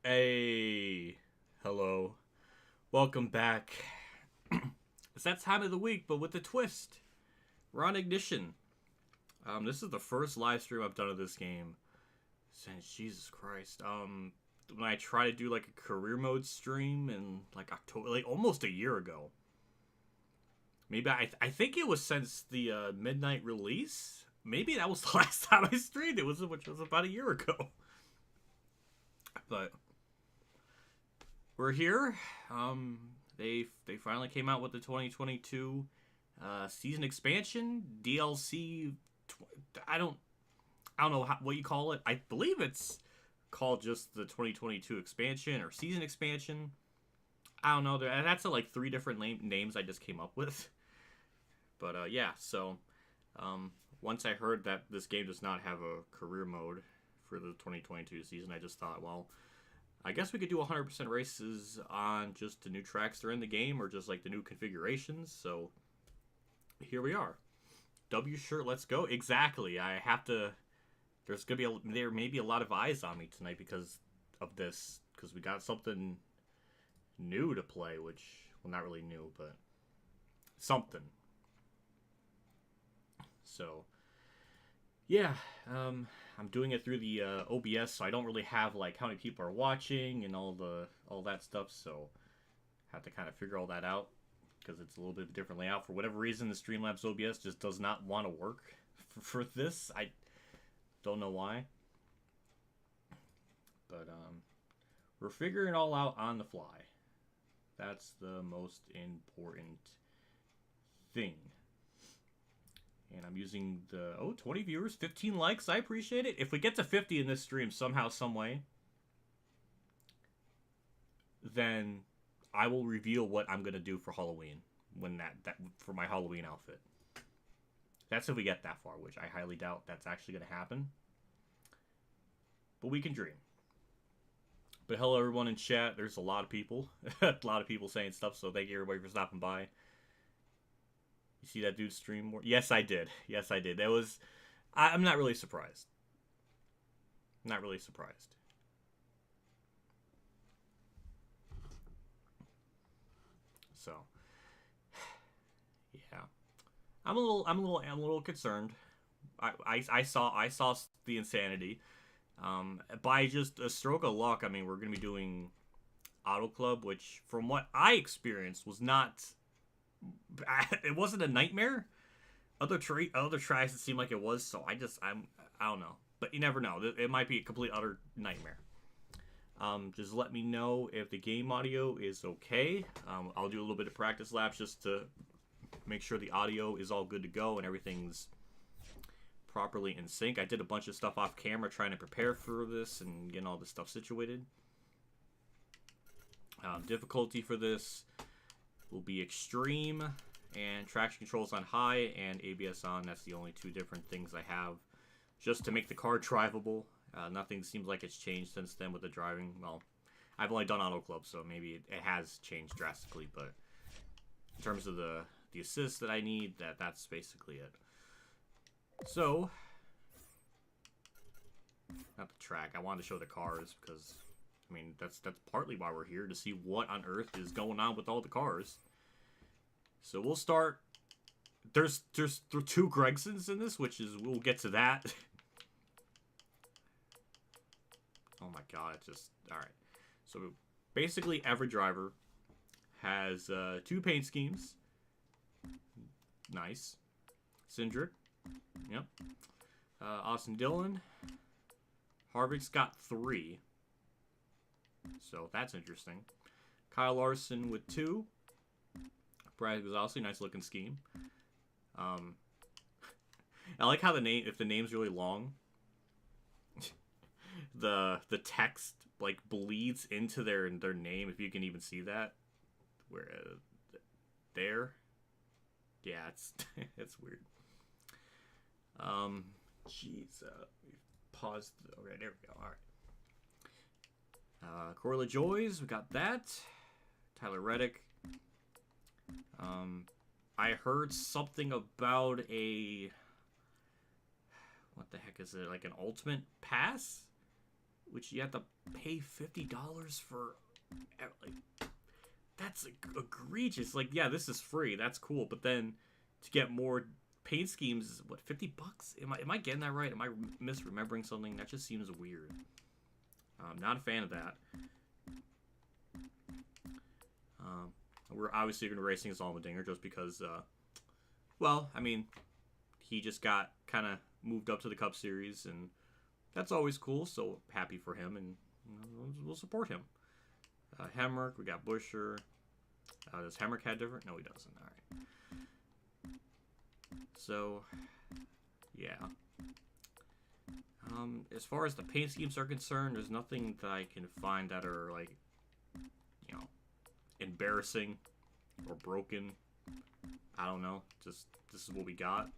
Hey, hello, welcome back. It's that time of the week, but with a twist. We're on Ignition. This is the first live stream I've done of this game since Jesus Christ. When I try to do like a career mode stream in like October, like almost a year ago. Maybe I think it was since the midnight release. Maybe that was the last time I streamed. Which was about a year ago. But we're here. They finally came out with the 2022 season expansion DLC. I don't know what you call it. I believe it's called just the 2022 expansion or season expansion. I don't know. That's like three different names I just came up with. But yeah, so once I heard that this game does not have a career mode for the 2022 season, I just thought, well, I guess we could do 100% races on just the new tracks that are in the game or just like the new configurations. So here we are. W shirt, let's go. Exactly. I have to. There may be a lot of eyes on me tonight because of this, because we got something new to play, which, well, not really new, but something. So yeah, I'm doing it through the OBS, so I don't really have like how many people are watching and all that stuff. So I have to kind of figure all that out because it's a little bit of a different layout. For whatever reason, the Streamlabs OBS just does not want to work for this. I don't know why, but we're figuring it all out on the fly. That's the most important thing. And I'm using the 20 viewers, 15 likes. I appreciate it. If we get to 50 in this stream somehow, some way, then I will reveal what I'm gonna do for Halloween when that for my Halloween outfit. That's if we get that far, which I highly doubt that's actually gonna happen. But we can dream. But hello everyone in chat. There's a lot of people. A lot of people saying stuff, so thank you everybody for stopping by. You see that dude stream more? Yes, I did. Yes, I did. That was... I'm not really surprised. Not really surprised. So, yeah, I'm a little concerned. I saw the insanity. By just a stroke of luck, I mean, we're gonna be doing Auto Club, which, from what I experienced, was not. It wasn't a nightmare. Other tries it seemed like it was. So I don't know. But you never know. It might be a complete utter nightmare. Just let me know if the game audio is okay. I'll do a little bit of practice laps just to make sure the audio is all good to go and everything's properly in sync. I did a bunch of stuff off camera trying to prepare for this and getting all this stuff situated. Difficulty for this will be extreme, and traction controls on high and ABS on. That's the only two different things I have just to make the car drivable. Nothing seems like it's changed since then with the driving. Well, I've only done Auto Club, so maybe it has changed drastically, but in terms of the assist that I need, that's basically it. So, not the track. I wanted to show the cars because, I mean, that's partly why we're here, to see what on earth is going on with all the cars. So we'll start. There's two Gregsons in this, which is, we'll get to that. Oh my god, it's just, alright. So basically every driver has two paint schemes. Nice. Cindric. Yep. Austin Dillon. Harvick's got 3. So that's interesting. Kyle Larson with 2. Brad Kozlowski, nice looking scheme. I like how if the name's really long, the text like bleeds into their name, if you can even see that. Where there, yeah, it's weird. Jeez, pause. Okay, there we go. All right. Corey LaJoyes, we got that. Tyler Reddick. I heard something about a, what the heck is it, like an ultimate pass which you have to pay $50 for. Like, that's egregious. Like, yeah, this is free. That's cool. But then to get more paint schemes is what, $50? Am I getting that right? Am I misremembering something? That just seems weird. I'm not a fan of that. We're obviously going to be racing as Allmendinger just because, well, I mean, he just got kind of moved up to the Cup Series, and that's always cool, so happy for him, and we'll support him. Hemrick, we got Buscher. Does Hemrick have different? No, he doesn't. All right. So, yeah. As far as the paint schemes are concerned, there's nothing that I can find that are, like, you know, embarrassing or broken. I don't know. Just, this is what we got.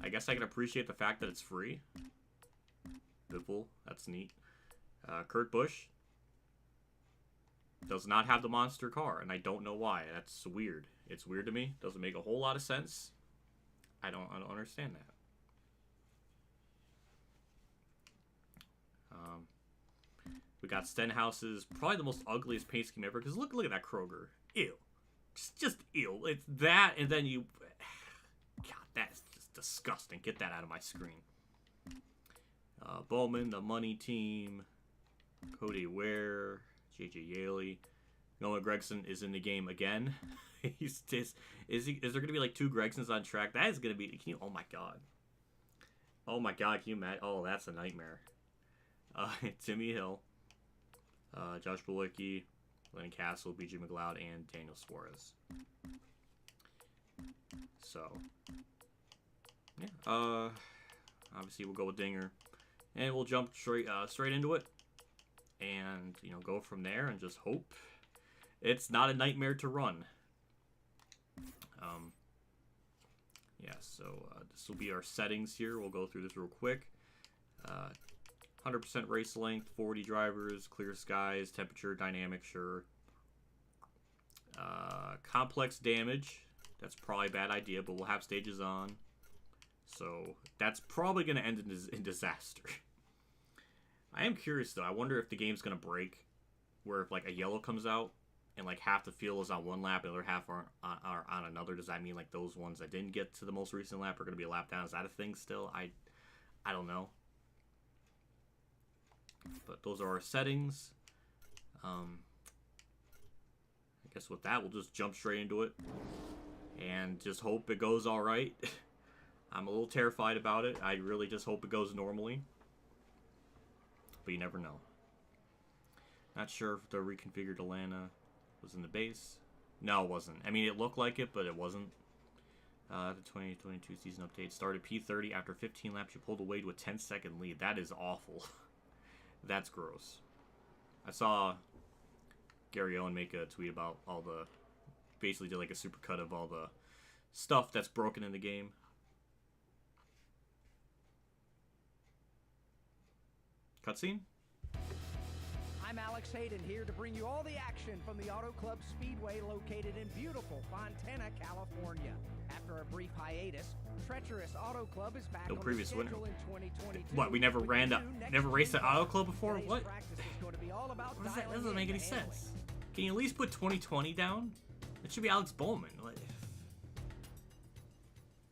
I guess I can appreciate the fact that it's free. Biffle, that's neat. Kurt Busch does not have the monster car, and I don't know why. That's weird. It's weird to me. Doesn't make a whole lot of sense. I don't understand that. We got Stenhouse's probably the most ugliest paint scheme ever. Because look at that Kroger. Ew. Just ew. It's that, and then you... God, that's just disgusting. Get that out of my screen. Bowman, the money team. Cody Ware. JJ Yaley. Noah Gregson is in the game again. Is there going to be like 2 Gregsons on track? That is going to be... oh my god. Oh my god, can you imagine? Oh, that's a nightmare. Timmy Hill. Josh Bilicki, Lennon Castle, BJ McLeod, and Daniel Suarez. So, yeah. Obviously, we'll go with Dinger, and we'll jump straight into it, and go from there, and just hope it's not a nightmare to run. Yeah. So this will be our settings here. We'll go through this real quick. 100% race length, 40 drivers, clear skies, temperature, dynamic, sure. Complex damage, that's probably a bad idea, but we'll have stages on. So that's probably going to end in disaster. I am curious, though. I wonder if the game's going to break, where if like a yellow comes out, and like half the field is on one lap, and the other half are on another. Does that mean like those ones that didn't get to the most recent lap are going to be a lap down? Is that a thing still? I don't know. But those are our settings. I guess with that, we'll just jump straight into it. And just hope it goes alright. I'm a little terrified about it. I really just hope it goes normally. But you never know. Not sure if the reconfigured Atlanta was in the base. No, it wasn't. I mean, it looked like it, but it wasn't. The 2022 season update started P30. After 15 laps, you pulled away to a 10-second lead. That is awful. That's gross. I saw Gary Owen make a tweet about all the... basically did like a supercut of all the stuff that's broken in the game. Cutscene? I'm Alex Hayden here to bring you all the action from the Auto Club Speedway located in beautiful Fontana, California. After a brief hiatus, Treacherous Auto Club is back on the schedule in 2022. What, we never raced at Auto Club before? What? That doesn't make any sense. Can you at least put 2020 down? It should be Alex Bowman.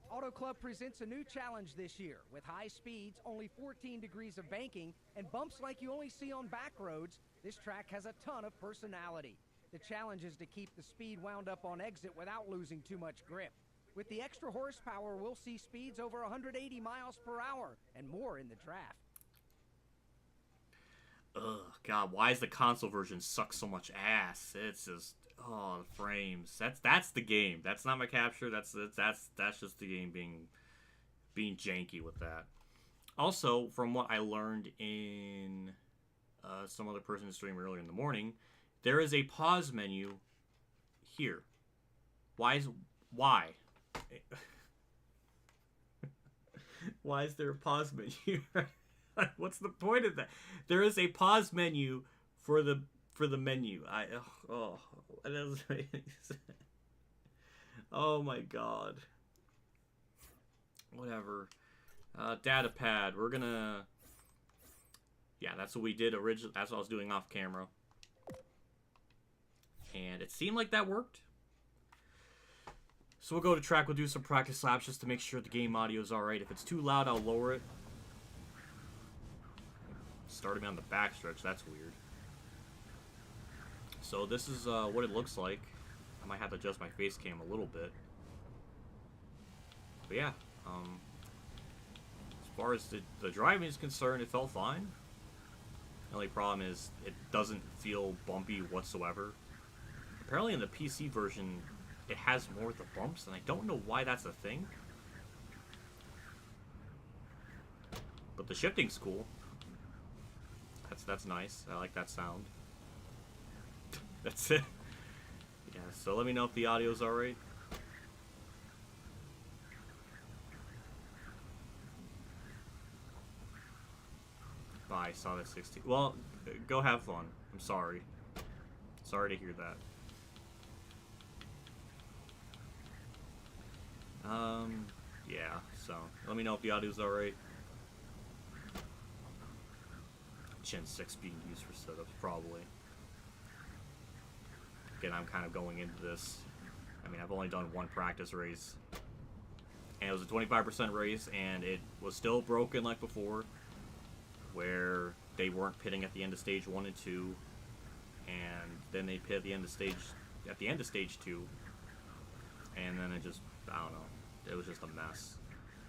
Auto Club presents a new challenge this year. With high speeds, only 14 degrees of banking, and bumps like you only see on back roads, this track has a ton of personality. The challenge is to keep the speed wound up on exit without losing too much grip. With the extra horsepower, we'll see speeds over 180 miles per hour and more in the draft. Ugh, God, why does the console version suck so much ass? It's just, oh, the frames. That's the game. That's not my capture. That's just the game being janky with that. Also, from what I learned in some other person's stream earlier in the morning, there is a pause menu here. Why? Why is there a pause menu? What's the point of that? There is a pause menu for the menu. It doesn't make any sense. Oh my god. Whatever. Data pad. We're gonna Yeah, that's what we did originally. That's what I was doing off camera. And it seemed like that worked. So we'll go to track, we'll do some practice laps just to make sure the game audio is alright. If it's too loud, I'll lower it. Starting on the backstretch, that's weird. So this is what it looks like. I might have to adjust my face cam a little bit. But yeah, as far as the driving is concerned, it felt fine. The only problem is it doesn't feel bumpy whatsoever. Apparently in the PC version, it has more of the bumps, and I don't know why that's a thing. But the shifting's cool. That's nice. I like that sound. That's it. Yeah, so let me know if the audio's alright. Bye, Sonic 16. Well, go have fun. I'm sorry. Sorry to hear that. Yeah, so let me know if the audio's alright. Gen 6 being used for setups, probably. Again, I'm kind of going into this. I mean, I've only done one practice race. And it was a 25% race, and it was still broken like before, where they weren't pitting at the end of stage 1 and 2, and then they pit at the end of stage 2, and then it just, I don't know, it was just a mess.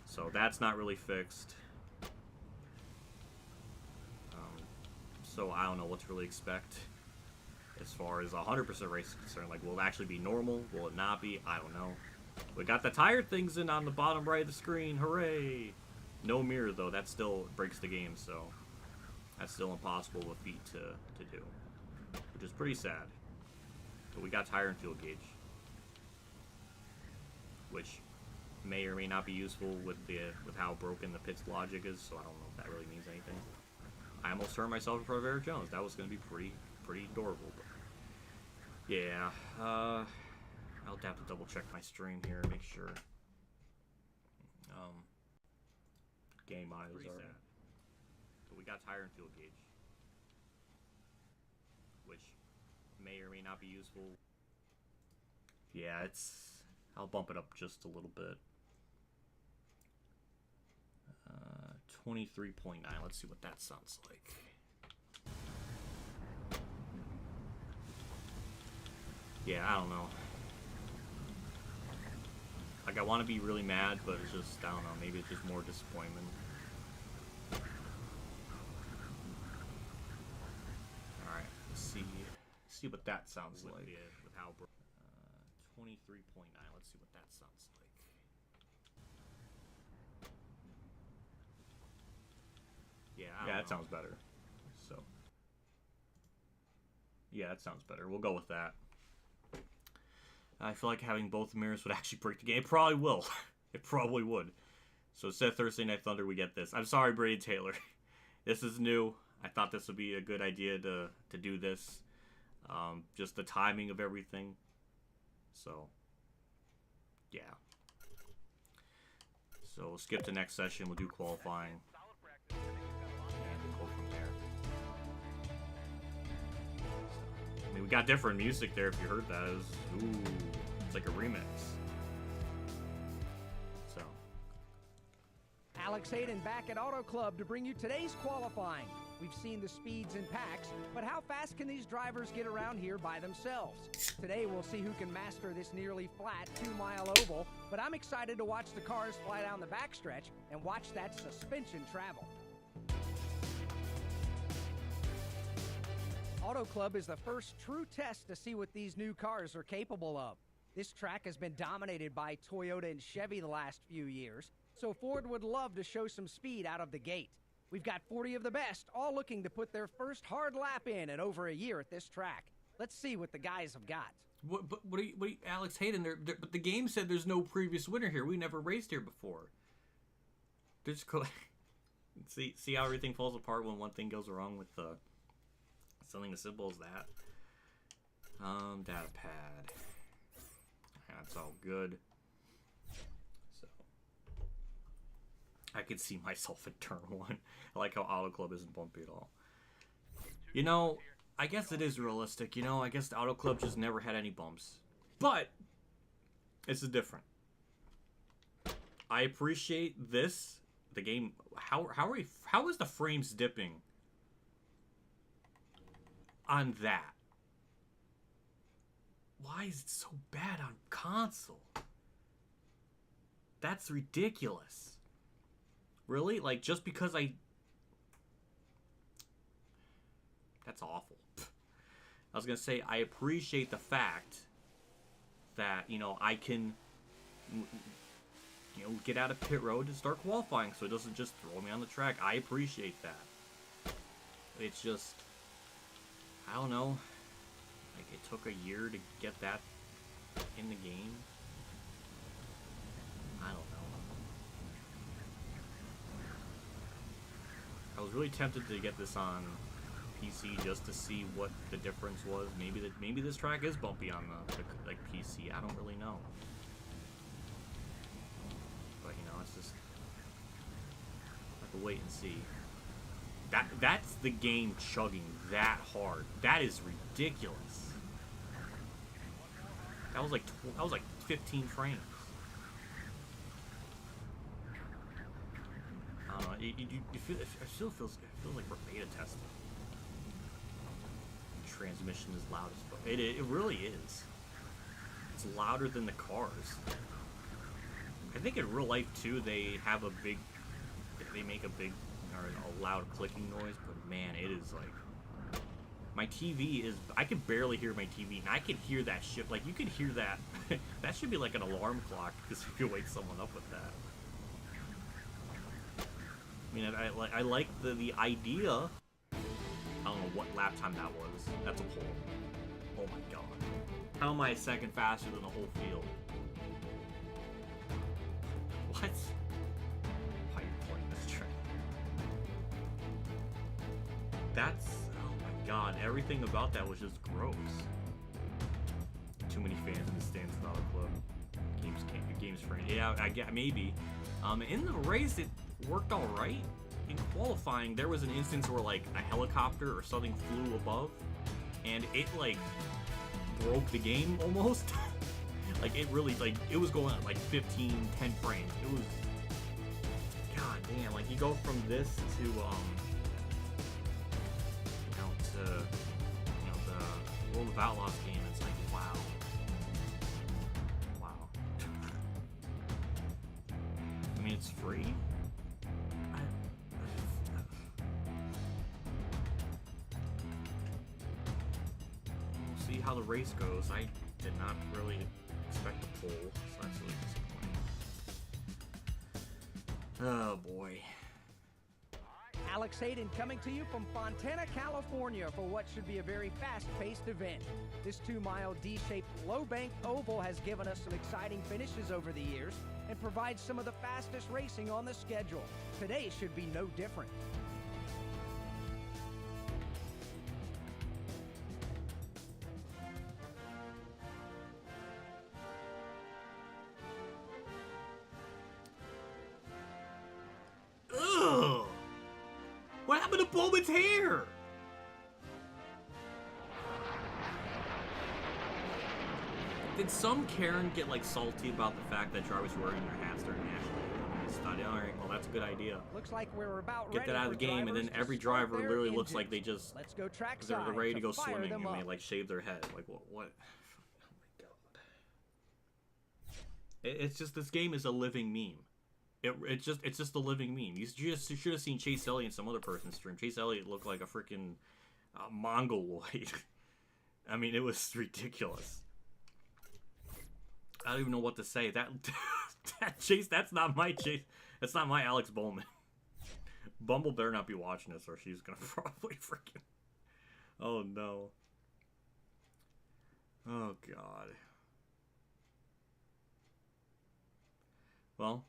So that's not really fixed. So I don't know what to really expect as far as 100% race is concerned. Like, will it actually be normal? Will it not be? I don't know. We got the tire things in on the bottom right of the screen. Hooray! No mirror, though. That still breaks the game, so that's still impossible of a feat to do, which is pretty sad. But we got tire and fuel gauge, which may or may not be useful with how broken the pit's logic is, so I don't know if that really means anything. I almost turned myself in front of Eric Jones. That was going to be pretty adorable. But yeah, I'll have to double check my stream here and make sure. Game audios are. But we got tire and fuel gauge, which may or may not be useful. Yeah, I'll bump it up just a little bit. 23.9. Let's see what that sounds like. Yeah, I don't know. Like, I want to be really mad, but it's just, I don't know, maybe it's just more disappointment. Alright, let's see what that sounds like. With how 23.9. Let's see what that sounds like. Yeah, that sounds better. So, yeah, that sounds better. We'll go with that. I feel like having both mirrors would actually break the game. It probably will. It probably would. So instead of Thursday Night Thunder, we get this. I'm sorry, Brady Taylor. This is new. I thought this would be a good idea to do this. Just the timing of everything. So, yeah. So we'll skip to next session. We'll do qualifying. I mean, we got different music there. If you heard that, it's like a remix. So, Alex Hayden back at Auto Club to bring you today's qualifying. We've seen the speeds in packs, but how fast can these drivers get around here by themselves? Today we'll see who can master this nearly flat 2-mile oval, but I'm excited to watch the cars fly down the backstretch and watch that suspension travel. Auto Club is the first true test to see what these new cars are capable of. This track has been dominated by Toyota and Chevy the last few years, so Ford would love to show some speed out of the gate. We've got 40 of the best, all looking to put their first hard lap in over a year at this track. Let's see what the guys have got. What are you, Alex Hayden? But the game said there's no previous winner here. We never raced here before. Just see how everything falls apart when one thing goes wrong with something as simple as that. Data pad. That's all good. So I could see myself in turn 1. I like how Auto Club isn't bumpy at all. You know, I guess it is realistic. You know, I guess the Auto Club just never had any bumps. But it's different. I appreciate this. The game. How is the frames dipping on that? Why is it so bad on console? That's ridiculous. Really? Like, just because That's awful. I was gonna say, I appreciate the fact that, you know, I can, you know, get out of pit road and start qualifying so it doesn't just throw me on the track. I appreciate that. It's just, I don't know. Like, it took a year to get that in the game. I don't know. I was really tempted to get this on PC just to see what the difference was. Maybe this track is bumpy on the like PC. I don't really know. But you know, it's just have to wait and see. That's the game chugging that hard. That is ridiculous. That was like 15 frames. I don't know. It still feels like we're beta testing. Transmission is loud as fuck. It really is. It's louder than the cars. I think in real life too they make a big or a loud clicking noise, but man, it is like my TV is. I can barely hear my TV, and I can hear that shit. Like you can hear that. That should be like an alarm clock because you can wake someone up with that. I mean, I like the idea. I don't know what lap time that was. That's a pole. Oh my god. How am I a second faster than the whole field? What? Why are you playing this track? That's... oh my god. Everything about that was just gross. Too many fans in the stands in the Auto Club. Games for... yeah, I get maybe. In the race, it worked alright. In qualifying, there was an instance where like a helicopter or something flew above, and it like broke the game almost. Like it really, like it was going at like 10 frames. It was, god damn. Like you go from this to the World of Outlaws game. It's like wow. I mean, it's free. See how the race goes. I did not really expect a pole, so that's really disappointing. Oh boy. Alex Hayden coming to you from Fontana, California for what should be a very fast-paced event. This 2-mile D-shaped low-bank oval has given us some exciting finishes over the years and provides some of the fastest racing on the schedule. Today should be no different. What happened to Bowman's hair? Did some Karen get like salty about the fact that drivers were wearing their hats during national? I just thought, all right, well, that's a good idea. Looks like we're about get that out of the game, and then every driver literally looks like they just let's go track they're ready to go swimming and they like shave their head. Like what? Oh my god! It's just this game is a living meme. It's just a living meme. You should have seen Chase Elliott and some other person stream. Chase Elliott looked like a freaking mongoloid. I mean, it was ridiculous. I don't even know what to say. That Chase, that's not my Chase. That's not my Alex Bowman. Bumble better not be watching this, or she's gonna probably freaking. Oh no. Oh god. Well.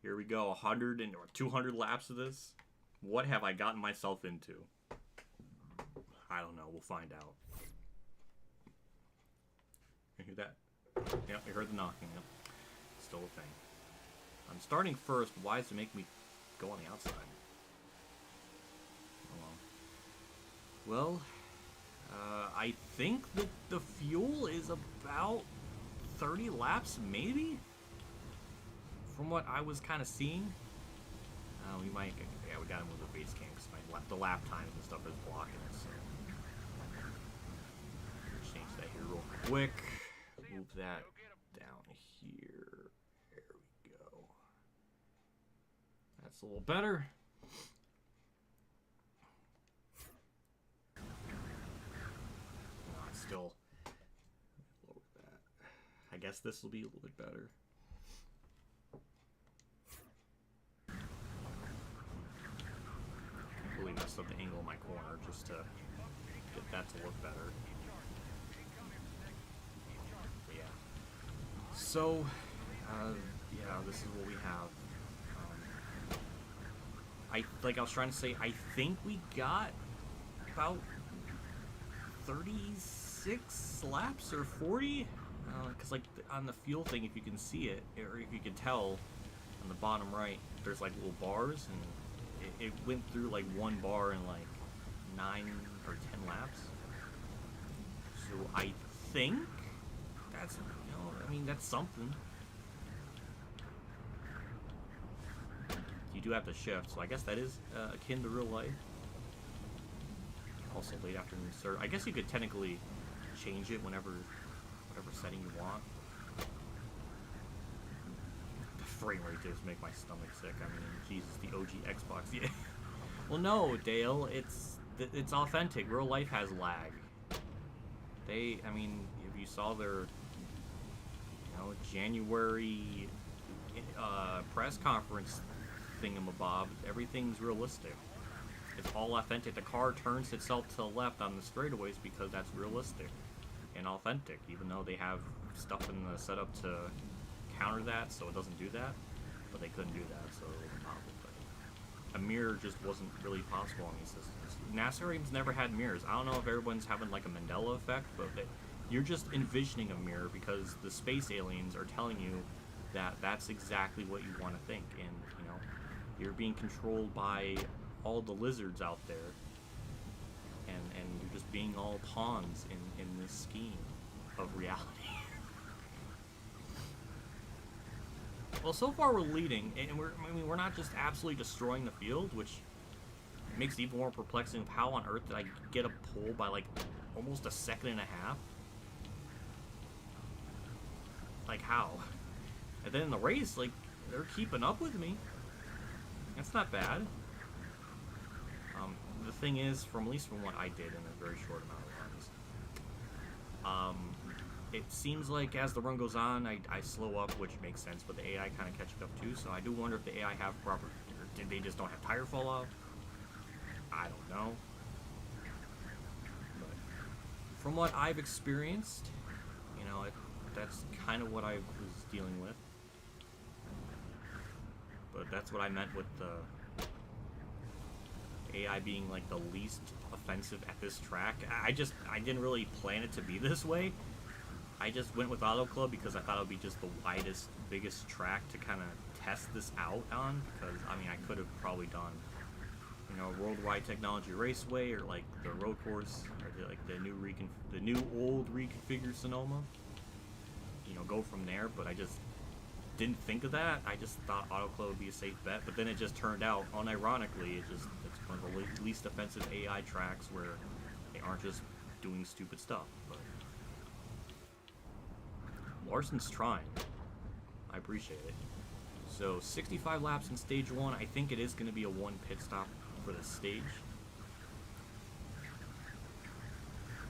Here we go, 100 or 200 laps of this. What have I gotten myself into? I don't know. We'll find out. You hear that? Yeah, you heard the knocking. Yep. Still a thing. I'm starting first. Why does it make me go on the outside? Oh Well, I think that the fuel is about 30 laps, maybe? From what I was kind of seeing. We might, yeah, we gotta move the base cam because the lap times and stuff is blocking it, so. Change that here real quick. Move that down here. There we go. That's a little better. Still lower that. I guess this will be a little bit better. Really messed up the angle of my corner just to get that to look better. But yeah. So, yeah, this is what we have. Like I was trying to say, I think we got about 36 laps or 40, because like on the fuel thing, if you can see it, or if you can tell on the bottom right, there's like little bars, and it went through like one bar in like 9 or 10 laps. So I think that's, I mean, that's something. You do have to shift, so I guess that is akin to real life. Also late afternoon start. I guess you could technically change it whatever setting you want. The frame rate does make my stomach sick. I mean, Jesus, the OG Xbox. Yeah. Well, no, Dale. It's authentic. Real life has lag. I mean, if you saw their, January press conference thingamabob, everything's realistic. It's all authentic. The car turns itself to the left on the straightaways because that's realistic and authentic, even though they have stuff in the setup to counter that so it doesn't do that. But they couldn't do that, so it wasn't possible. But a mirror just wasn't really possible on these systems. NASCAR games never had mirrors. I don't know if everyone's having like a Mandela effect, but you're just envisioning a mirror because the space aliens are telling you that that's exactly what you want to think. And, you're being controlled by all the lizards out there, and you're just being all pawns in this scheme of reality. Well, so far we're leading, and we're not just absolutely destroying the field, which makes it even more perplexing of how on earth did I get a pole by like almost a second and a half? Like how? And then in the race, like, they're keeping up with me. That's not bad. The thing is, at least from what I did in a very short amount of runs, it seems like as the run goes on, I slow up, which makes sense, but the AI kind of catches up too, so I do wonder if the AI have proper, or did they just don't have tire fall off? I don't know. But from what I've experienced, that's kind of what I was dealing with. But that's what I meant with the AI being like the least offensive at this track. I didn't really plan it to be this way. I just went with Auto Club because I thought it would be just the widest, biggest track to kind of test this out on. Because I mean, I could have probably done, Worldwide Technology Raceway or like the road course or like the new old reconfigured Sonoma. Go from there. But I just didn't think of that. I just thought Auto Club would be a safe bet, but then it just turned out, unironically, it's one of the least offensive AI tracks where they aren't just doing stupid stuff. But Larson's trying. I appreciate it. So 65 laps in stage 1. I think it is going to be a 1 pit stop for this stage.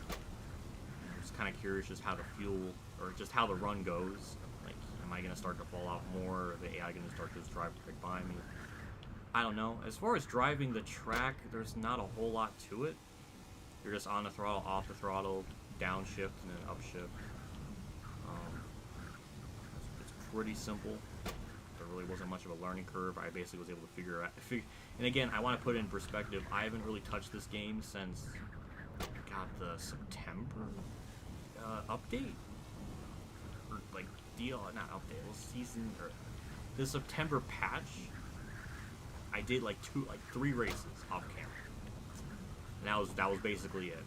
I'm just kind of curious just how the fuel, or just how the run goes. Like, am I going to start to fall off more? Or the AI going to start to just drive right by me? I don't know. As far as driving the track, there's not a whole lot to it. You're just on the throttle, off the throttle, downshift, and then upshift. It's pretty simple. There really wasn't much of a learning curve. I basically was able to figure out. And again, I want to put it in perspective. I haven't really touched this game since the September update, or like not update. It was season or the September patch. I did like 3 races off camera. And that was basically it.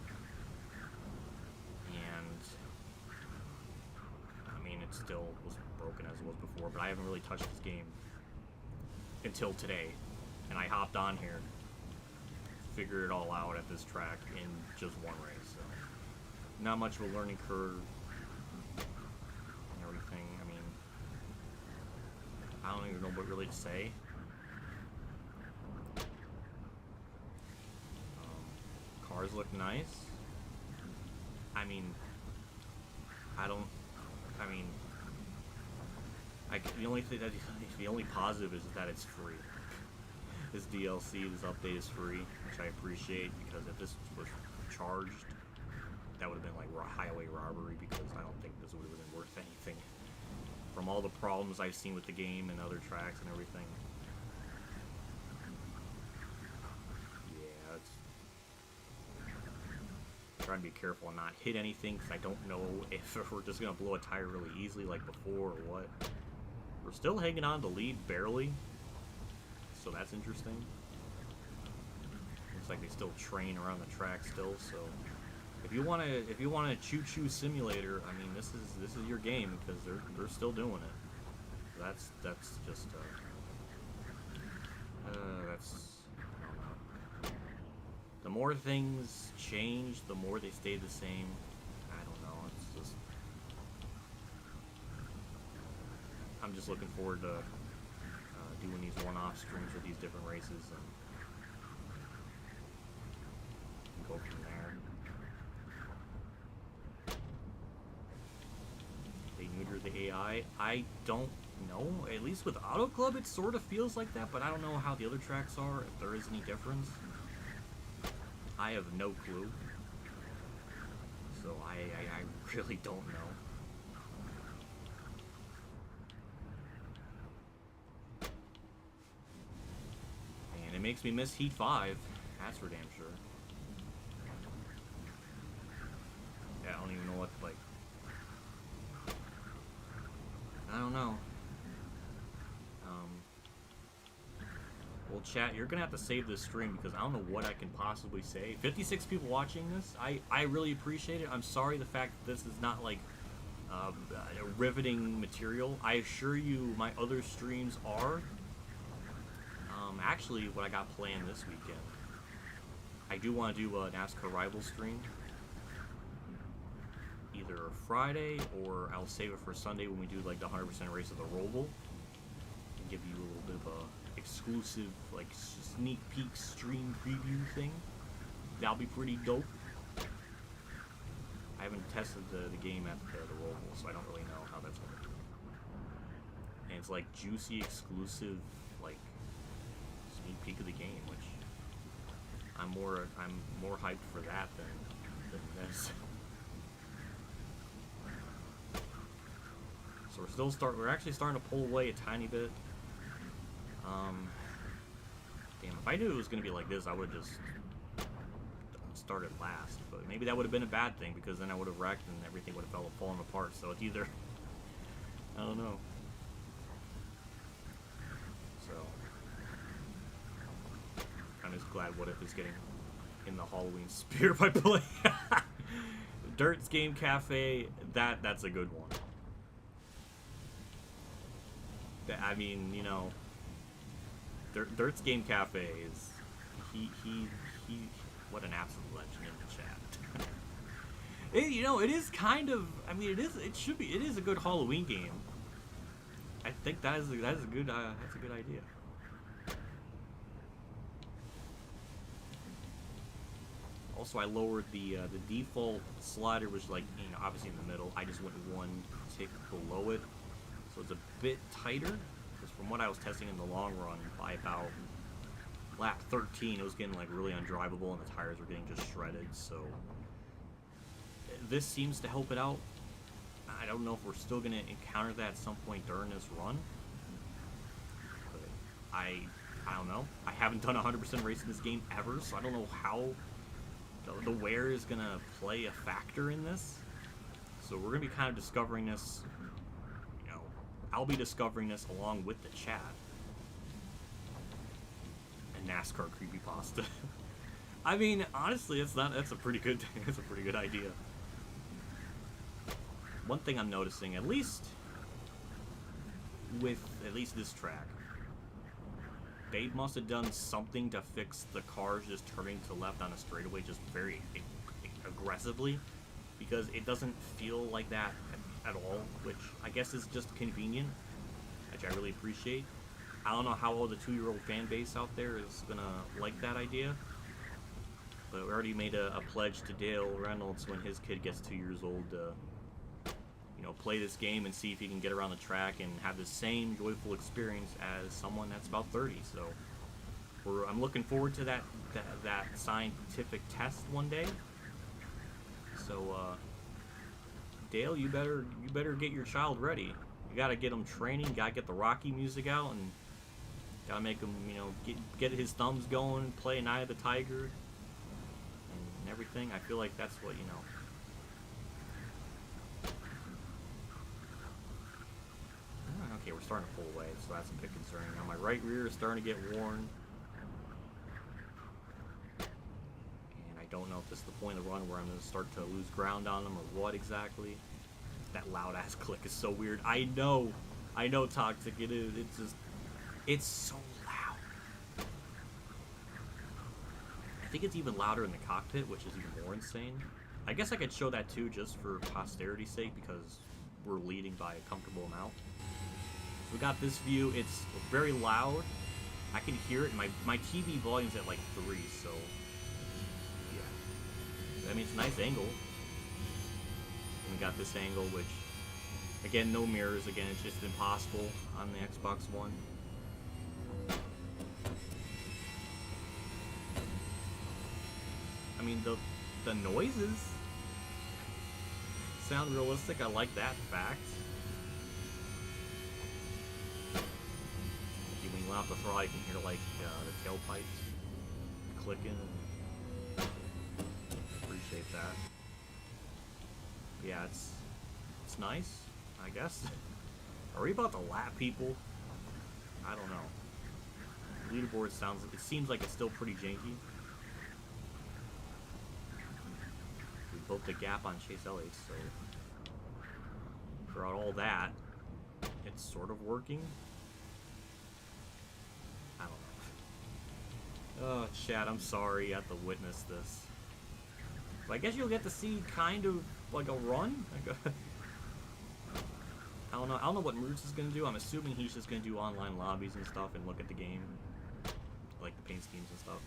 And I mean, it still was broken as it was before, but I haven't really touched this game until today. And I hopped on here, figured it all out at this track in just one race. So not much of a learning curve and everything. I mean, I don't even know what really to say. Cars look nice. I mean, the only positive is that it's free. This DLC, this update is free, which I appreciate, because if this was charged, that would have been like highway robbery, because I don't think this would have been worth anything. From all the problems I've seen with the game and other tracks and everything. Yeah, it's trying to be careful and not hit anything, because I don't know if we're just going to blow a tire really easily like before or what. We're still hanging on to lead barely, so that's interesting. Looks like they still train around the track still, so if you want a choo-choo simulator, I mean, this is your game, because they're still doing it. That's just that's, I don't know. The more things change, the more they stay the same. I don't know. It's just, I'm just looking forward to doing these one-off streams with these different races and go from there. They neuter the AI. I don't know. At least with Auto Club, it sort of feels like that, but I don't know how the other tracks are, if there is any difference. I have no clue. So I really don't know. And it makes me miss Heat 5. That's for damn sure. Yeah, I don't even know what, like... I don't know. Well, chat, you're gonna have to save this stream, because I don't know what I can possibly say. 56 people watching this. I really appreciate it. I'm sorry the fact that this is not like riveting material. I assure you, my other streams are. Actually, what I got planned this weekend, I do want to do a NASCAR rival stream. Either Friday, or I'll save it for Sunday when we do like the 100% race of the Roval. And give you a little bit of a exclusive, like, sneak peek stream preview thing. That'll be pretty dope. I haven't tested the game at the Roval, so I don't really know how that's going to do. And it's like juicy, exclusive, like, sneak peek of the game, which I'm more hyped for that than this. So we're actually starting to pull away a tiny bit. Damn, if I knew it was gonna be like this, I would have just started last. But maybe that would have been a bad thing, because then I would have wrecked and everything would have fallen apart. So it's either, I don't know. So I'm just glad What If is getting in the Halloween spirit by playing Dirt's Game Cafe. That's a good one. I mean, you know, Dirt's Game Cafe is he what an absolute legend in the chat. You know, it is kind of, I mean, it is a good Halloween game. I think that is a good idea. Also, I lowered the default slider, which, like, you know, obviously in the middle. I just went one tick below it. So it's a bit tighter, because from what I was testing in the long run, by about lap 13, it was getting like really undrivable and the tires were getting just shredded. So this seems to help it out. I don't know if we're still going to encounter that at some point during this run. But I don't know. I haven't done 100% race in this game ever, so I don't know how the wear is going to play a factor in this. So we're going to be kind of discovering this. I'll be discovering this along with the chat. And NASCAR creepypasta. I mean, honestly, that's a pretty good idea. One thing I'm noticing, at least with this track, they must have done something to fix the cars just turning to left on a straightaway just very aggressively, because it doesn't feel like that at all, which I guess is just convenient, which I really appreciate. I don't know how old the 2-year-old fan base out there is gonna like that idea, but we already made a pledge to Dale Reynolds when his kid gets 2 years old to, you know, play this game and see if he can get around the track and have the same joyful experience as someone that's about 30. So I'm looking forward to that scientific test one day. So Dale, you better get your child ready. You gotta get him training. Gotta get the Rocky music out, and gotta make him, you know, get his thumbs going, play Eye of the Tiger, and everything. I feel like that's what, you know. Okay, we're starting to pull away, so that's a bit concerning. Now my right rear is starting to get worn. And I don't know if this is the point of the run where I'm going to start to lose ground on them or what exactly. That loud-ass click is so weird. I know, Toxic, it is. It's so loud. I think it's even louder in the cockpit, which is even more insane. I guess I could show that too, just for posterity's sake, because we're leading by a comfortable amount. We got this view. It's very loud. I can hear it. My TV volume's at like 3, so yeah. I mean, it's a nice angle. And we got this angle, which, again, no mirrors. Again, it's just impossible on the Xbox One. I mean, the noises sound realistic. I like that fact. When you let off the throttle, you can hear like the tailpipes clicking. Appreciate that. Yeah, it's nice, I guess. Are we about to lap people? I don't know. Leaderboard it seems like it's still pretty janky. We built the gap on Chase Elliott, so throughout all that, it's sort of working. I don't know. Oh, Chad, I'm sorry you have to witness this. But I guess you'll get to see kind of like a run. I don't know what Roots is gonna do. I'm assuming he's just gonna do online lobbies and stuff and look at the game, like the paint schemes and stuff.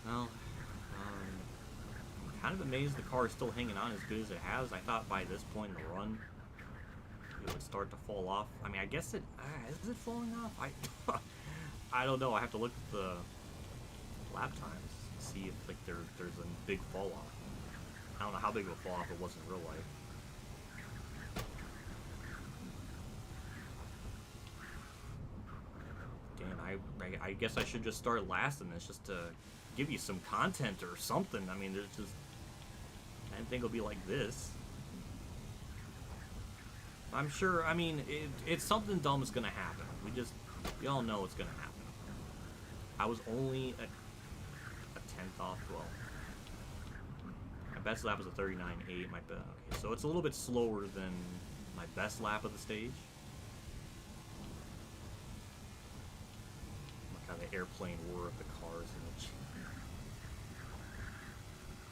Well, I'm kind of amazed the car is still hanging on as good as it has. I thought by this point in the run it would start to fall off. I mean, I guess it is it falling off? I don't know. I have to look at the lap times to see if like there's a big fall off. I don't know how big of a fall off it was in real life. Damn, I guess I should just start last in this just to give you some content or something. I mean, there's just, I didn't think it'll be like this. I'm sure, I mean, it's something dumb is gonna happen. We all know it's gonna happen. I was only a 10th off. Well, my best lap was a 39.8. Okay, so it's a little bit slower than my best lap of the stage. Look how the airplane roar of the cars in the...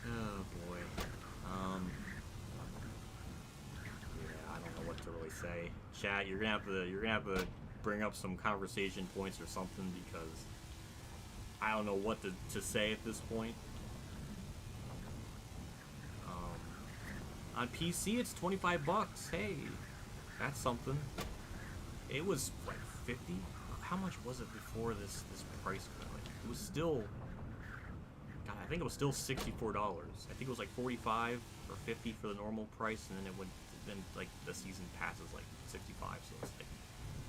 Oh boy. Yeah, I don't know what to really say. Chat, you're gonna have to bring up some conversation points or something, because I don't know what to say at this point. On PC, it's $25. Hey, that's something. It was like 50. How much was it before this price cut? It was still, God, I think it was still $64. I think it was like 45 or 50 for the normal price, and then then like the season pass is like 65. So it's like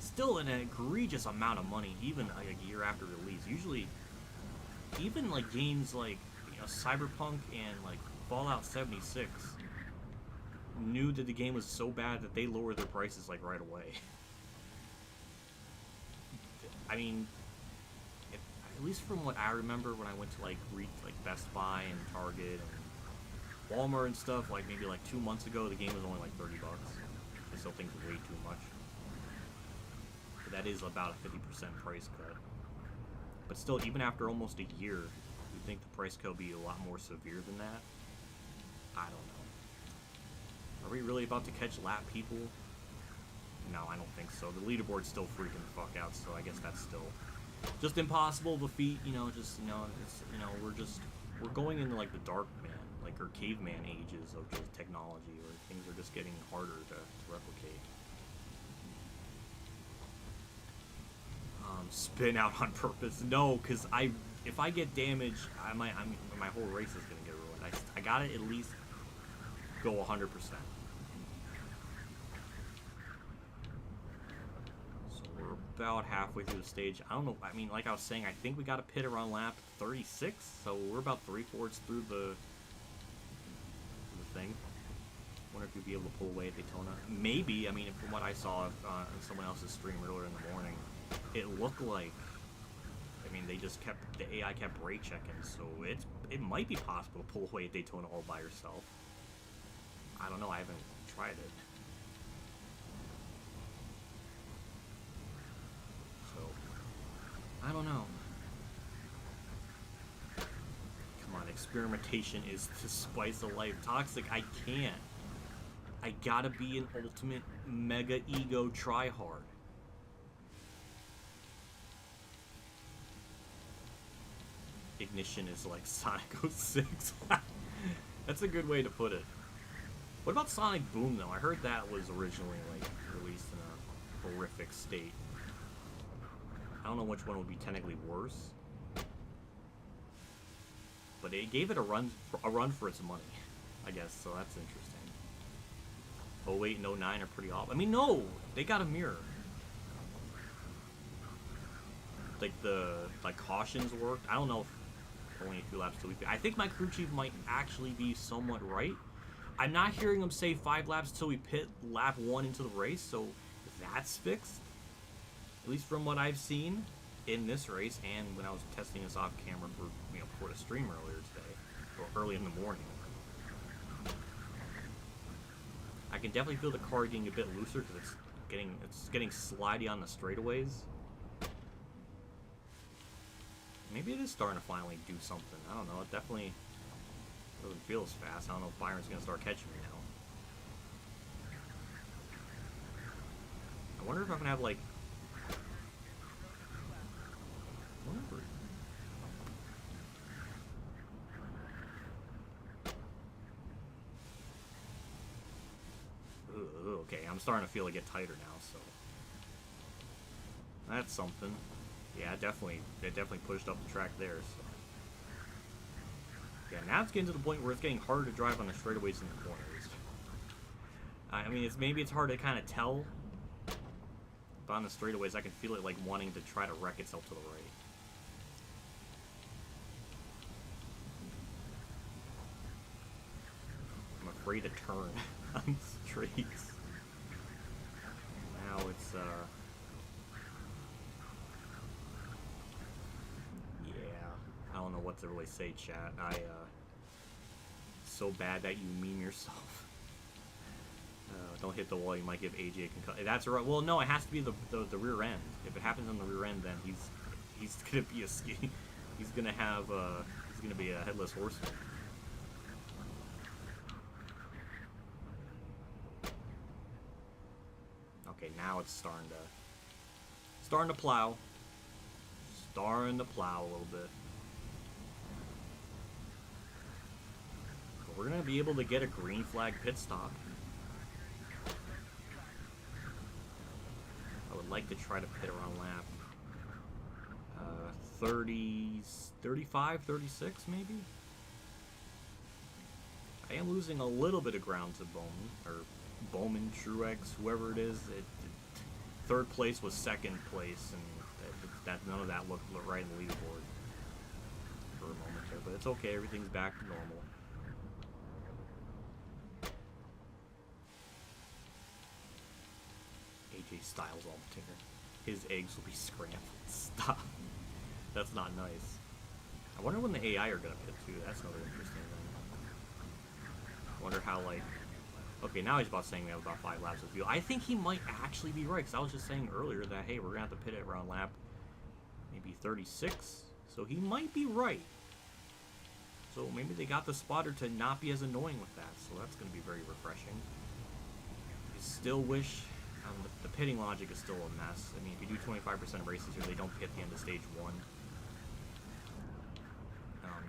still an egregious amount of money, even like a year after release. Usually, even like games like, you know, Cyberpunk and like Fallout 76, knew that the game was so bad that they lowered their prices like right away. I mean, at least from what I remember when I went to like Best Buy and Target and Walmart and stuff, like maybe like 2 months ago, the game was only like $30. I still think it's way too much. But that is about a 50% price cut. But still, even after almost a year, you'd think the price cut would be a lot more severe than that. I don't know. Are we really about to catch lap people? No, I don't think so. The leaderboard's still freaking the fuck out, so I guess that's still just impossible of a feat, you know, just, you know, it's, you know, we're going into, like, the dark man, like, or caveman ages of just technology, where things are just getting harder to replicate. Spin out on purpose. No, because if I get damaged, my whole race is going to get ruined. I gotta at least go 100%. About halfway through the stage. I don't know, I mean, like I was saying, I think we got a pit around lap 36, so we're about 3/4 through the thing. Wonder if you'd be able to pull away at Daytona. Maybe, I mean, from what I saw on someone else's stream earlier in the morning, it looked like, I mean, they just kept, the AI kept brake checking, so it might be possible to pull away at Daytona all by yourself. I don't know, I haven't tried it. I don't know. Come on, experimentation is the spice of life. Toxic, I can't. I gotta be an ultimate mega ego tryhard. Ignition is like Sonic 06. That's a good way to put it. What about Sonic Boom, though? I heard that was originally like released in a horrific state. I don't know which one would be technically worse, but it gave it a run for its money, I guess. So that's interesting. 08 and 09 are pretty off. I mean, no, they got a mirror. Like the cautions worked. I don't know if only a few laps till we. I think my crew chief might actually be somewhat right. I'm not hearing them say 5 laps till we pit lap 1 into the race, so that's fixed. At least from what I've seen in this race, and when I was testing this off camera for, you know, before the stream earlier today, or early in the morning. I can definitely feel the car getting a bit looser because it's getting slidey on the straightaways. Maybe it is starting to finally do something. I don't know. It definitely doesn't feel as fast. I don't know if Byron's gonna start catching me now. I wonder if I'm gonna have like. Okay, I'm starting to feel it get tighter now, so that's something. Yeah, it definitely pushed up the track there. So yeah, now it's getting to the point where it's getting harder to drive on the straightaways and the corners. I mean, maybe it's hard to kind of tell, but on the straightaways, I can feel it like wanting to try to wreck itself to the right. I'm afraid to turn on streets. Now it's yeah, I don't know what to really say, chat. So bad that you meme yourself. Don't hit the wall, you might give AJ a concussion. That's right. Well, no, it has to be the rear end. If it happens on the rear end, then he's gonna be a ski. He's gonna have he's gonna be a headless horseman. Okay, now it's starting to plow. Starting to plow a little bit. But we're gonna be able to get a green flag pit stop. I would like to try to pit around lap 35, 36 maybe? I am losing a little bit of ground to Bowman, or Bowman, Truex, whoever it is. Third place was second place, and none of that looked right in the leaderboard for a moment there. But it's okay, everything's back to normal. these styles all together. His eggs will be scrambled. Stop. That's not nice. I wonder when the AI are gonna pit too. That's another interesting thing. I wonder how, like... Okay, now he's about saying we have about 5 laps of fuel. I think he might actually be right, because I was just saying earlier that, hey, we're gonna have to pit it around lap maybe 36. So he might be right. So maybe they got the spotter to not be as annoying with that. So that's gonna be very refreshing. I still wish... the pitting logic is still a mess. I mean, if you do 25% of races here, they don't pit the end of stage 1.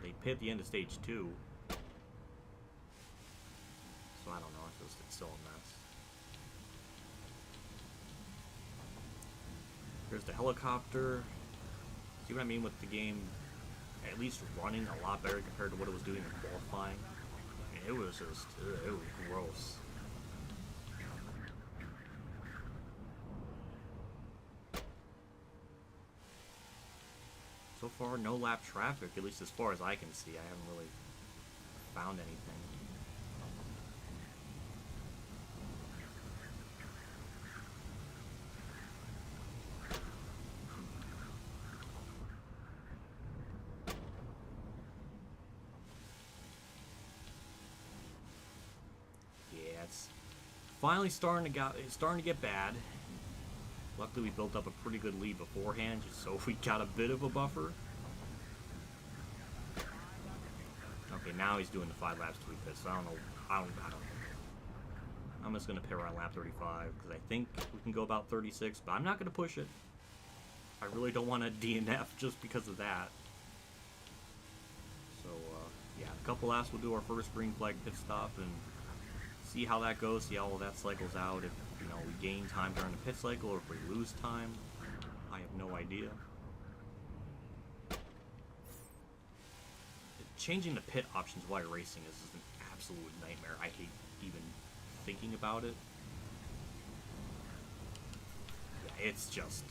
They pit the end of stage 2. So I don't know, it's still a mess. Here's the helicopter. See what I mean with the game at least running a lot better compared to what it was doing in qualifying? I mean, it was just, it was gross. So far, no lap traffic, at least as far as I can see. I haven't really found anything. Yeah, it's finally starting to get bad. Luckily, we built up a pretty good lead beforehand, just so we got a bit of a buffer. Okay, now he's doing the 5 laps to pit, so I don't know. I don't know. I'm just gonna pit around lap 35 because I think we can go about 36, but I'm not gonna push it. I really don't want to DNF just because of that. So yeah, a couple laps we'll do our first green flag pit stop and see how that goes. See how all that cycles out. If we gain time during the pit cycle, or if we lose time, I have no idea. Changing the pit options while you're racing is an absolute nightmare. I hate even thinking about it. Yeah, it's just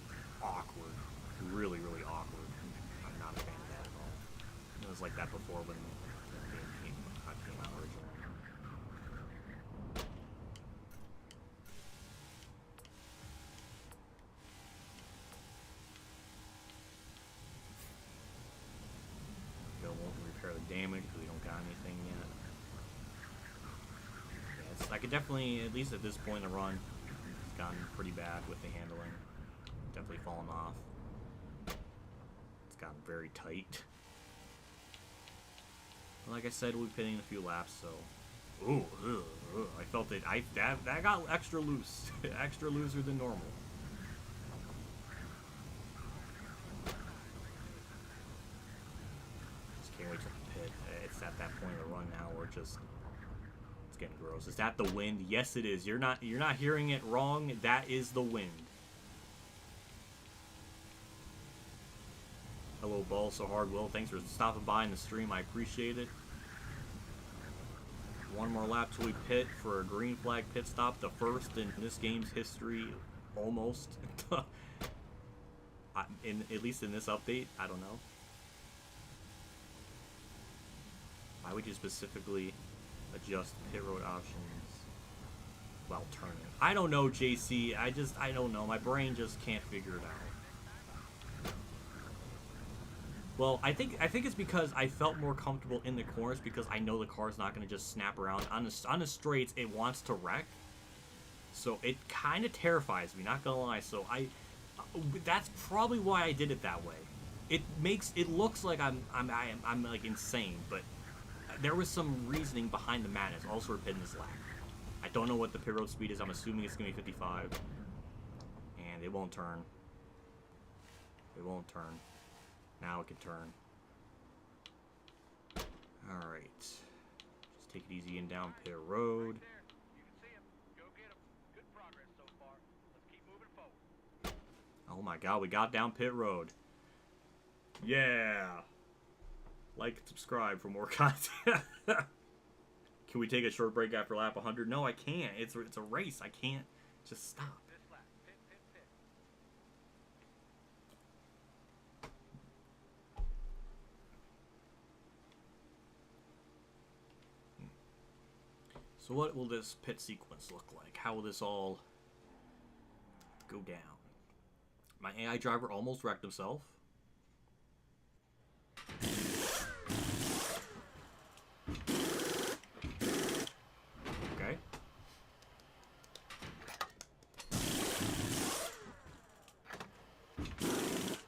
awkward. Really, really awkward. I'm not a fan of that at all. It was like that before when the game came out originally. Damage because we don't got anything yet. Yeah, I could definitely, at least at this point in the run, it's gotten pretty bad with the handling. Definitely fallen off. It's gotten very tight. Like I said, we'll be pitting a few laps, so. Ooh, I felt it. That got extra loose, extra looser than normal. Just can't wait to pit. It's at that point of the run now where it's getting gross. Is that the wind? Yes, it is. You're not hearing it wrong. That is the wind. Hello, Ball So Hard Will. Thanks for stopping by in the stream. I appreciate it. One more lap till we pit for a green flag pit stop, the first in this game's history, almost. At least in this update, I don't know. Why would you specifically adjust pit road options while turning? I don't know, JC. I don't know. My brain just can't figure it out. Well, I think it's because I felt more comfortable in the corners because I know the car's not going to just snap around. On the straights, it wants to wreck. So it kind of terrifies me, not going to lie. So that's probably why I did it that way. It looks like I'm like insane, but there was some reasoning behind the madness. Also, we're pitting this lap. I don't know what the pit road speed is. I'm assuming it's going to be 55. And it won't turn. It won't turn. Now it can turn. Alright. Just take it easy and down pit road. Oh my god, we got down pit road. Yeah! Like and subscribe for more content. Can we take a short break after lap 100? No, I can't. It's a race. I can't just stop. So what will this pit sequence look like? How will this all go down. My AI driver almost wrecked himself. Okay.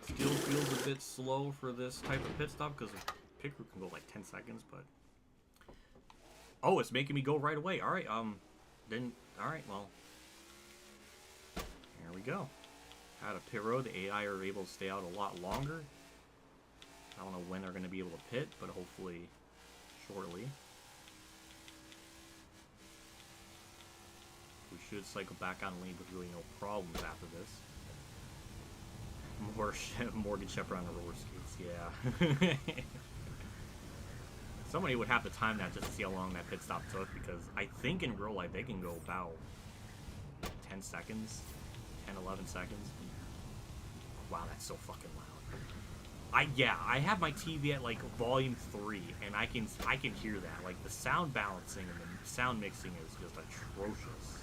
Still feels a bit slow for this type of pit stop because a pit crew can go like 10 seconds, but... Oh, it's making me go right away. Alright, alright, well... Here we go. Out of pit road, the AI are able to stay out a lot longer. I don't know when they're going to be able to pit, but hopefully shortly. We should cycle back on lane with really no problems after this. More Morgan Shepherd on the roller skates, yeah. Somebody would have to time that just to see how long that pit stop took, because I think in real life they can go about 10 seconds, 10, 11 seconds. Wow, that's so fucking loud. I have my TV at like volume 3, and I can hear that. Like the sound balancing and the sound mixing is just atrocious.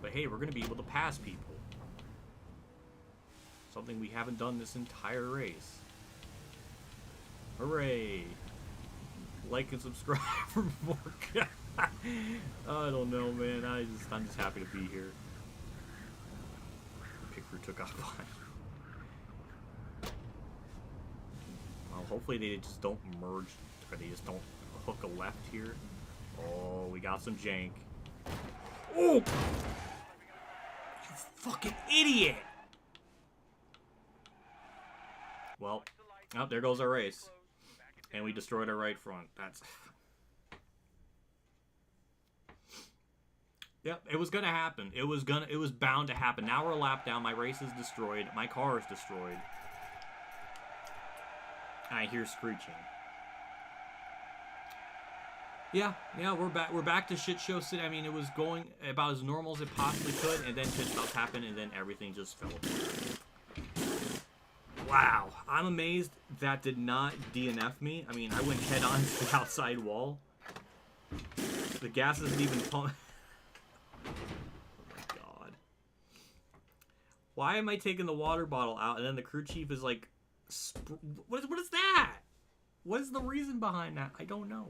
But hey, we're gonna be able to pass people. Something we haven't done this entire race. Hooray! Like and subscribe for more. I don't know, man. I'm just happy to be here. Pickford took off behind. Well, hopefully they just don't merge, or they just don't hook a left here. Oh, we got some jank. Oh! You fucking idiot! Well, oh, there goes our race. And we destroyed our right front. That's... Yep, it was gonna happen. It was bound to happen. Now we're a lap down. My race is destroyed. My car is destroyed. I hear screeching. Yeah, we're back to shit show city. I mean, it was going about as normal as it possibly could, and then pit stops happened, and then everything just fell apart. Wow, I'm amazed that did not DNF me. I mean, I went head on to the outside wall. The gas isn't even pumping. Oh my god. Why am I taking the water bottle out and then the crew chief is like... What is that? What is the reason behind that? I don't know.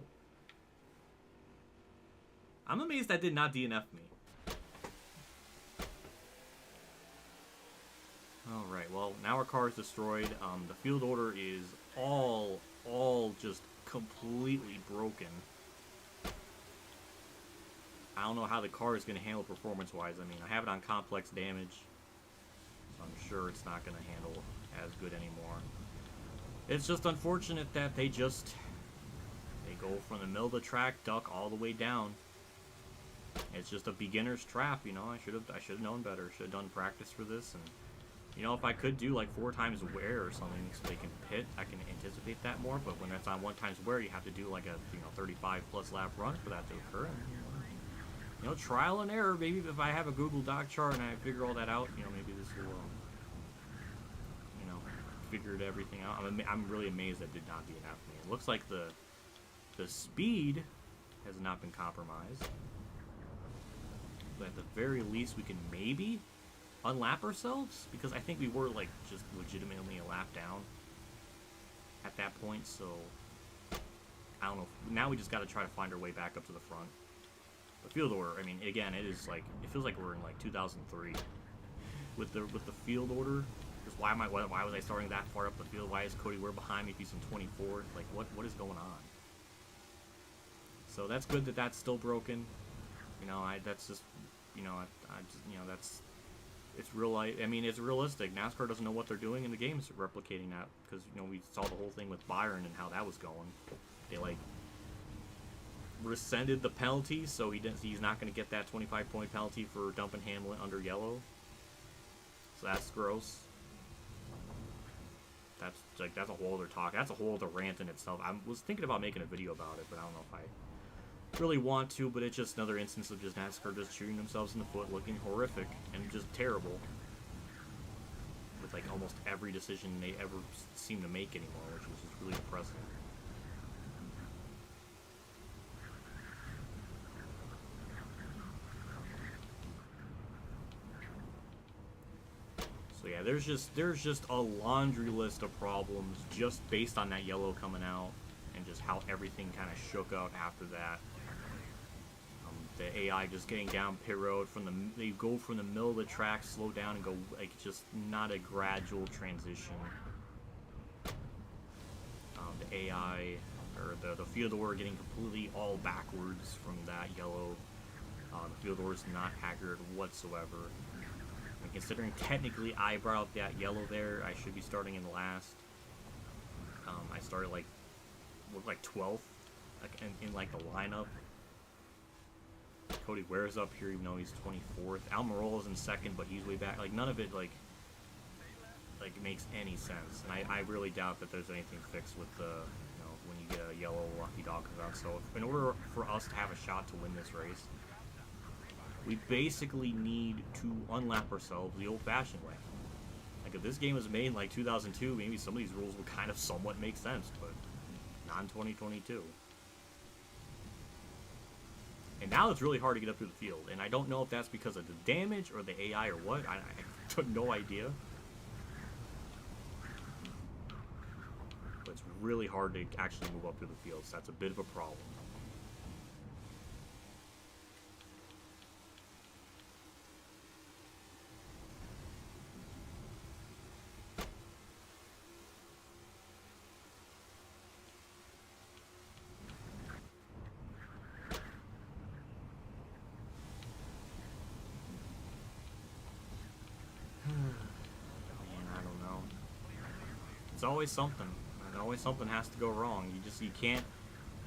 I'm amazed that did not DNF me. Alright, well, now our car is destroyed. The field order is all just completely broken. I don't know how the car is going to handle performance-wise. I mean, I have it on complex damage, so I'm sure it's not going to handle as good anymore. It's just unfortunate that they go from the middle of the track, duck all the way down. It's just a beginner's trap, you know. I should have known better. Should have done practice for this, and you know, if I could do like 4 times wear or something so they can pit, I can anticipate that more. But when that's on 1 times wear, you have to do like a 35+ lap run for that to occur. And, you know, trial and error. Maybe if I have a Google Doc chart and I figure all that out, you know, maybe this will, you know, figured everything out. I'm really amazed that did not DNF me. It looks like the speed has not been compromised. But at the very least, we can maybe unlap ourselves, because I think we were like just legitimately a lap down at that point. So I don't know. Now we just got to try to find our way back up to the front. The field order, I mean, again, it feels like we're in like 2003 with the field order. Because why was I starting that far up the field? Why is Cody Ware behind me if he's in 24th? Like what is going on? So that's good that that's still broken. You know, that's just, you know, it's real life. I mean, it's realistic. NASCAR doesn't know what they're doing, and the game's replicating that, because, you know, we saw the whole thing with Byron and how that was going. They like rescinded the penalty, so he's not going to get that 25-point penalty for dumping Hamlin under yellow. So that's gross. That's a whole other talk. That's a whole other rant in itself. I was thinking about making a video about it, but I don't know if I really want to. But it's just another instance of just NASCAR just shooting themselves in the foot, looking horrific and just terrible with like almost every decision they ever seem to make anymore, which is just really depressing. So yeah, there's just a laundry list of problems just based on that yellow coming out, and just how everything kind of shook out after that. The AI just getting down pit road they go from the middle of the track, slow down, and go like just not a gradual transition. The AI or the field order getting completely all backwards from that yellow. The field order is not accurate whatsoever. And considering technically I brought out that yellow there, I should be starting in last. I started like 12th in like the lineup. Cody Ware's up here even though he's 24th. Almirola's in second, but he's way back. Like none of it like makes any sense. And I really doubt that there's anything fixed with the when you get a yellow lucky dog comes out. So in order for us to have a shot to win this race, we basically need to unlap ourselves the old-fashioned way. Like if this game was made in like 2002, maybe some of these rules would kind of somewhat make sense, but not in 2022. And now it's really hard to get up through the field, and I don't know if that's because of the damage or the AI or what. I have no idea. But it's really hard to actually move up through the field, so that's a bit of a problem. It's always something. And always something has to go wrong. You can't,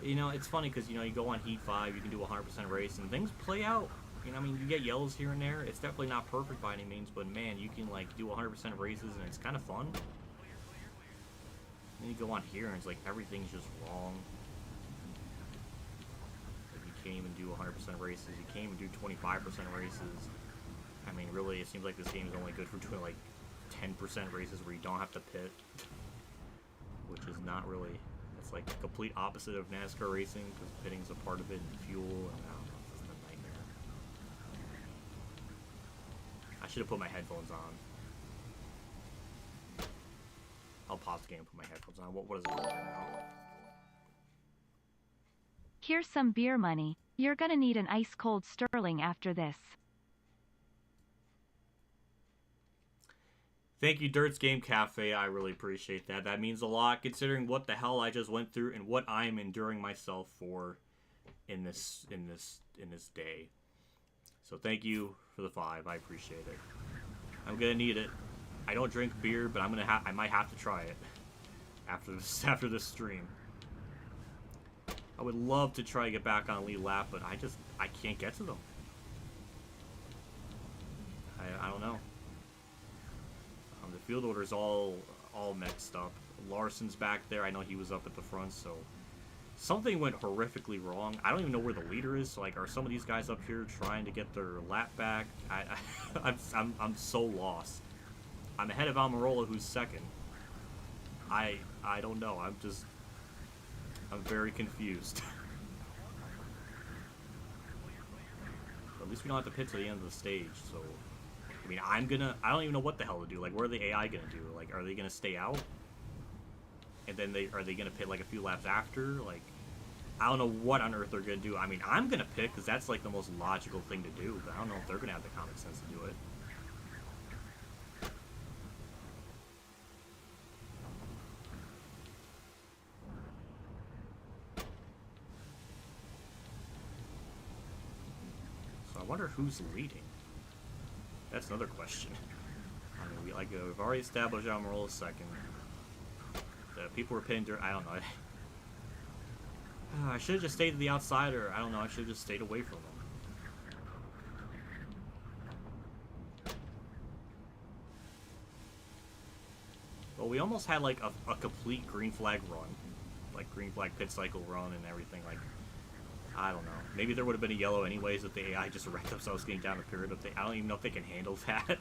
it's funny because, you go on Heat 5, you can do 100% race, and things play out. I mean, you get yellows here and there. It's definitely not perfect by any means, but man, you can, do 100% races, and it's kind of fun. Then you go on here, and it's like everything's just wrong. You can't even do 100% races. You can't even do 25% races. I mean, really, it seems like this game is only good for doing, 10% races where you don't have to pit. Which is not really, it's like the complete opposite of NASCAR racing, because pitting's a part of it, and fuel, and I don't know, it's just a nightmare. I should have put my headphones on. I'll pause the game and put my headphones on. What is it right now? Here's some beer money. You're gonna need an ice-cold Sterling after this. Thank you, Dirt's Game Cafe. I really appreciate that. That means a lot, considering what the hell I just went through and what I am enduring myself for in this day. So thank you for the 5. I appreciate it. I'm gonna need it. I don't drink beer, but I might have to try it after this stream. I would love to try to get back on lead lap, but I can't get to them. I don't know. The field order's all mixed up. Larson's back there. I know he was up at the front, so something went horrifically wrong. I don't even know where the leader is. So, are some of these guys up here trying to get their lap back? I'm so lost. I'm ahead of Almirola, who's second. I don't know. I'm very confused. At least we don't have to pit to the end of the stage, so. I mean, I don't even know what the hell to do. What are the AI gonna do? Are they gonna stay out? And then are they gonna pit, a few laps after? I don't know what on earth they're gonna do. I mean, I'm gonna pit, because that's, the most logical thing to do, but I don't know if they're gonna have the common sense to do it. So I wonder who's leading. That's another question. I mean, we've already established Almirola's second. The people were pinned. I don't know. I should have just stayed to the outside, or I don't know. I should have just stayed away from them. Well, we almost had a complete green flag run, green flag pit cycle run and everything. I don't know. Maybe there would have been a yellow anyways if the AI just wrecked themselves getting down the period. I don't even know if they can handle that.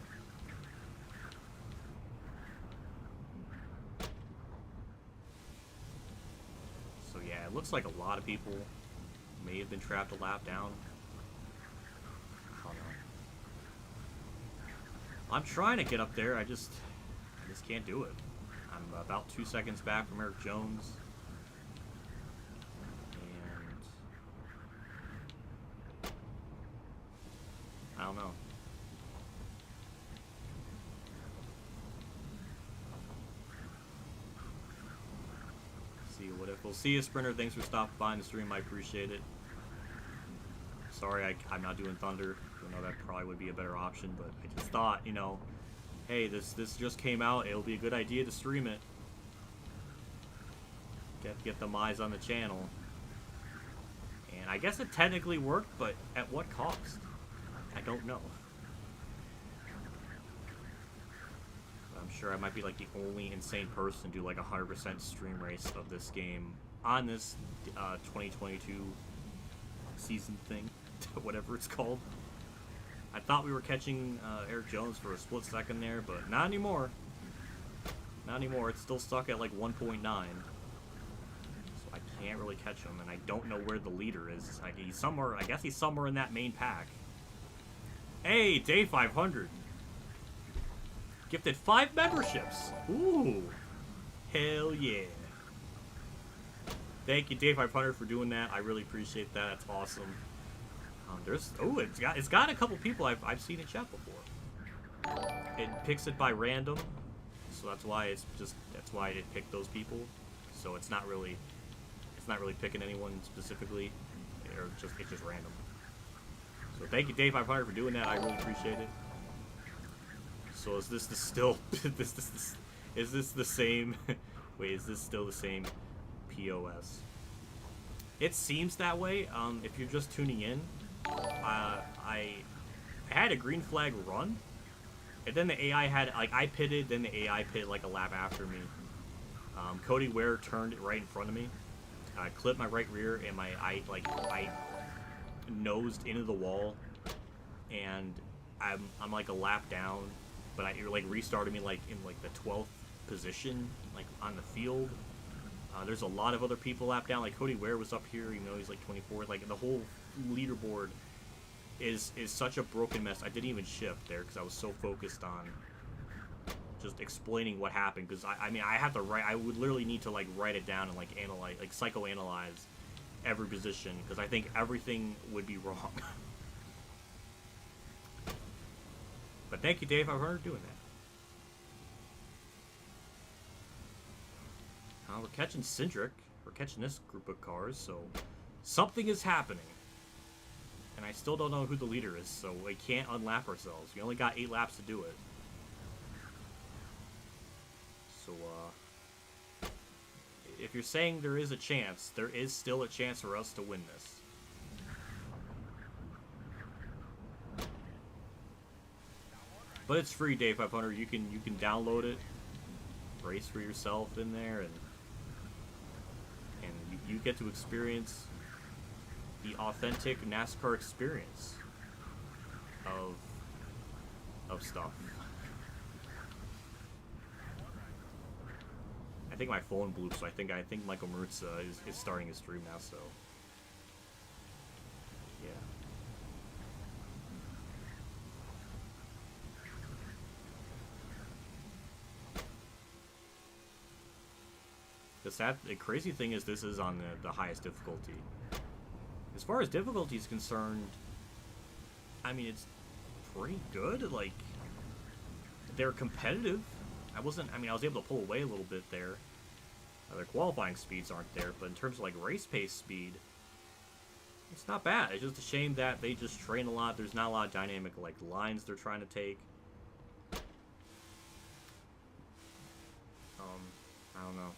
So yeah, it looks like a lot of people may have been trapped a lap down. I don't know. I'm trying to get up there. I just can't do it. I'm about 2 seconds back from Eric Jones. And I don't know. See what if we'll see you, Sprinter. Thanks for stopping by in the stream. I appreciate it. Sorry, I'm not doing Thunder. I know that probably would be a better option, but I just thought, you know, hey, this just came out. It'll be a good idea to stream it. Get the eyes on the channel. And I guess it technically worked, but at what cost? I don't know. I'm sure I might be like the only insane person to do like 100% stream race of this game on this 2022 season thing, whatever it's called. I thought we were catching Eric Jones for a split second there, but not anymore. Not anymore. It's still stuck at like 1.9. So I can't really catch him, and I don't know where the leader is. Like he's somewhere. I guess he's somewhere in that main pack. Hey, day 500. Gifted 5 memberships. Ooh. Hell yeah. Thank you, Day 500, for doing that. I really appreciate that. That's awesome. It's got a couple people I've seen in chat before. It picks it by random, so that's why it picked those people. So it's not really picking anyone specifically, or it's just random. So thank you, Day 500, for doing that. I really appreciate it. So is this is this the same? Wait, is this still the same POS? It seems that way. If you're just tuning in, I had a green flag run, and then the AI had like I pitted, then the AI pitted like a lap after me. Cody Ware turned it right in front of me. I clipped my right rear, and I nosed into the wall, and I'm like a lap down. But it like restarted me like in like the 12th position, like on the field. There's a lot of other people lap down. Like Cody Ware was up here, even though he's like 24th. Like the whole leaderboard is such a broken mess. I didn't even shift there because I was so focused on just explaining what happened. Because I mean I have to write. I would literally need to like write it down and like analyze, like psychoanalyze every position because I think everything would be wrong. But thank you, Dave, for doing that. We're catching Cindric. We're catching this group of cars, so something is happening. And I still don't know who the leader is, so we can't unlap ourselves. We only got 8 laps to do it. So, if you're saying there is a chance, there is still a chance for us to win this. But it's free, Day 500. You can download it, race for yourself in there, and you get to experience the authentic NASCAR experience of stuff. I think my phone blew, so I think Michael Mertz is starting his stream now. So yeah. The crazy thing is this is on the highest difficulty. As far as difficulty is concerned, I mean, it's pretty good. Like, they're competitive. I was able to pull away a little bit there. Their qualifying speeds aren't there, but in terms of, like, race pace speed, it's not bad. It's just a shame that they just train a lot. There's not a lot of dynamic, like, lines they're trying to take. I don't know.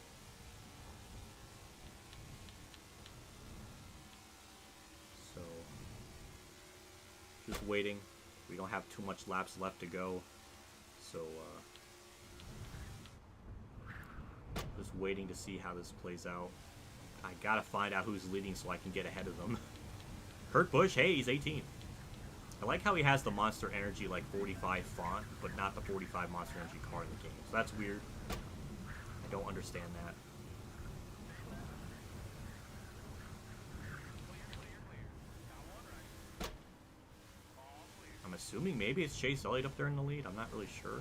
So, just waiting. We don't have too much laps left to go. So, just waiting to see how this plays out. I gotta find out who's leading so I can get ahead of them. Kurt Busch, hey, he's 18. I like how he has the Monster Energy, like, 45 font, but not the 45 Monster Energy car in the game. So that's weird. I don't understand that. I'm assuming maybe it's Chase Elliott up there in the lead. I'm not really sure.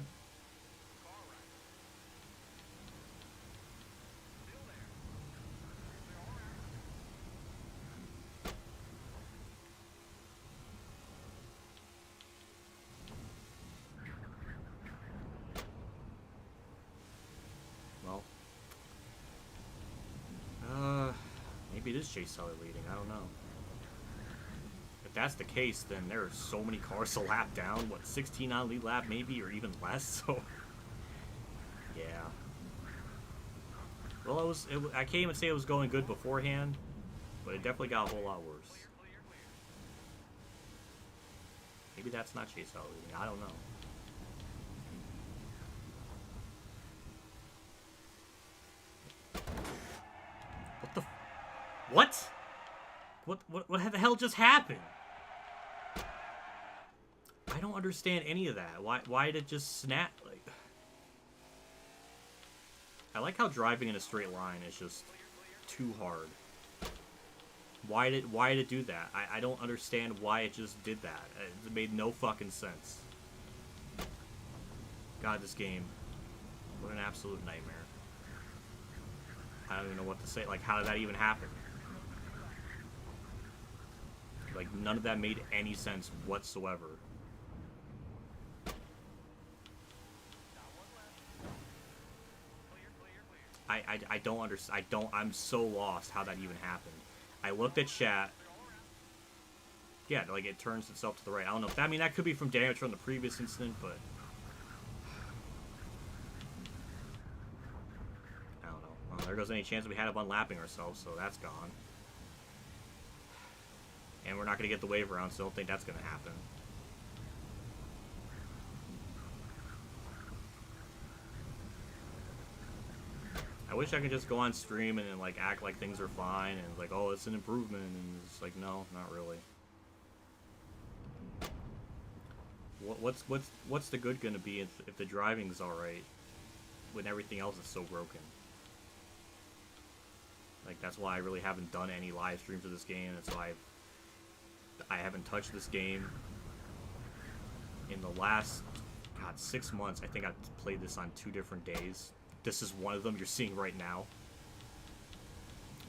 Maybe it is Chase Elliott leading. I don't know. If that's the case, then there are so many cars a lap down. What, 16 on lead lap maybe, or even less? So, yeah. Well, I can't even say it was going good beforehand, but it definitely got a whole lot worse. Maybe that's not Chase Elliott leading. I don't know. What? What the hell just happened? I don't understand any of that. Why did it just snap? Like, I like how driving in a straight line is just too hard. Why did it do that? I don't understand why it just did that. It made no fucking sense. God, this game. What an absolute nightmare. I don't even know what to say. Like, how did that even happen? Like, none of that made any sense whatsoever. I don't understand. I'm so lost how that even happened. I looked at chat. Yeah, like, it turns itself to the right. I don't know if that, I mean, that could be from damage from the previous incident, but I don't know. Well, there goes any chance we had of unlapping ourselves, so that's gone. And we're not going to get the wave around, so I don't think that's going to happen. I wish I could just go on stream and like act like things are fine and like, oh, it's an improvement, and it's like, no, not really. What's the good going to be if the driving's all right when everything else is so broken? Like, that's why I really haven't done any live streams of this game. That's why I haven't touched this game in the last, God, 6 months. I think I've played this on 2 different days. This is one of them you're seeing right now.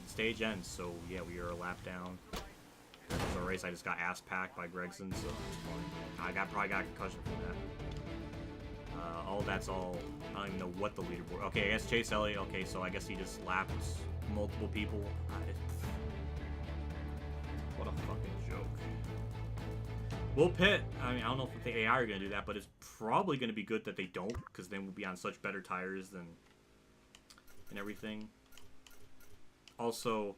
Stage ends, so yeah, we are a lap down. There's a race. I just got ass packed by Gregson, so it's fine. I probably got a concussion from that. All that's all. I don't even know what the leaderboard. Okay, I guess Chase Elliott. Okay, so I guess he just lapped multiple people. What a fucking joke. We'll pit. I mean, I don't know if the AI are going to do that, but it's probably going to be good that they don't, because then we'll be on such better tires than and everything. Also,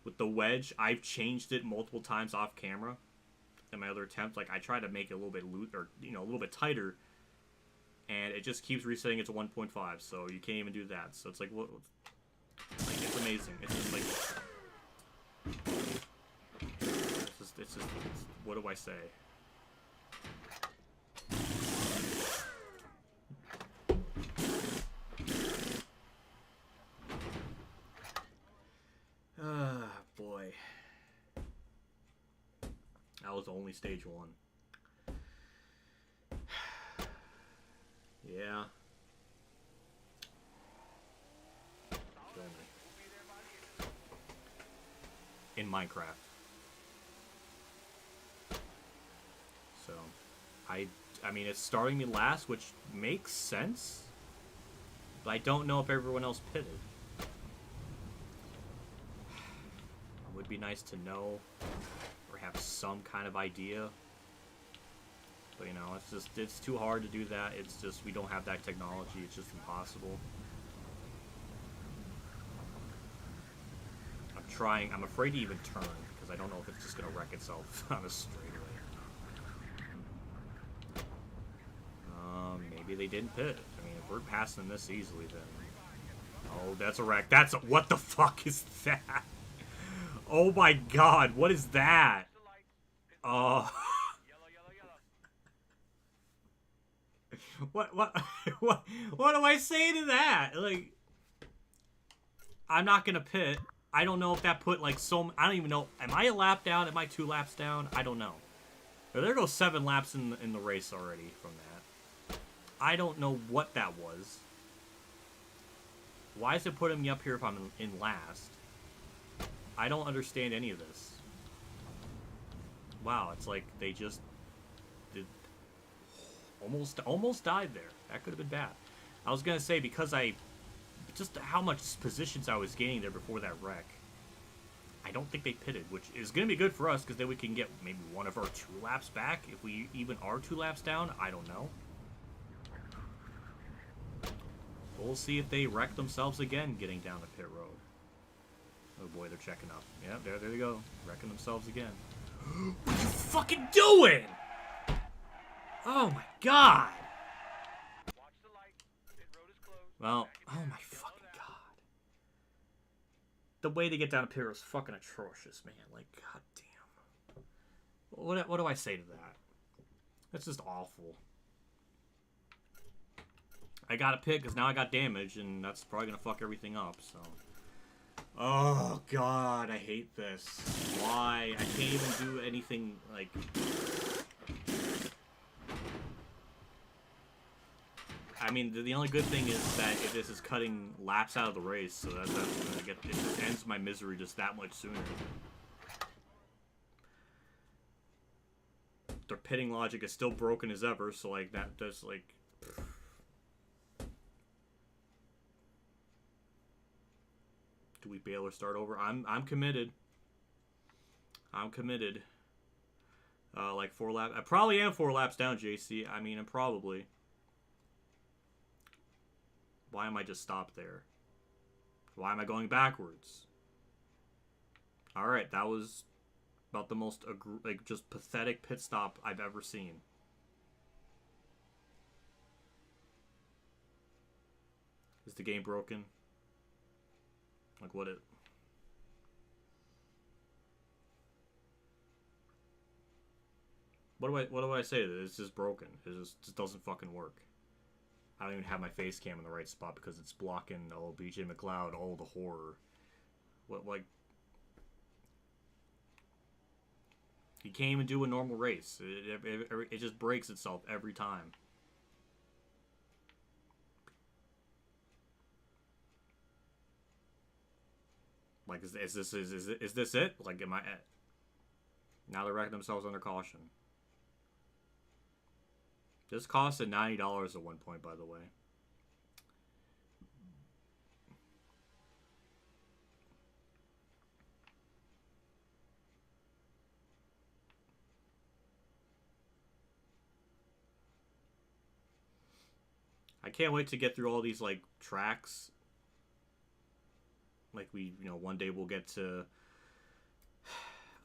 with the wedge, I've changed it multiple times off camera. In my other attempt, like I try to make it a little bit loose, or a little bit tighter, and it just keeps resetting it to 1.5. So you can't even do that. So it's like, what? Like, it's amazing. It's just like, it's just what do I say? Boy. That was only stage 1. Yeah. In Minecraft. So, I mean, it's starting me last, which makes sense, but I don't know if everyone else pitted. It would be nice to know, or have some kind of idea, but it's too hard to do that. It's just, we don't have that technology. It's just impossible. I'm afraid to even turn, because I don't know if it's just going to wreck itself on a straightaway. Maybe they didn't pit. I mean, if we're passing this easily, then... Oh, that's a wreck. What the fuck is that? Oh my god, what is that? Oh... What do I say to that? Like, I'm not gonna pit. I don't know if that put like I don't even know. Am I a lap down? Am I 2 laps down? I don't know. There goes 7 laps in the race already from that. I don't know what that was. Why is it putting me up here if I'm in last? I don't understand any of this. Wow, it's like they just did almost died there. That could have been bad. I was gonna say because just how much positions I was gaining there before that wreck. I don't think they pitted, which is gonna be good for us because then we can get maybe one of our 2 laps back if we even are 2 laps down. I don't know. We'll see if they wreck themselves again getting down the pit road. Oh boy, they're checking up. Yeah, there they go. Wrecking themselves again. What are you fucking doing? Oh my god. Well, oh my fucking god. The way to get down a pit road is fucking atrocious, man. Like, god damn. What do I say to that? That's just awful. I got a pit because now I got damage, and that's probably gonna fuck everything up, so. Oh god, I hate this. Why? I can't even do anything, like... I mean, the only good thing is that if this is cutting laps out of the race, so that's gonna get... It just ends my misery just that much sooner. Their pitting logic is still broken as ever, so, like, that does, like... Do we bail or start over? I'm committed. I'm committed. Like 4 laps. I probably am 4 laps down, JC. I mean, I'm probably. Why am I just stopped there? Why am I going backwards? Alright, that was about the most, like, just pathetic pit stop I've ever seen. Is the game broken? Like, what do I say to this? It's just broken. It just doesn't fucking work. I don't even have my face cam in the right spot because it's blocking, oh, BJ McLeod, oh, the horror. What, like... You can't even do a normal race. It just breaks itself every time. Like, is this it? Like, am I... Now they're wrecking themselves under caution. This costed $90 at one point, by the way. I can't wait to get through all these, like, tracks. Like, one day we'll get to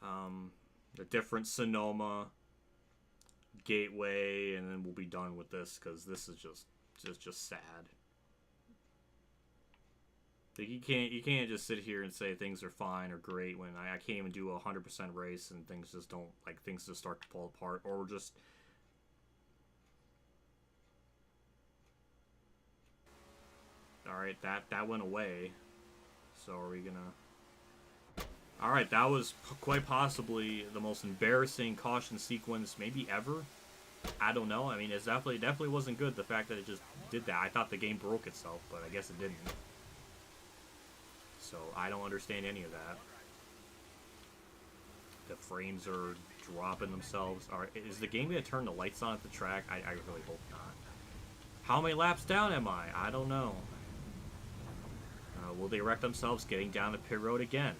a different Sonoma, Gateway, and then we'll be done with this, because this is just sad. Like, you can't just sit here and say things are fine or great when I can't even do a 100% race and things just don't, like, things just start to fall apart, or just... Alright, that went away. So are we gonna... Alright, that was quite possibly the most embarrassing caution sequence maybe ever. I don't know. I mean, it definitely wasn't good, the fact that it just did that. I thought the game broke itself, but I guess it didn't. So I don't understand any of that. The frames are dropping themselves. Alright, is the game gonna turn the lights on at the track? I really hope not. How many laps down am I? I don't know. Will they wreck themselves getting down the pit road again?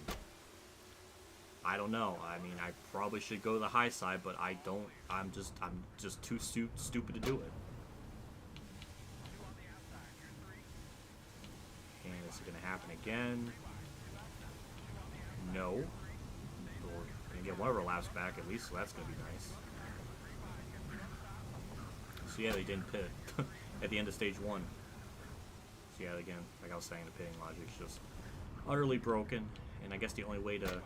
I don't know. I mean, I probably should go to the high side, but I don't. I'm just too stupid to do it. And is it gonna happen again? No. We're gonna get one of our laps back at least, so that's gonna be nice. So yeah, they didn't pit at the end of stage 1. So yeah, again, like I was saying, the pitting logic is just utterly broken, and I guess the only way to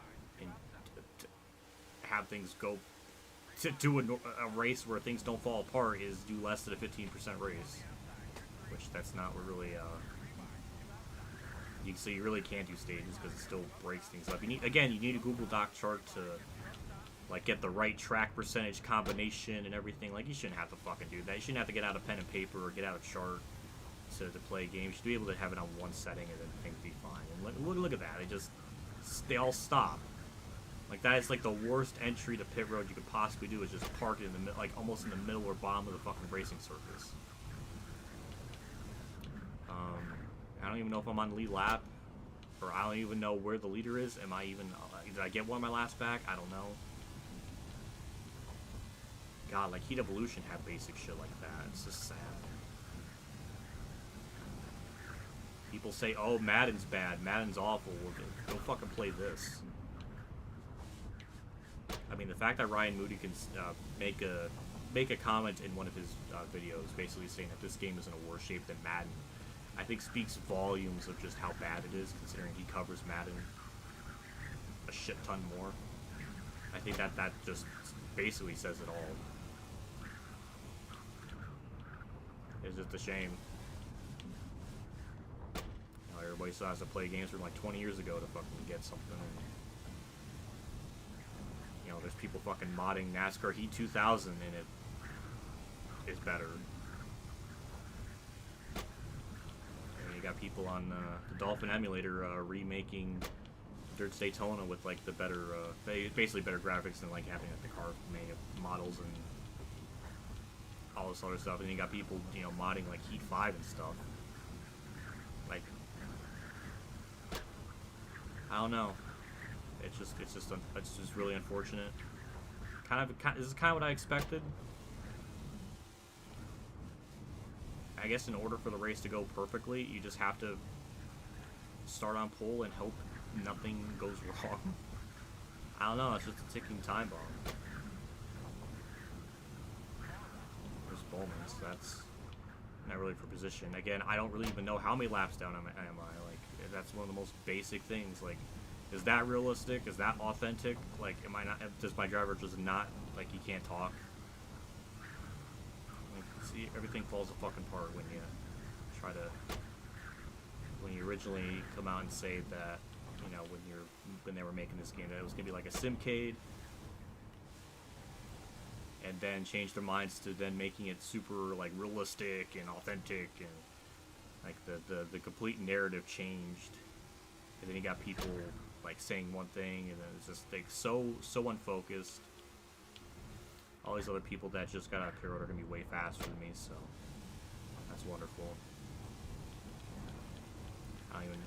have things go to do a race where things don't fall apart is do less than a 15% race, which that's not really so you really can't do stages because it still breaks things up. You need a Google Doc chart like get the right track percentage combination and everything. Like, you shouldn't have to fucking do that. You shouldn't have to get out a pen and paper or get out a chart to play games. You should be able to have it on one setting and then things be fine. And look at that. They all stop. Like, that is like the worst entry to pit road you could possibly do, is just park it in the middle, like almost in the middle or bottom of the fucking racing surface. I don't even know if I'm on the lead lap, or I don't even know where the leader is. Am I even, did I get one of my laps back? I don't know. God, like, Heat Evolution had basic shit like that. It's just sad. People say, oh, Madden's bad, Madden's awful. Well, go fucking play this. I mean, the fact that Ryan Moody can make a comment in one of his videos basically saying that this game is in a worse shape than Madden, I think speaks volumes of just how bad it is, considering he covers Madden a shit ton more. I think that just basically says it all. It's just a shame. You know, everybody still has to play games from like 20 years ago to fucking get something. You know, there's people fucking modding NASCAR Heat 2000 and it is better. And you got people on the Dolphin emulator remaking Dirt Daytona with like the better, basically better graphics than like having like the car models and all this other stuff. And you got people, you know, modding like Heat 5 and stuff. Like, I don't know. It's just really unfortunate. This is kind of what I expected. I guess in order for the race to go perfectly, you just have to start on pole and hope nothing goes wrong. I don't know. It's just a ticking time bomb. There's Bowman's. That's not really for position. Again, I don't really even know how many laps down am I. Like, that's one of the most basic things. Like, is that realistic? Is that authentic? Like, am I not? Does my driver just not, like, he can't talk? Like, see, everything falls apart when you try to. When you originally come out and say that, you know, when they were making this game, that it was gonna be like a simcade, and then change their minds to then making it super like realistic and authentic, and like the complete narrative changed, and then you got people like saying one thing, and then it's just like so unfocused. All these other people that just got out of pit road are gonna be way faster than me, so that's wonderful. I don't even.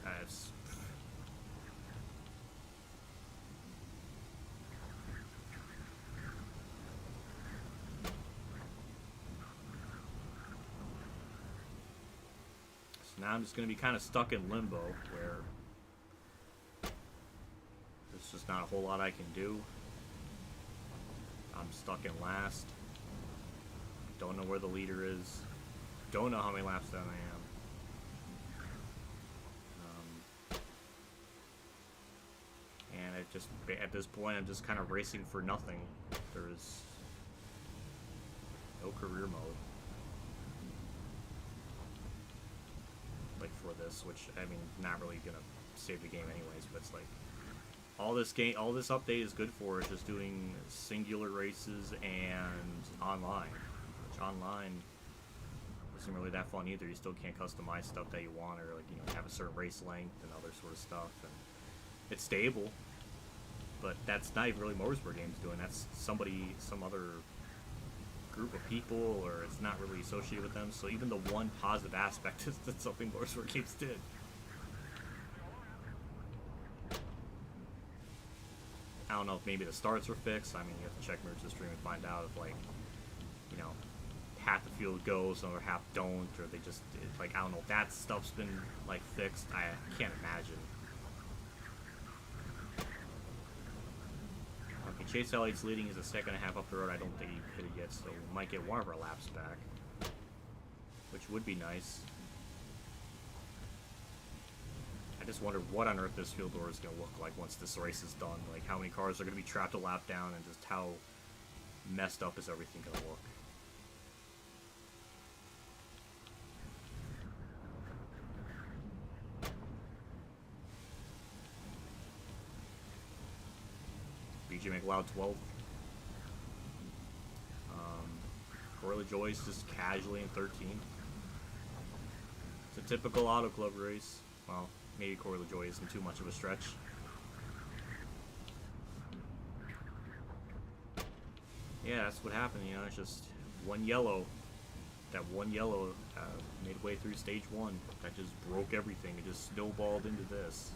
So now I'm just gonna be kind of stuck in limbo where there's just not a whole lot I can do. I'm stuck in last. Don't know where the leader is. Don't know how many laps down I am. And at this point, I'm just kind of racing for nothing. There's no career mode. Like, for this, which, I mean, not really gonna save the game anyways, but it's like, all this update is good for is just doing singular races and online. Which online isn't really that fun either. You still can't customize stuff that you want, or, like, you know, have a certain race length and other sort of stuff. And it's stable, but that's not even really Motorsport Games doing. That's some other group of people, or it's not really associated with them. So even the one positive aspect is that something Motorsport Games did. I don't know if maybe the starts were fixed. I mean, you have to check Merge the Stream and find out if, like, you know, half the field goes, another half don't, or they just, like, I don't know if that stuff's been, like, fixed. I can't imagine. Okay, Chase Elliott's leading. He's a second and a half up the road. I don't think he hit it yet, so we might get one of our laps back, which would be nice. I just wonder what on earth this field door is going to look like once this race is done. Like, how many cars are going to be trapped a lap down, and just how messed up is everything going to look. BJ McLeod 12th. Corey LaJoyce just casually in 13. It's a typical Auto Club race. Well, maybe Corey LaJoyce isn't too much of a stretch. Yeah, that's what happened, you know, it's just one yellow. That one yellow midway through stage 1 that just broke everything. It just snowballed into this.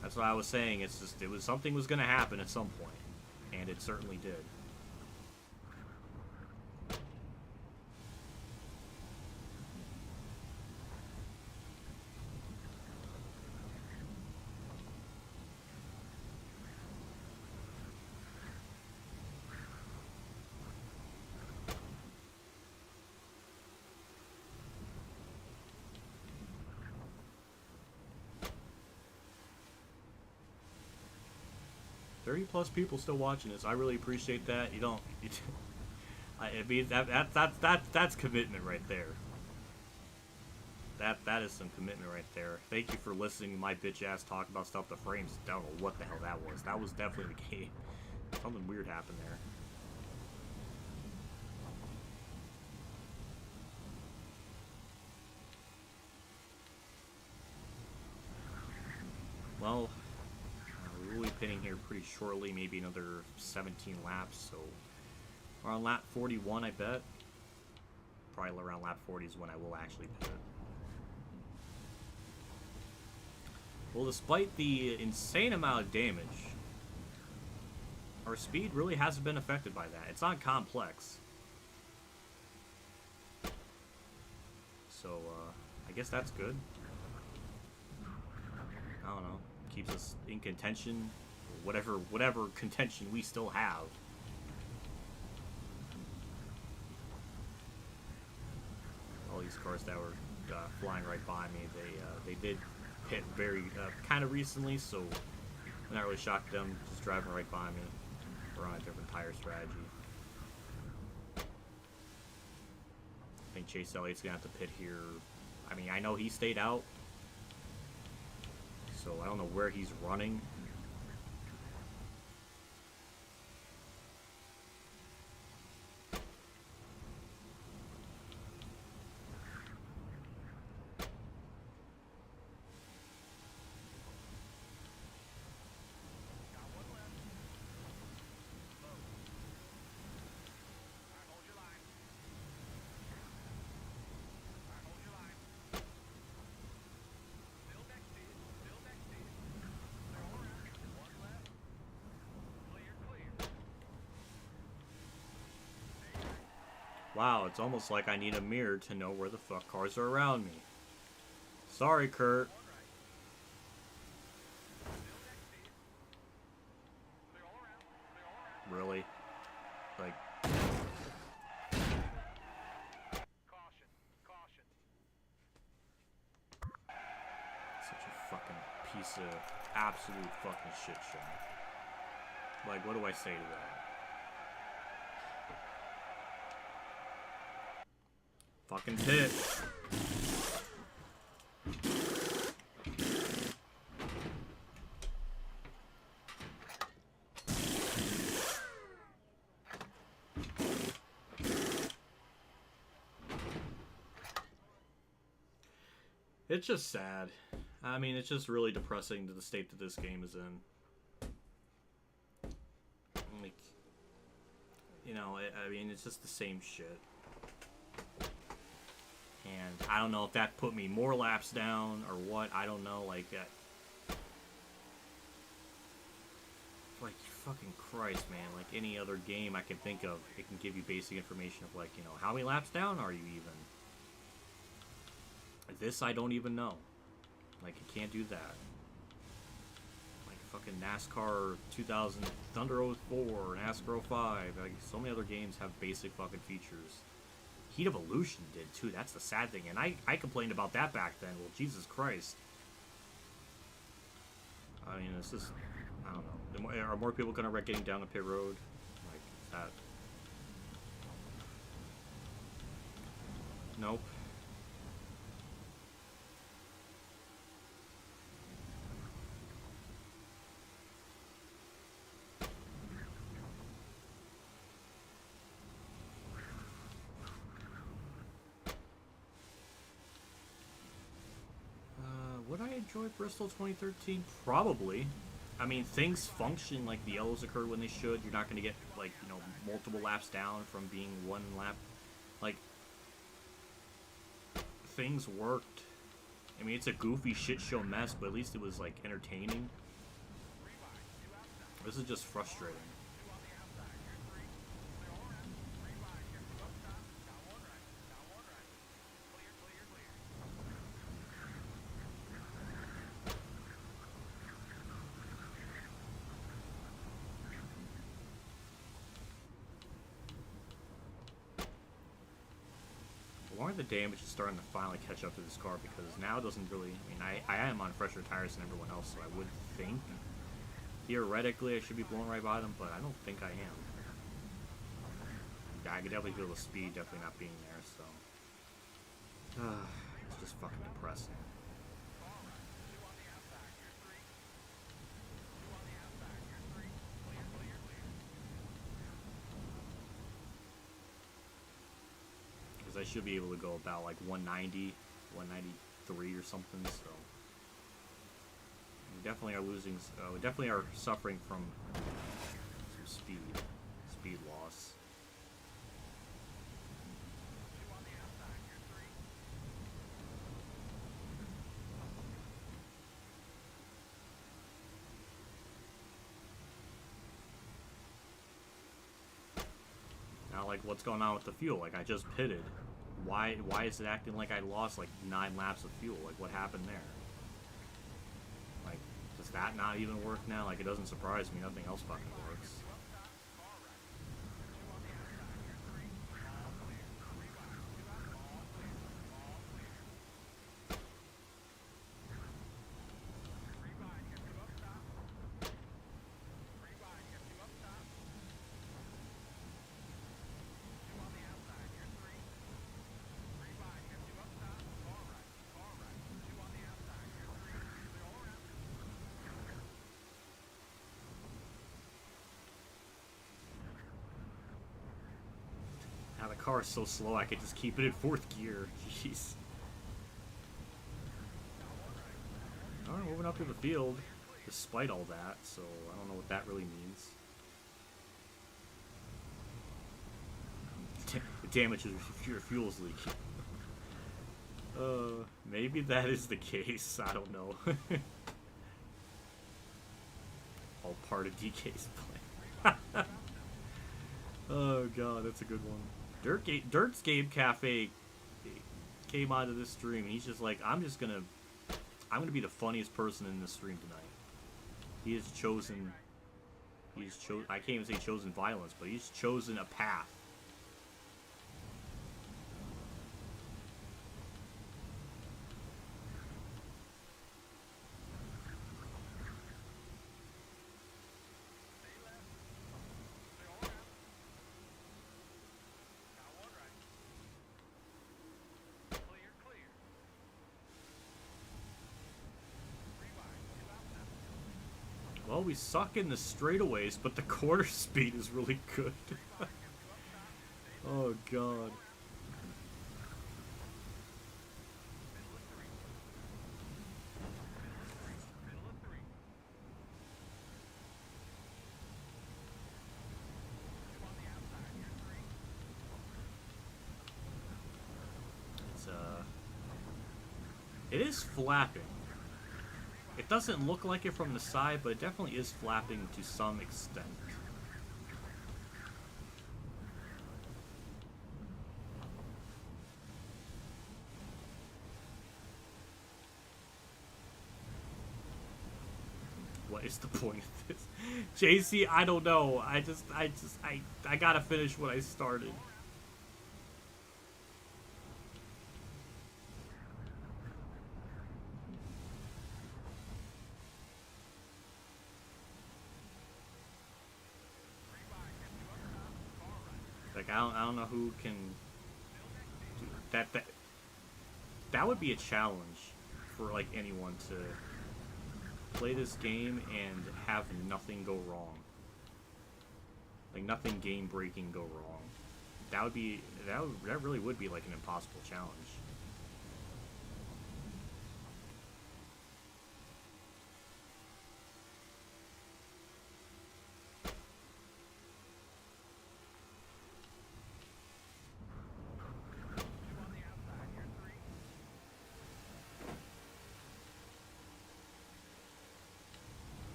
That's what I was saying. It's just something was going to happen at some point, and it certainly did. +30 people still watching this. I really appreciate that. You don't. I mean that's commitment right there. That is some commitment right there. Thank you for listening to my bitch ass talk about stuff. The frames. I don't know what the hell that was. That was definitely the game. Something weird happened there. Well. We'll be pitting here pretty shortly, maybe another 17 laps, so we're on lap 41, I bet. Probably around lap 40 is when I will actually pit. Well, despite the insane amount of damage, our speed really hasn't been affected by that. It's not complex. So, I guess that's good. I don't know. Keeps us in contention, or whatever contention we still have. All these cars that were flying right by me, they did hit very kind of recently, so I'm not really shocked at them just driving right by me. We're on a different tire strategy. I think Chase Elliott's gonna have to pit here. I mean, I know he stayed out. So I don't know where he's running. Wow, it's almost like I need a mirror to know where the fuck cars are around me. Sorry, Kurt. Really? Like... Such a fucking piece of absolute fucking shit show. Like, what do I say to that? Fucking pit. It's just sad. I mean, it's just really depressing to the state that this game is in. Like, you know, I mean, it's just the same shit. And I don't know if that put me more laps down or what. I don't know. Like fucking Christ, man. Like any other game I can think of, it can give you basic information of like, you know, how many laps down are you even? This I don't even know. Like, it can't do that. Like fucking NASCAR 2000, Thunder 04, NASCAR 05. Like so many other games have basic fucking features. Heat Evolution did too. That's the sad thing, and I complained about that back then. Well, Jesus Christ. I mean, it's just, I don't know. Are more people gonna wreck getting down the pit road? Like that? Nope. enjoy Bristol 2013? Probably. I mean, things function like the yellows occurred when they should. You're not going to get, like, you know, multiple laps down from being one lap. Like, things worked. I mean, it's a goofy shit show mess, but at least it was, like, entertaining. This is just frustrating. More of the damage is starting to finally catch up to this car, because now it doesn't really... I mean, I am on fresher tires than everyone else, so I would think, theoretically, I should be blowing right by them, but I don't think I am. Yeah, I could definitely feel the speed definitely not being there, so... it's just fucking depressing. I should be able to go about like 190, 193 or something, so we definitely are losing, we definitely are suffering from some speed loss. Now, like, what's going on with the fuel? Like, I just pitted. Why is it acting like I lost like 9 laps of fuel? Like, what happened there? Like, does that not even work now? Like, it doesn't surprise me. Nothing else fucking works. Now the car is so slow I could just keep it in 4th gear. Jeez. Alright, moving up to the field, despite all that, so I don't know what that really means. The damage is if your fuel's leaking. Maybe that is the case, I don't know. All part of DK's plan. Oh god, that's a good one. Dirt's Game Cafe came onto this stream and he's just like, I'm gonna be the funniest person in this stream tonight. He has chosen, I can't even say chosen violence, but he's chosen a path. Well, we suck in the straightaways, but the corner speed is really good. Oh, God. It is flapping. It doesn't look like it from the side, but it definitely is flapping to some extent. What is the point of this? JC, I don't know. I gotta finish what I started. Like, I don't know who can do that. That would be a challenge for, like, anyone to play this game and have nothing go wrong. Like, nothing game-breaking go wrong. That really would be, like, an impossible challenge.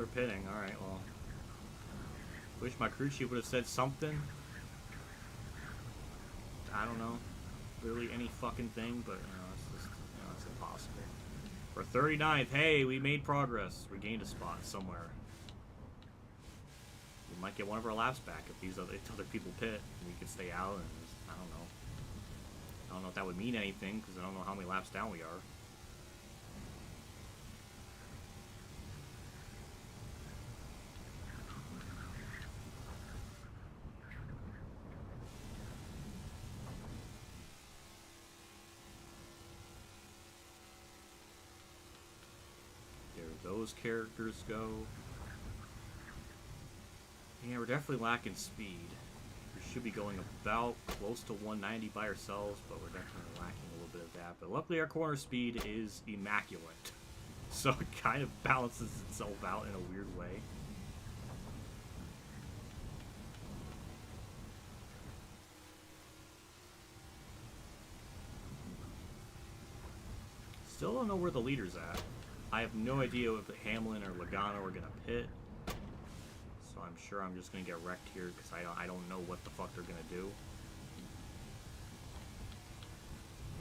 they're pitting. Alright, well. Wish my crew chief would have said something. I don't know. Really any fucking thing, but, it's just, it's impossible. We're 39th. Hey, we made progress. We gained a spot somewhere. We might get one of our laps back if these other people pit. We could stay out, and just, I don't know. I don't know if that would mean anything, because I don't know how many laps down we are. Those characters go. Yeah, we're definitely lacking speed. We should be going about close to 190 by ourselves, but we're definitely lacking a little bit of that. But luckily our corner speed is immaculate. So it kind of balances itself out in a weird way. Still don't know where the leader's at. I have no idea if Hamlin or Logano are going to pit. So I'm sure I'm just going to get wrecked here because I don't know what the fuck they're going to do.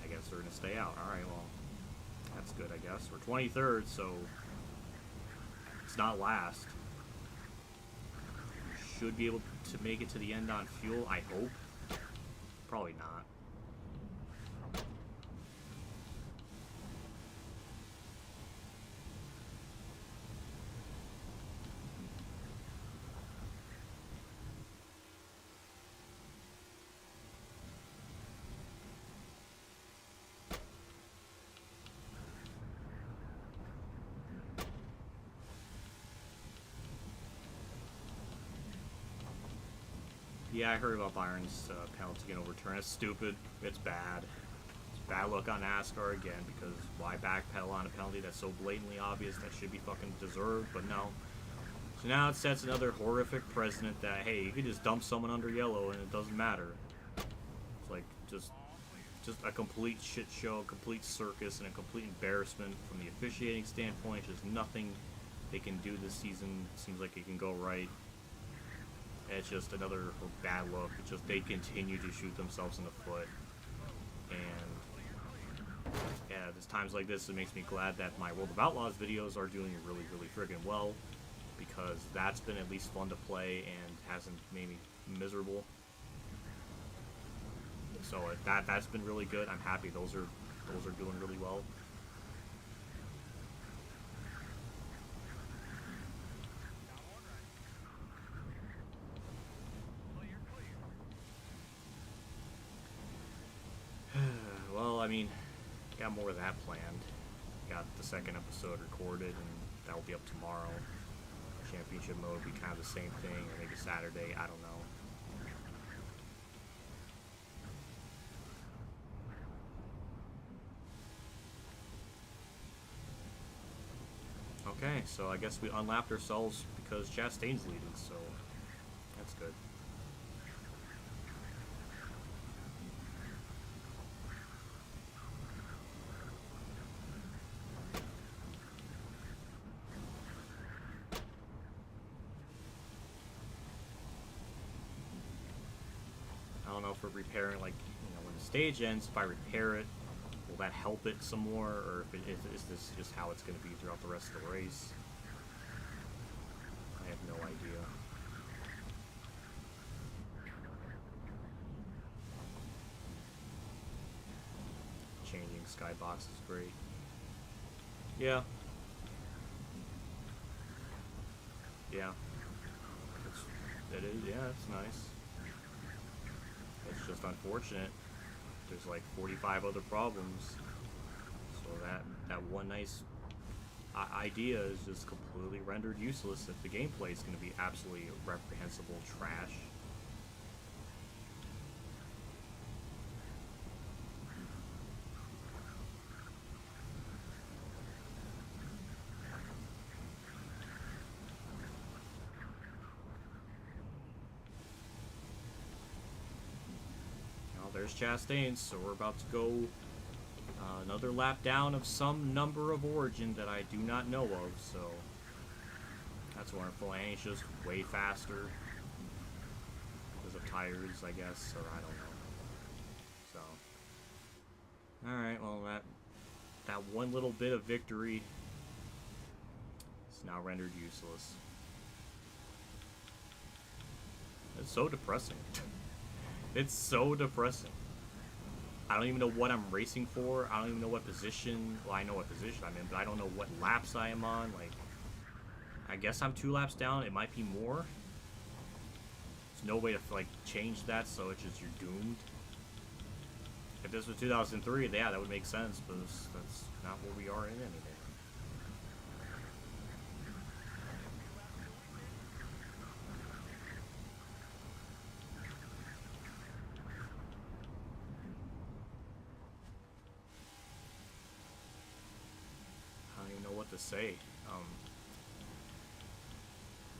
I guess they're going to stay out. Alright, well, that's good, I guess. We're 23rd, so it's not last. Should be able to make it to the end on fuel, I hope. Probably not. Yeah, I heard about Byron's penalty getting overturned. It's stupid. It's bad. It's bad luck on NASCAR again, because why backpedal on a penalty that's so blatantly obvious that should be fucking deserved, but no. So now it sets another horrific precedent that, hey, you can just dump someone under yellow and it doesn't matter. It's like, just a complete shit show, a complete circus, and a complete embarrassment from the officiating standpoint. Just nothing they can do this season seems like it can go right. It's just another bad look. It's just they continue to shoot themselves in the foot. And yeah, there's times like this, it makes me glad that my World of Outlaws videos are doing really, really friggin' well, because that's been at least fun to play and hasn't made me miserable. So that's been really good. I'm happy those are doing really well. Well, I mean, got more of that planned. Got the second episode recorded, and that will be up tomorrow. Championship mode will be kind of the same thing, or maybe Saturday, I don't know. Okay, so I guess we unlapped ourselves because Chastain's leading, so that's good. I don't know if we're repairing, like, when the stage ends, if I repair it, will that help it some more, or if is this just how it's going to be throughout the rest of the race? I have no idea. Changing skybox is great. Yeah. Yeah. It is, yeah, it's nice. It's just unfortunate. There's like 45 other problems. So that one nice idea is just completely rendered useless if the gameplay is going to be absolutely reprehensible trash. There's Chastain, so we're about to go another lap down of some number of origin that I do not know of, so That's wonderful. And he's just way faster because of tires, I guess, or I don't know. So, all right. Well, that one little bit of victory is now rendered useless. It's so depressing. It's so depressing. I don't even know what I'm racing for. I don't even know what position. Well, I know what position I'm in, but I don't know what laps I am on. Like, I guess I'm 2 laps down. It might be more. There's no way to, like, change that, so it's just you're doomed. If this was 2003, yeah, that would make sense, but that's not where we are in anymore. I don't even know what to say.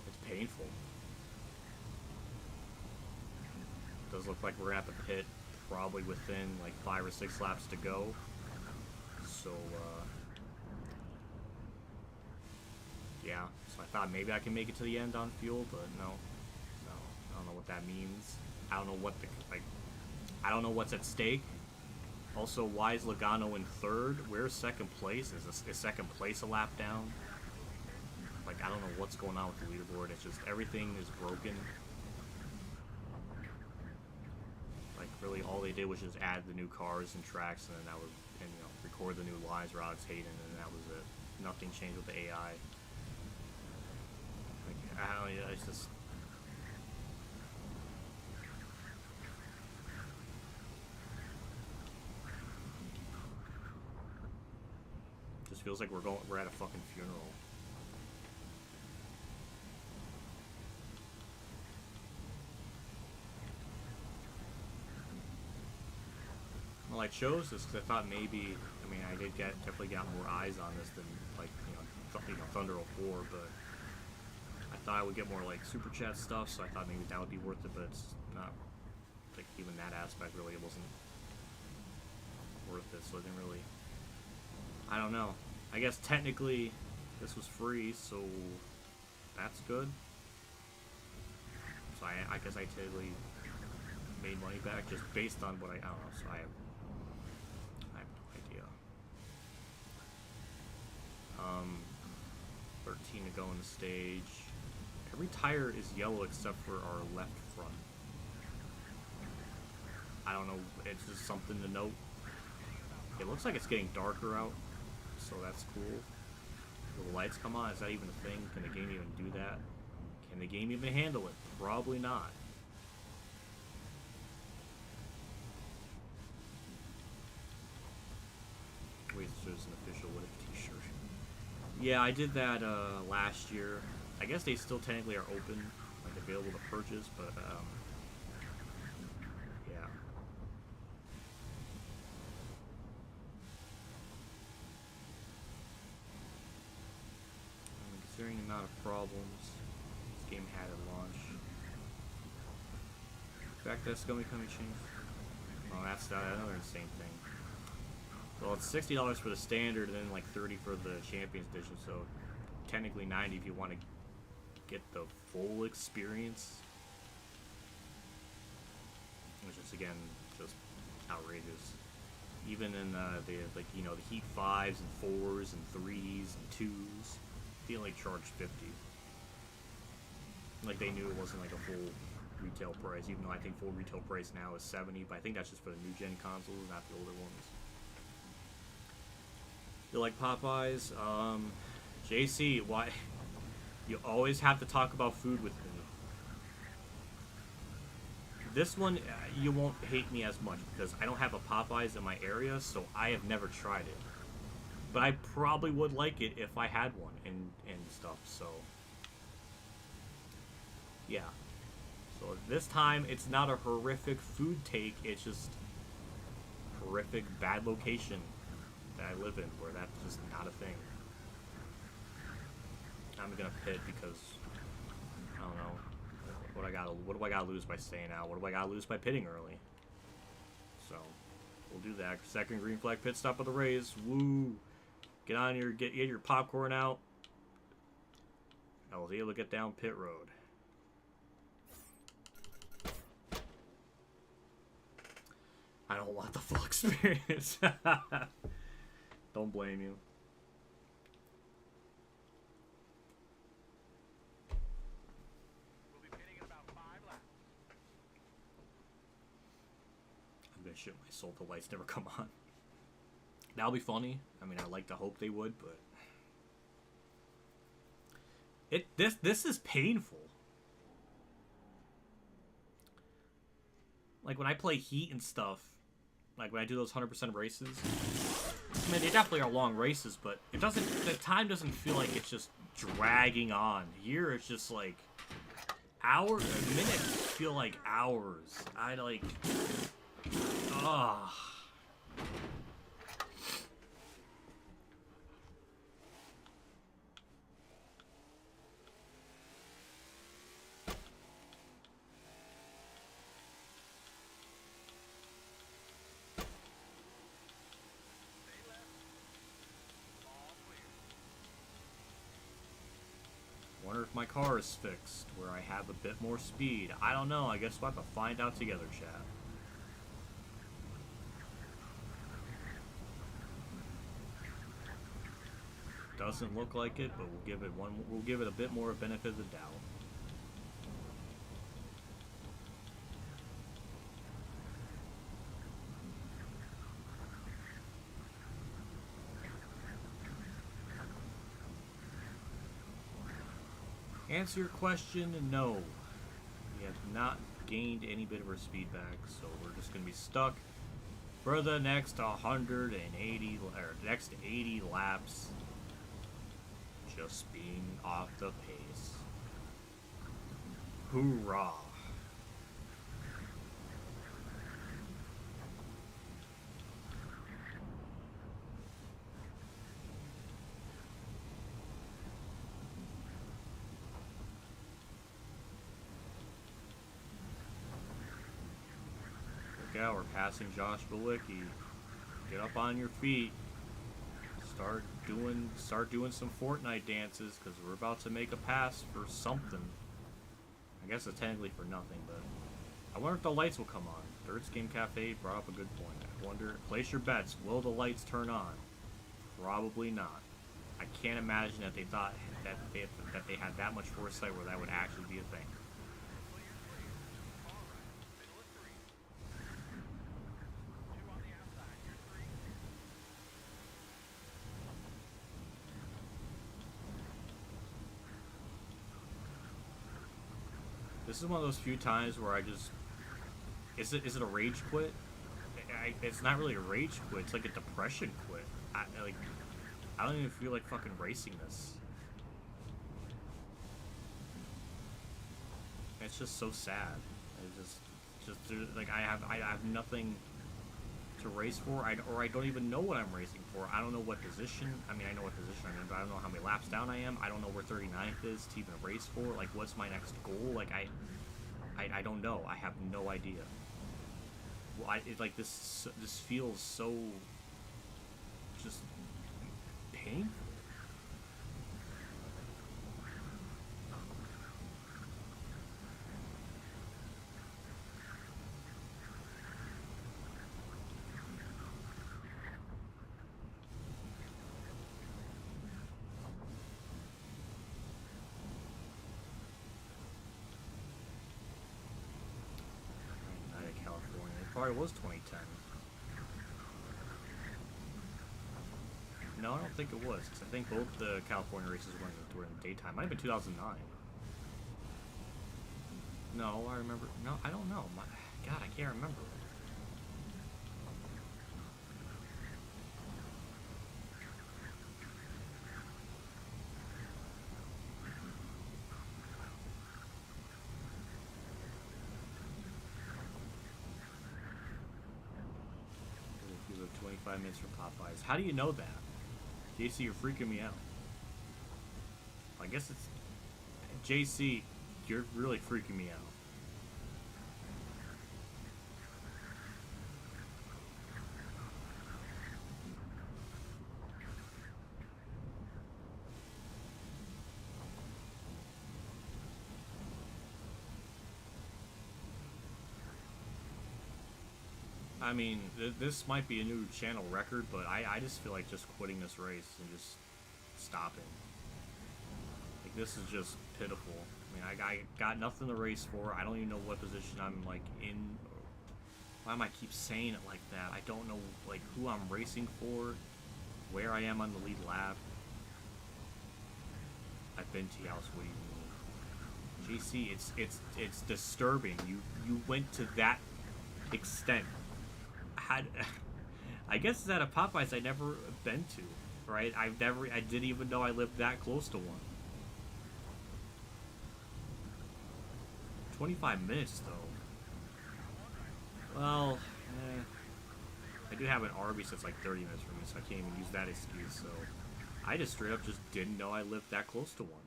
It's painful. It does look like we're at the pit probably within like 5 or 6 laps to go. So, yeah. So I thought maybe I can make it to the end on fuel, but no. So, I don't know what that means. I don't know what I don't know what's at stake. Also, why is Logano in 3rd? Where's 2nd place? Is 2nd place a lap down? Like, I don't know what's going on with the leaderboard. It's just everything is broken. Like, really, all they did was just add the new cars and tracks, and then that was, and you know, record the new lines for Alex Hayden, and that was it. Nothing changed with the AI. Like, I don't know, it's just. Just feels like we're at a fucking funeral. Well, I chose this because I thought maybe, I mean, I did definitely got more eyes on this than, like, you know, Thunder 04, but I thought I would get more, like, Super Chat stuff, so I thought maybe that would be worth it, but it's not, like, even that aspect really, it wasn't worth it, so it didn't really, I don't know. I guess technically this was free, so that's good. So I guess I technically made money back just based on what I don't know, so I have no idea. 13 to go in the stage. Every tire is yellow except for our left front. I don't know, it's just something to note. It looks like it's getting darker out, so that's cool. Will the lights come on? Is that even a thing? Can the game even do that? Can the game even handle it? Probably not. Wait, so there's an official What If t-shirt. Yeah, I did that last year. I guess they still technically are open, like available to purchase, but yeah. Considering the amount of problems this game had at launch. In fact, that's going to be coming change. Oh, that's another insane thing. Well, it's $60 for the standard, and then like $30 for the Champions Edition. So technically $90 if you want to get the full experience, which is again just outrageous. Even in the like the Heat 5s and 4s and 3s and 2s, they only charged $50. Like they knew it wasn't like a full retail price, even though I think full retail price now is $70. But I think that's just for the new gen consoles, not the older ones. You like Popeyes? JC, why? You always have to talk about food with me. This one, you won't hate me as much because I don't have a Popeyes in my area, so I have never tried it. But I probably would like it if I had one and stuff, so. Yeah. So this time, it's not a horrific food take, it's just horrific bad location that I live in where that's just not a thing. I'm gonna pit because I don't know what do I gotta lose by staying out? What do I gotta lose by pitting early? So we'll do that. Second green flag pit stop of the race. Woo! Get on your get your popcorn out. I was able to get down pit road. I don't want the full experience. Don't blame you. We'll be pitting in about 5 laps. I'm gonna shit my soul the lights never come on. That'll be funny. I mean, I like to hope they would, but this is painful. Like when I play Heat and stuff, like when I do those 100% races, I mean, they definitely are long races, but it doesn't, the time doesn't feel like it's just dragging on. Here it's just like hours, minutes feel like hours. I like, ugh. Wonder if my car is fixed, where I have a bit more speed. I don't know. I guess we'll have to find out together, chat. Doesn't look like it, but we'll give it one. We'll give it a bit more benefit of the doubt. Answer your question, no. We have not gained any bit of our speed back, so we're just going to be stuck for the next 180, or next 80 laps, just being off the pace. Hoorah. Yeah, we're passing Josh Bilicki. Get up on your feet. Start doing some Fortnite dances, because we're about to make a pass for something. I guess it's technically for nothing, but I wonder if the lights will come on. Dirt's Game Cafe brought up a good point. I wonder, place your bets. Will the lights turn on? Probably not. I can't imagine that they thought that they had that much foresight where that would actually be a thing. This is one of those few times where I just... Is it a rage quit? It's not really a rage quit. It's like a depression quit. I don't even feel like fucking racing this. It's just so sad. Like I have nothing to race for. Or I don't even know what I'm racing for. I don't know what position. I mean, I know what position I'm in, but I don't know how many laps down I am. I don't know where 39th is to even race for. Like, what's my next goal? Like, I don't know. I have no idea. Well, it's like this feels so just painful. Probably was 2010. No, I don't think it was, because I think both the California races were in the daytime. Might have been 2009. No, I remember. No, I don't know. God, I can't remember. He lived 25 minutes from Popeyes. How do you know that? JC, you're freaking me out. I guess it's... JC, you're really freaking me out. I mean, this might be a new channel record, but I just feel like just quitting this race and just stopping. Like, this is just pitiful. I mean, I got nothing to race for. I don't even know what position I'm, like, in. Why am I keep saying it like that? I don't know, like, who I'm racing for, where I am on the lead lap. I've been to House. What do you mean? GC, it's disturbing. You went to that extent. I guess it's at a Popeyes I've never been to, right? I didn't even know I lived that close to one. 25 minutes though. Well, I do have an Arby's that's like 30 minutes from me, so I can't even use that excuse. So I just straight up just didn't know I lived that close to one.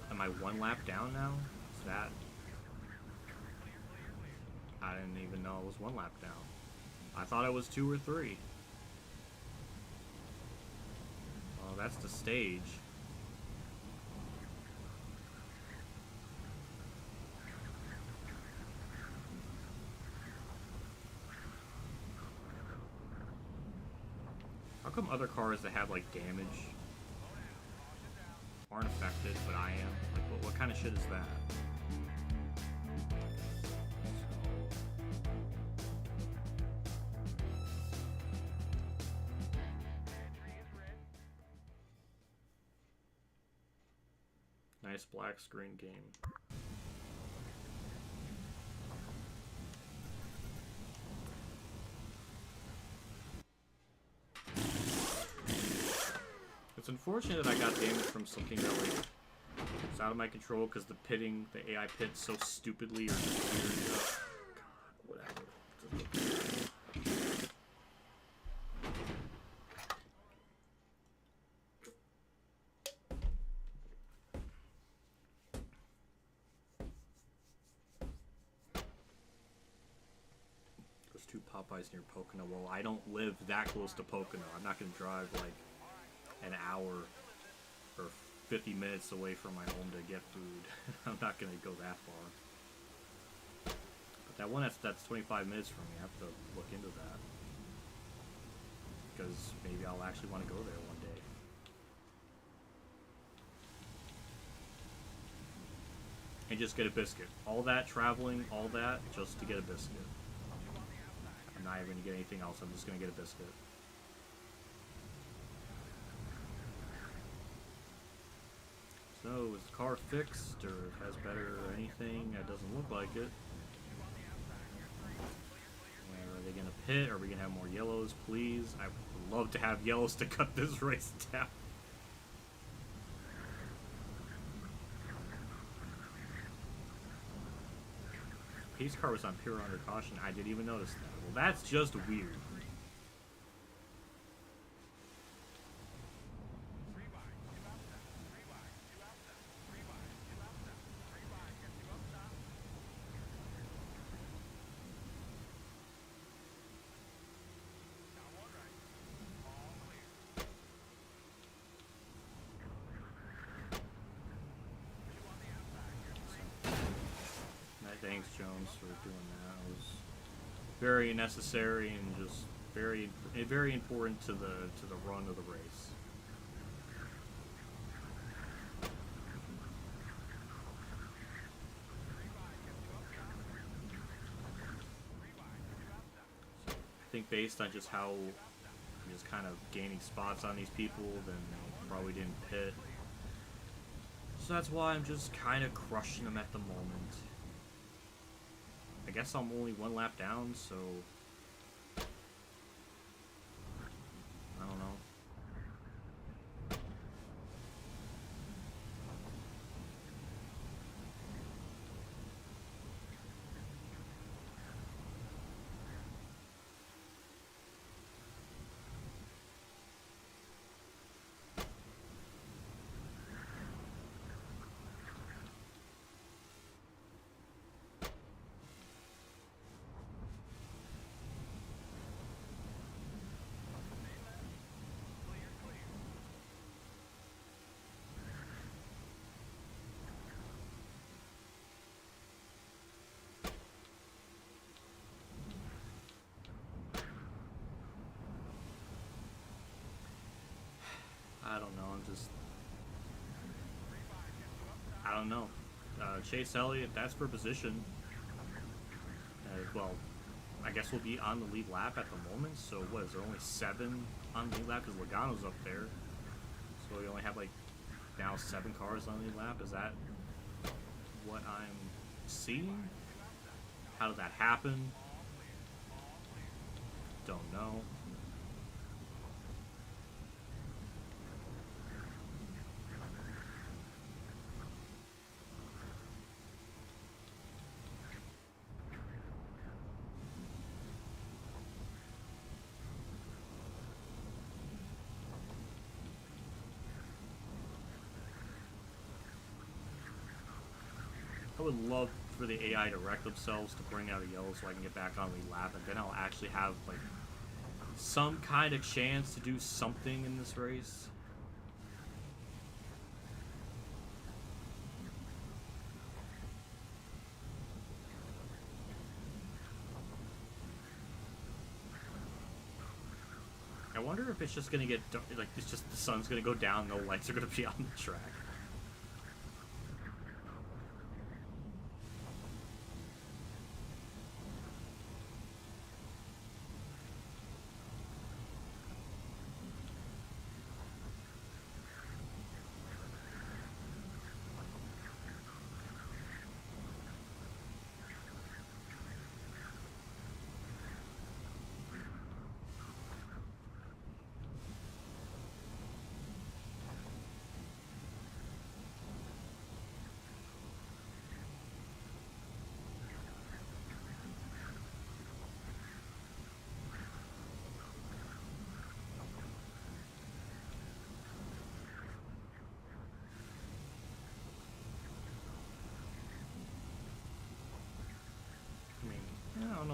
Am I one lap down now? Is that? I didn't even know it was one lap down. I thought it was 2 or 3. Well, that's the stage. How come other cars that have like damage aren't affected, but I am? Like, what kind of shit is that? Nice black screen game. It's unfortunate that I got damage from something that like was out of my control because the pitting, the AI pit so stupidly or just weird. God, whatever. There's 2 Popeyes near Pocono. Well, I don't live that close to Pocono. I'm not gonna drive like an hour or 50 minutes away from my home to get food. I'm not gonna go that far. But that one that's 25 minutes from me. I have to look into that because maybe I'll actually want to go there one day. And just get a biscuit. All that traveling, all that just to get a biscuit. I'm not even gonna get anything else. I'm just gonna get a biscuit. So, is the car fixed, or has better or anything? It doesn't look like it. Are they going to pit? Are we going to have more yellows, please? I would love to have yellows to cut this race down. Pace car was on pure under caution. I didn't even notice that. Well, that's just weird. Thanks, Jones, for doing that. It was very necessary and just very important to the run of the race. So I think based on just how I'm just kind of gaining spots on these people, then they probably didn't pit. So that's why I'm just kind of crushing them at the moment. I guess I'm only 1 lap down, so I don't know. I don't know. I don't know. Chase Elliott, that's for position. Well, I guess we'll be on the lead lap at the moment. So what is there, only 7 on the lead lap because Logano's up there. So we only have like now 7 cars on the lead lap. Is that what I'm seeing? How did that happen? Don't know. I would love for the AI to wreck themselves to bring out a yellow so I can get back on the lap, and then I'll actually have like some kind of chance to do something in this race. I wonder if it's just gonna get like it's just the sun's gonna go down, no lights are gonna be on the track.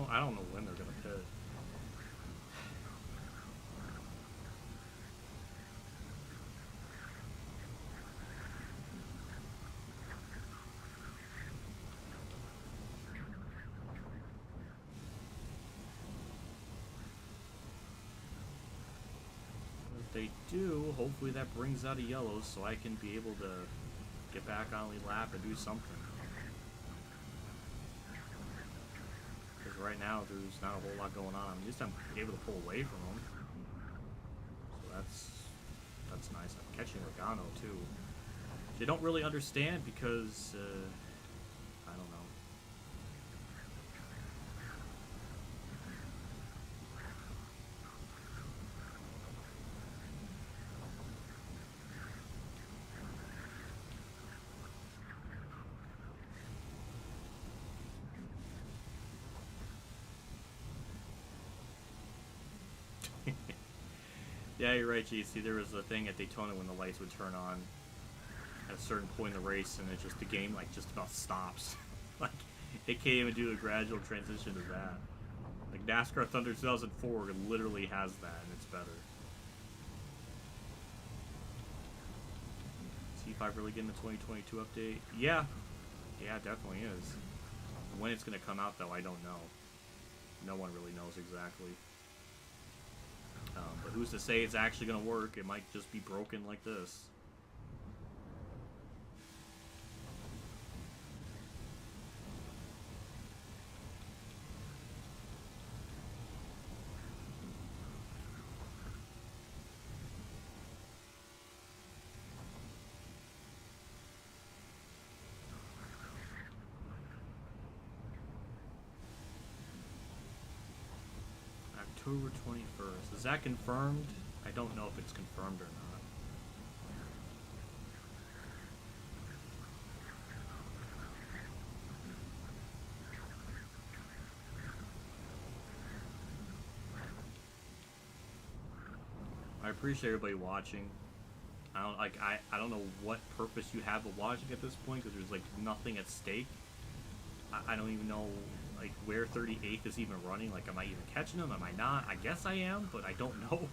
I don't know when they're gonna pit. If they do, hopefully that brings out a yellow so I can be able to get back on the lap and do something. Right now, there's not a whole lot going on. At least I'm able to pull away from them. So that's nice. I'm catching Logano too. They don't really understand because I don't know. Yeah, you're right, GC. There was a thing at Daytona when the lights would turn on at a certain point in the race, and it just the game like just about stops. Like it can't even do a gradual transition to that. Like NASCAR Thunder 2004 literally has that, and it's better. C5 really getting the 2022 update? Yeah, it definitely is. When it's gonna come out though, I don't know. No one really knows exactly. But who's to say it's actually going to work? It might just be broken like this. October 21st. Is that confirmed? I don't know if it's confirmed or not. I appreciate everybody watching. I don't know what purpose you have of watching at this point because there's like nothing at stake. I don't even know like where 38th is even running. Like, am I even catching them? Am I not? I guess I am, but I don't know.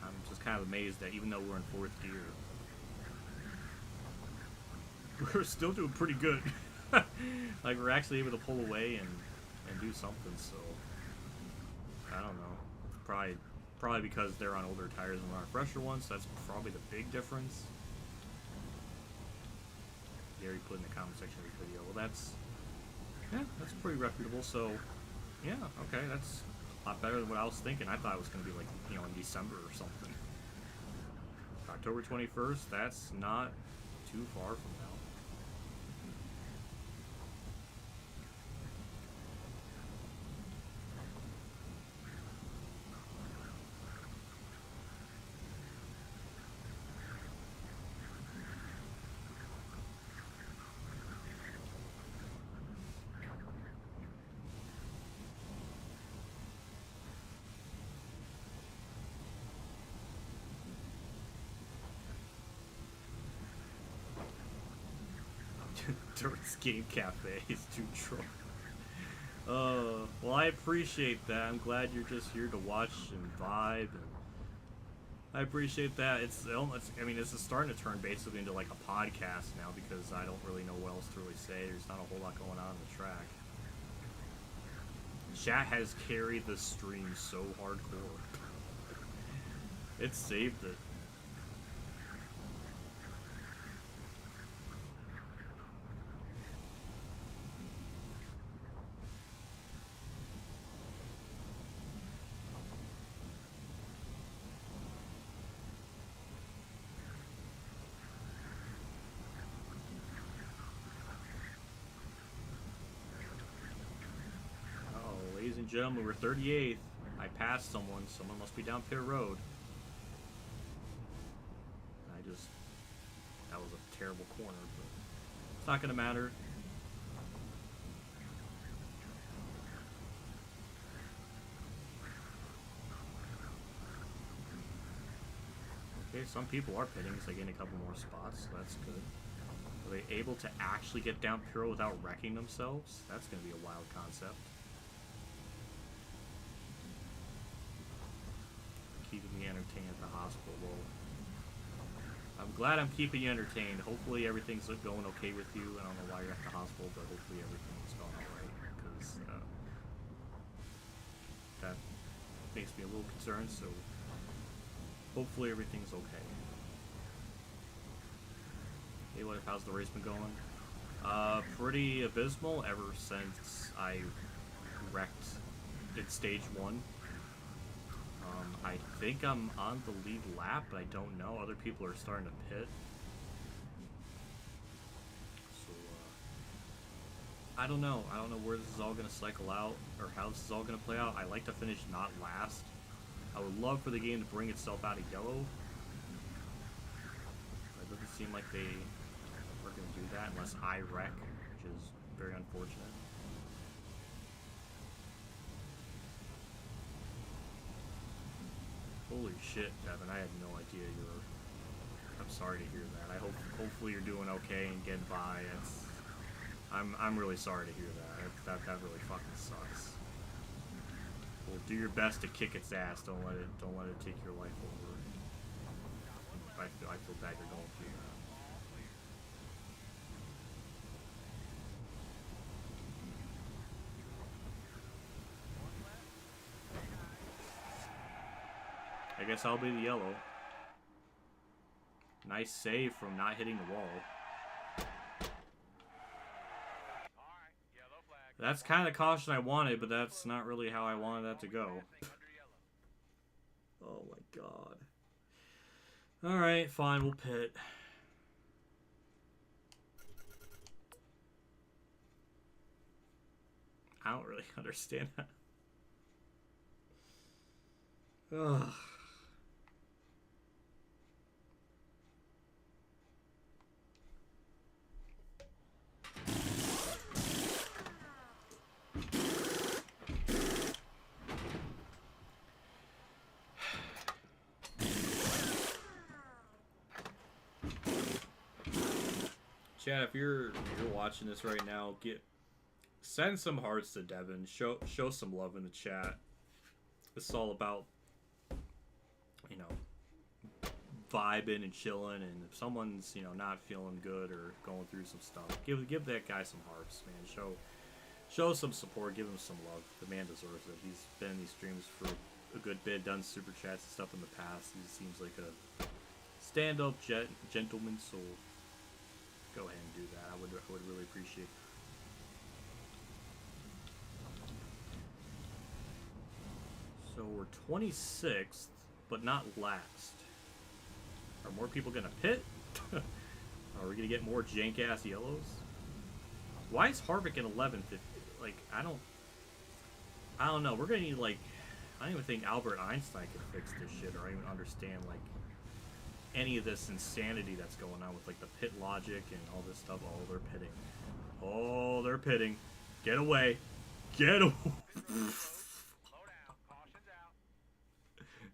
I'm was kind of amazed that even though we're in 4th gear, we're still doing pretty good. Like, we're actually able to pull away and do something, so I don't know. Probably because they're on older tires than our fresher ones, so that's probably the big difference. Gary put in the comment section of the video. Well, that's pretty reputable, so yeah, okay, that's a lot better than what I was thinking. I thought it was going to be like, you know, in December or something. October 21st, that's not too far from now. Dirt's Game Cafe is too troll. Well, I appreciate that. I'm glad you're just here to watch and vibe, and I appreciate that. I mean, this is starting to turn basically into like a podcast now because I don't really know what else to really say. There's not a whole lot going on in the track. Chat has carried the stream so hardcore. It saved it. Ladies and gentlemen, we're 38th. I passed someone. Someone must be down pit road. That was a terrible corner, but it's not going to matter. Okay, some people are pitting, so they gain a couple more spots, so that's good. Are they able to actually get down pit road without wrecking themselves? That's going to be a wild concept. Keeping me entertained at the hospital. Well, I'm glad I'm keeping you entertained. Hopefully everything's going okay with you. I don't know why you're at the hospital, but hopefully everything's going alright, because that makes me a little concerned, so hopefully everything's okay. Hey, how's the race been going? Pretty abysmal ever since I wrecked in stage 1. I think I'm on the lead lap, but I don't know. Other people are starting to pit. So, I don't know. I don't know where this is all going to cycle out, or how this is all going to play out. I like to finish not last. I would love for the game to bring itself out of yellow. But it doesn't seem like they are going to do that unless I wreck, which is very unfortunate. Holy shit, Devin, I had no idea you were... I'm sorry to hear that. Hopefully you're doing okay and getting by. I'm really sorry to hear that. That really fucking sucks. Well, do your best to kick its ass. Don't let it take your life over. I feel bad you're going through that. I guess I'll be the yellow. Nice save from not hitting the wall. That's kind of the caution I wanted, but that's not really how I wanted that to go. Oh my god. Alright, fine, we'll pit. I don't really understand that. Ugh. Chad, if you're watching this right now, send some hearts to Devin. Show some love in the chat. This is all about, you know, vibing and chilling, and if someone's, you know, not feeling good or going through some stuff, give that guy some hearts, man. Show some support, give him some love. The man deserves it. He's been in these streams for a good bit, done super chats and stuff in the past. He seems like a stand-up gentleman, so go ahead and do that. I would really appreciate it. So we're 26th, but not last. Are more people gonna pit? Are we gonna get more jank-ass yellows? Why is Harvick in 11th? Like, I don't know. We're gonna need, like, I don't even think Albert Einstein could fix this shit, or even understand, like, any of this insanity that's going on with, like, the pit logic and all this stuff. Oh, they're pitting. Oh, they're pitting. Get away. Get away.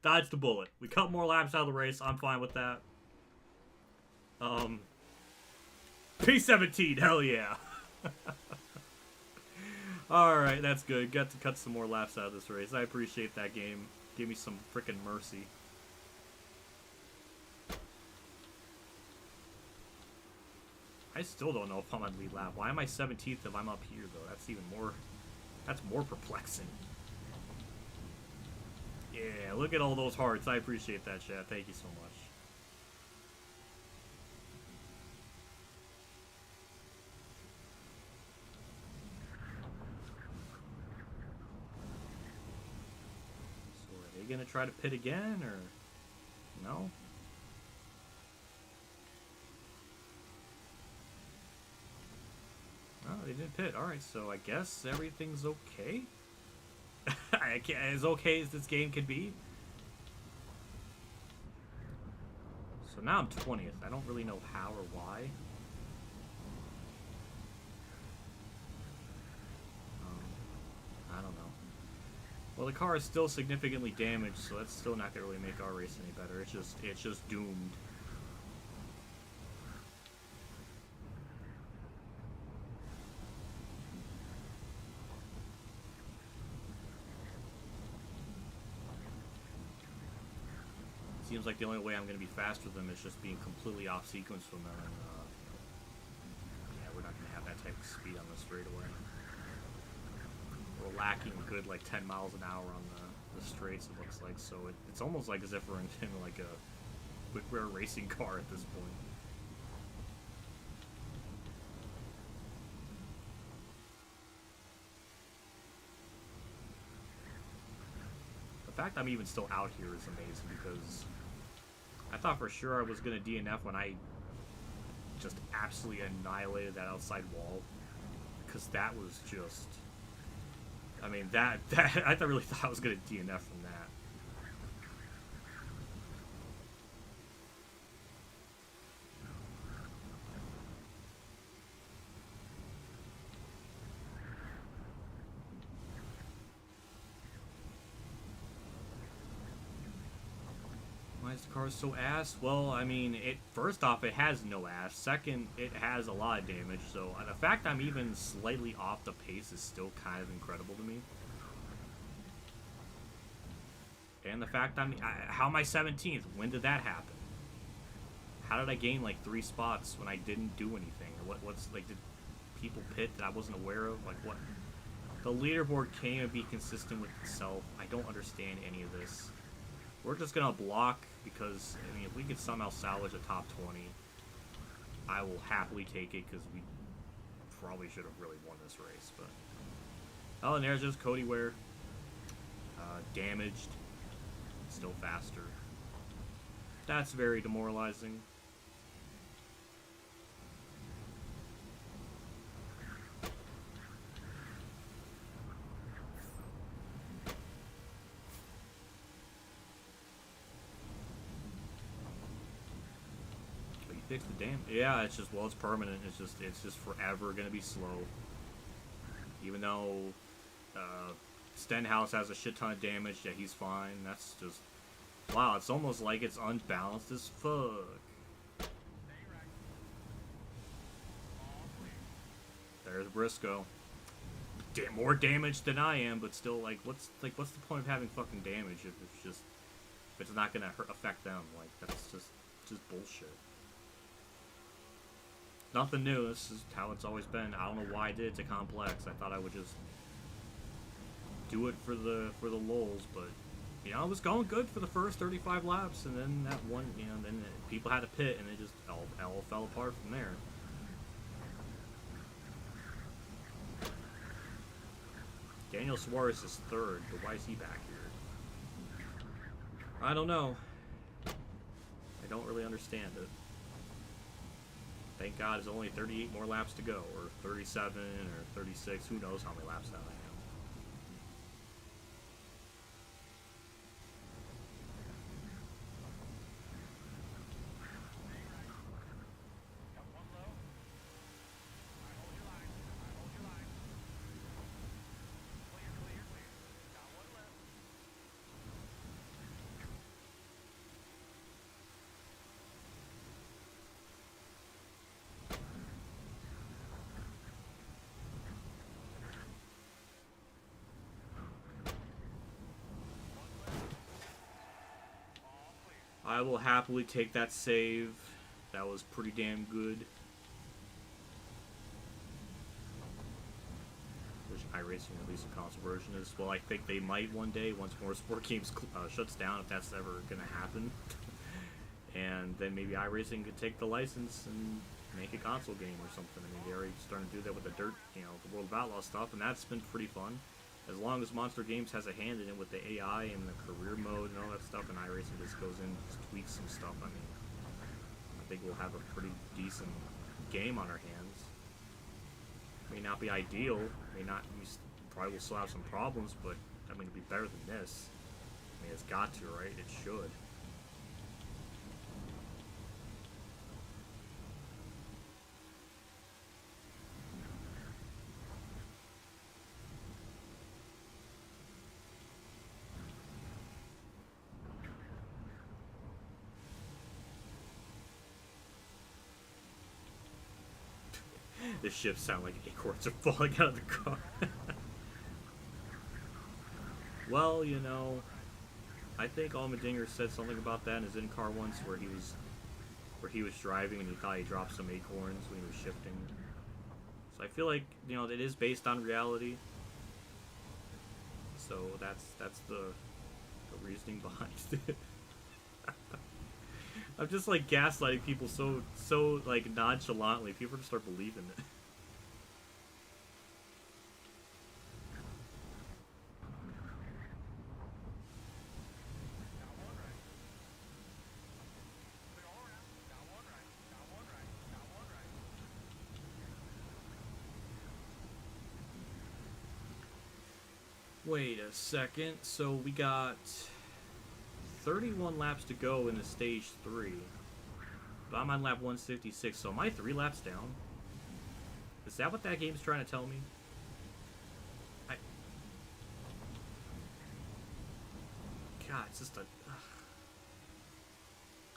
Dodge the bullet. We cut more laps out of the race. I'm fine with that. P17. Hell yeah. Alright, that's good. Got to cut some more laps out of this race. I appreciate that game. Give me some frickin' mercy. I still don't know if I'm on lead lap. Why am I 17th if I'm up here, though? That's even more... That's more perplexing. Yeah, look at all those hearts. I appreciate that, chat. Thank you so much. So are they gonna try to pit again, or no? Oh, they didn't pit. Alright, so I guess everything's okay. As okay as this game could be. So now I'm 20th. I don't really know how or why. I don't know. Well, the car is still significantly damaged, so that's still not gonna really make our race any better. It's just doomed. Seems like the only way I'm going to be faster than them is just being completely off sequence from them, and yeah, we're not going to have that type of speed on the straightaway. We're lacking a good like 10 miles an hour on the straights, it looks like, so it's almost like as if we're in like a quick rare racing car at this point. The fact I'm even still out here is amazing, because I thought for sure I was going to DNF when I just absolutely annihilated that outside wall. Because that was just... I mean, that I really thought I was going to DNF from that. Why is the car so ass? Well, I mean, first off, it has no ass. Second, it has a lot of damage. So the fact I'm even slightly off the pace is still kind of incredible to me. And the fact how am I 17th? When did that happen? How did I gain like 3 spots when I didn't do anything? Or what's like, did people pit that I wasn't aware of? Like what? The leaderboard can't even be consistent with itself. I don't understand any of this. We're just gonna block because, I mean, if we could somehow salvage a top 20, I will happily take it, because we probably should have really won this race. But oh, and there's just Cody Ware, damaged, still faster. That's very demoralizing. Fix the dam. Yeah, it's just, well, it's permanent. It's just forever gonna be slow. Even though Stenhouse has a shit ton of damage, yeah, he's fine. That's just, wow, it's almost like it's unbalanced as fuck. There's Briscoe. More damage than I am, but still, like, what's the point of having fucking damage if it's not gonna affect them? Like, that's just just bullshit. Nothing new. This is how it's always been. I don't know why I did it to Complex. I thought I would just do it for the lulz, but you know, it was going good for the first 35 laps, and then that one, you know, then people had to pit, and it just all fell apart from there. Daniel Suarez is third, but why is he back here? I don't know. I don't really understand it. Thank God there's only 38 more laps to go, or 37, or 36. Who knows how many laps that I am. I will happily take that save. That was pretty damn good. Wish iRacing released a console version of this. Well, I think they might one day once Motorsport Games shuts down, if that's ever going to happen. And then maybe iRacing could take the license and make a console game or something. I mean, they're already starting to do that with the Dirt, you know, the World of Outlaw stuff, and that's been pretty fun. As long as Monster Games has a hand in it with the AI and the career mode and all that stuff, and iRacing just goes in, just tweaks some stuff, I mean, I think we'll have a pretty decent game on our hands. May not be ideal, we probably will still have some problems, but I mean, it'll be better than this. I mean, it's got to, right? It should. The shifts sound like acorns are falling out of the car. Well, you know, I think Allmendinger said something about that in his in-car once, where he was driving and he thought he dropped some acorns when he was shifting. So I feel like, you know, it is based on reality. So that's the reasoning behind it. I'm just like gaslighting people so like nonchalantly. People just start believing it. Wait a second. So we got 31 laps to go in the stage 3. But I'm on lap 156, so am I 3 laps down? Is that what that game's trying to tell me? God, it's just a...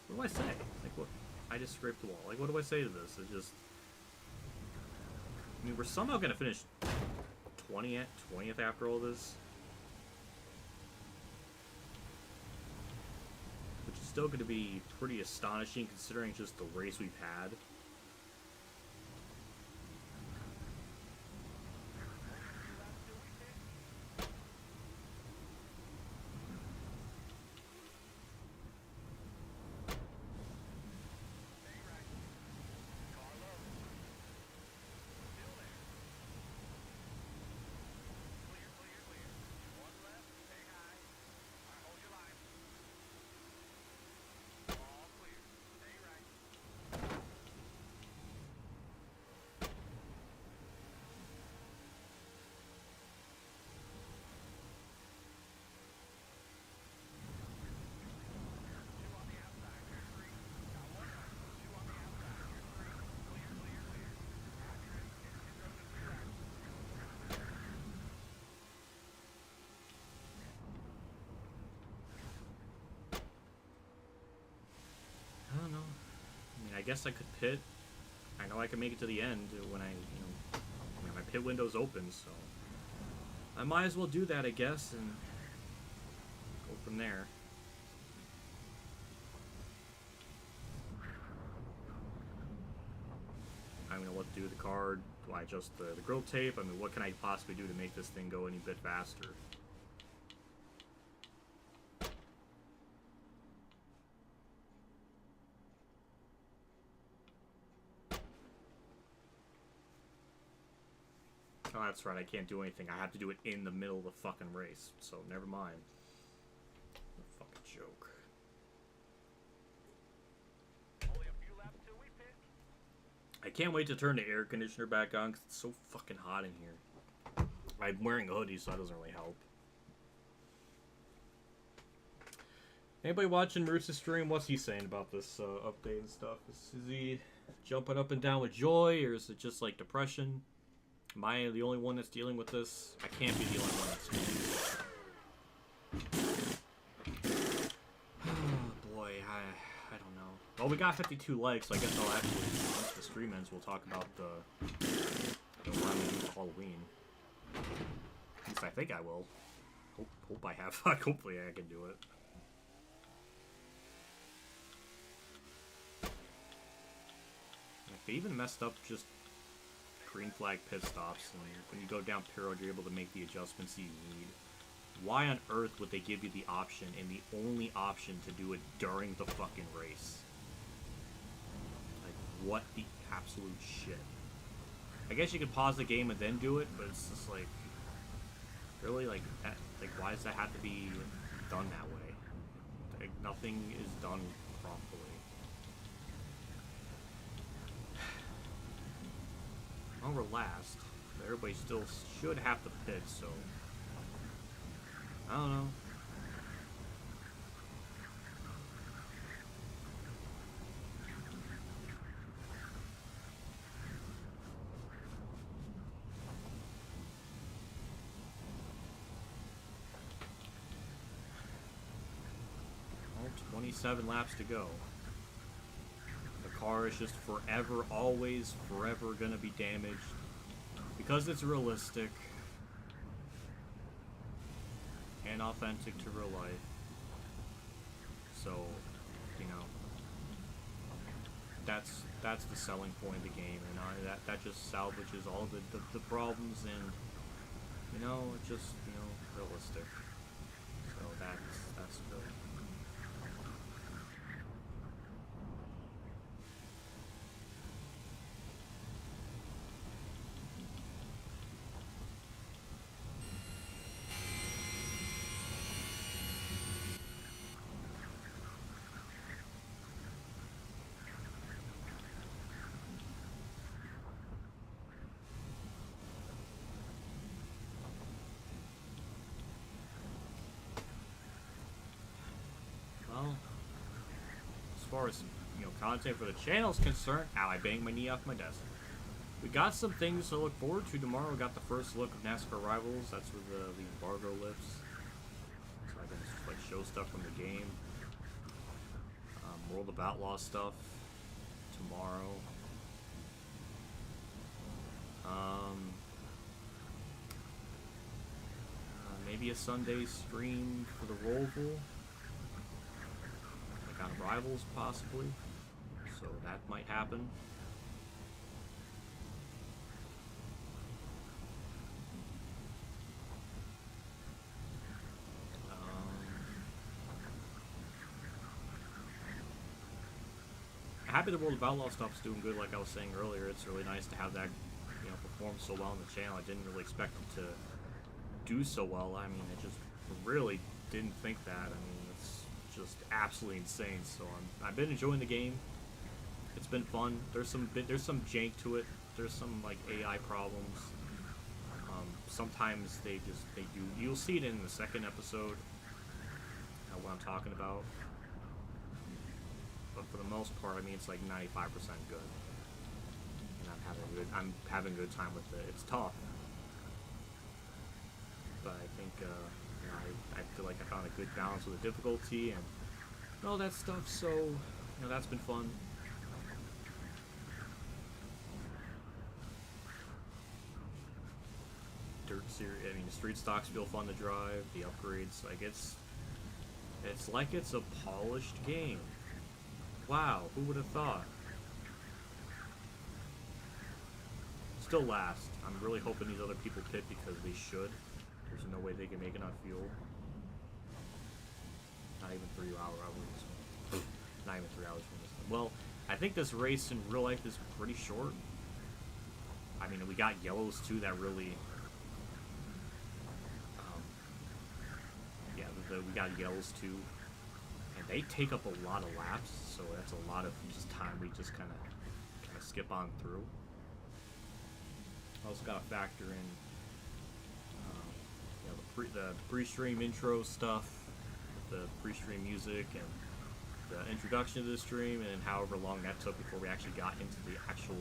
What do I say? Like, what? I just scraped the wall. Like, what do I say to this? It's just... I mean, we're somehow going to finish 20th after all this. Which is still going to be pretty astonishing considering just the race we've had. I don't know. I mean, I guess I could pit. I know I can make it to the end when I mean, my pit window's open, so I might as well do that, I guess, and go from there. do the card? Do I adjust the grill tape? I mean, what can I possibly do to make this thing go any bit faster? Oh, that's right, I can't do anything. I have to do it in the middle of the fucking race. So, never mind. What a fucking joke. I can't wait to turn the air conditioner back on because it's so fucking hot in here. I'm wearing a hoodie, so that doesn't really help. Anybody watching Root's stream? What's he saying about this update and stuff? Is he jumping up and down with joy, or is it just like depression? Am I the only one that's dealing with this? I can't be the only one that's dealing with this. Oh boy, I don't know. Well, we got 52 likes, so I guess I'll actually, once the stream ends, we'll talk about the run Halloween. At least I think I will. Hope I have. Hopefully I can do it. They even messed up just green flag pit stops, and when you go down pit road, you're able to make the adjustments you need. Why on earth would they give you the option, and the only option to do it during the fucking race? Like, what the absolute shit? I guess you could pause the game and then do it, but it's just like, really, like why does that have to be done that way? Like, nothing is done properly. Well, we're last. Everybody still should have to pit, so I don't know. Well, 27 laps to go. The car is just forever, always, forever gonna be damaged because it's realistic and authentic to real life. So, you know, that's the selling point of the game, and that just salvages all the problems, and you know, it's just, you know, realistic. So that's good. As far as, you know, content for the channel is concerned, ow, I banged my knee off my desk. We got some things to look forward to tomorrow. We got the first look of NASCAR Rivals. That's where the embargo lifts. So I can just, like, show stuff from the game. World of Outlaw stuff tomorrow. Maybe a Sunday stream for the Roval. On Rivals, possibly, so that might happen. Happy the World of Outlaw stuff's doing good. Like I was saying earlier, it's really nice to have that, you know, perform so well on the channel. I didn't really expect it to do so well. I mean, I just really didn't think that. I mean, it's just absolutely insane. So I've been enjoying the game. It's been fun. There's some jank to it. There's some like AI problems. Sometimes they do. You'll see it in the second episode. What I'm talking about. But for the most part, I mean, it's like 95% good. And I'm having a good time with it. It's tough. But I think, you know, I feel like I found a good balance with the difficulty and all that stuff, so, you know, that's been fun. Dirt series, I mean, the street stocks feel fun to drive, the upgrades, like, it's like it's a polished game. Wow, who would have thought? still last. I'm really hoping these other people pit because they should. There's no way they can make it on fuel. Not even 3 hours. Not even 3 hours from this one. Well, I think this race in real life is pretty short. I mean, we got yellows too that really... yeah, we got yellows too. And they take up a lot of laps, so that's a lot of just time we just kind of skip on through. Also got to factor in you know, the pre-stream intro stuff, the pre-stream music, and the introduction to the stream, and however long that took before we actually got into the actual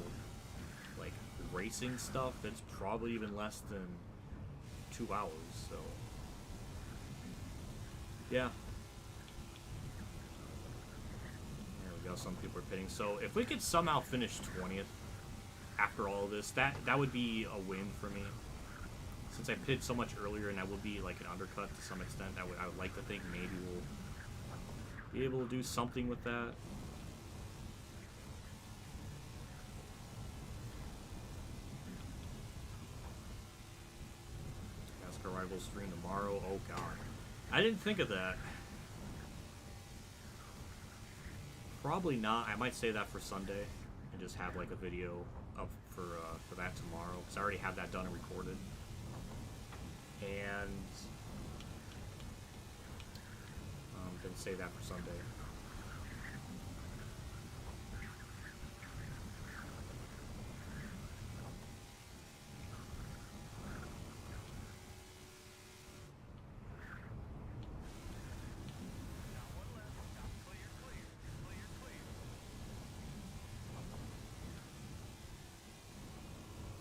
like racing stuff. That's probably even less than 2 hours. So yeah. There we go. Some people are pitting. So if we could somehow finish 20th after all of this, that would be a win for me. Since I pitted so much earlier, and I will be like an undercut to some extent, I would like to think maybe we'll be able to do something with that. NASCAR Rivals stream tomorrow. Oh god, I didn't think of that. Probably not. I might say that for Sunday and just have like a video up for that tomorrow, because I already have that done and recorded. And I'm gonna say that for Sunday.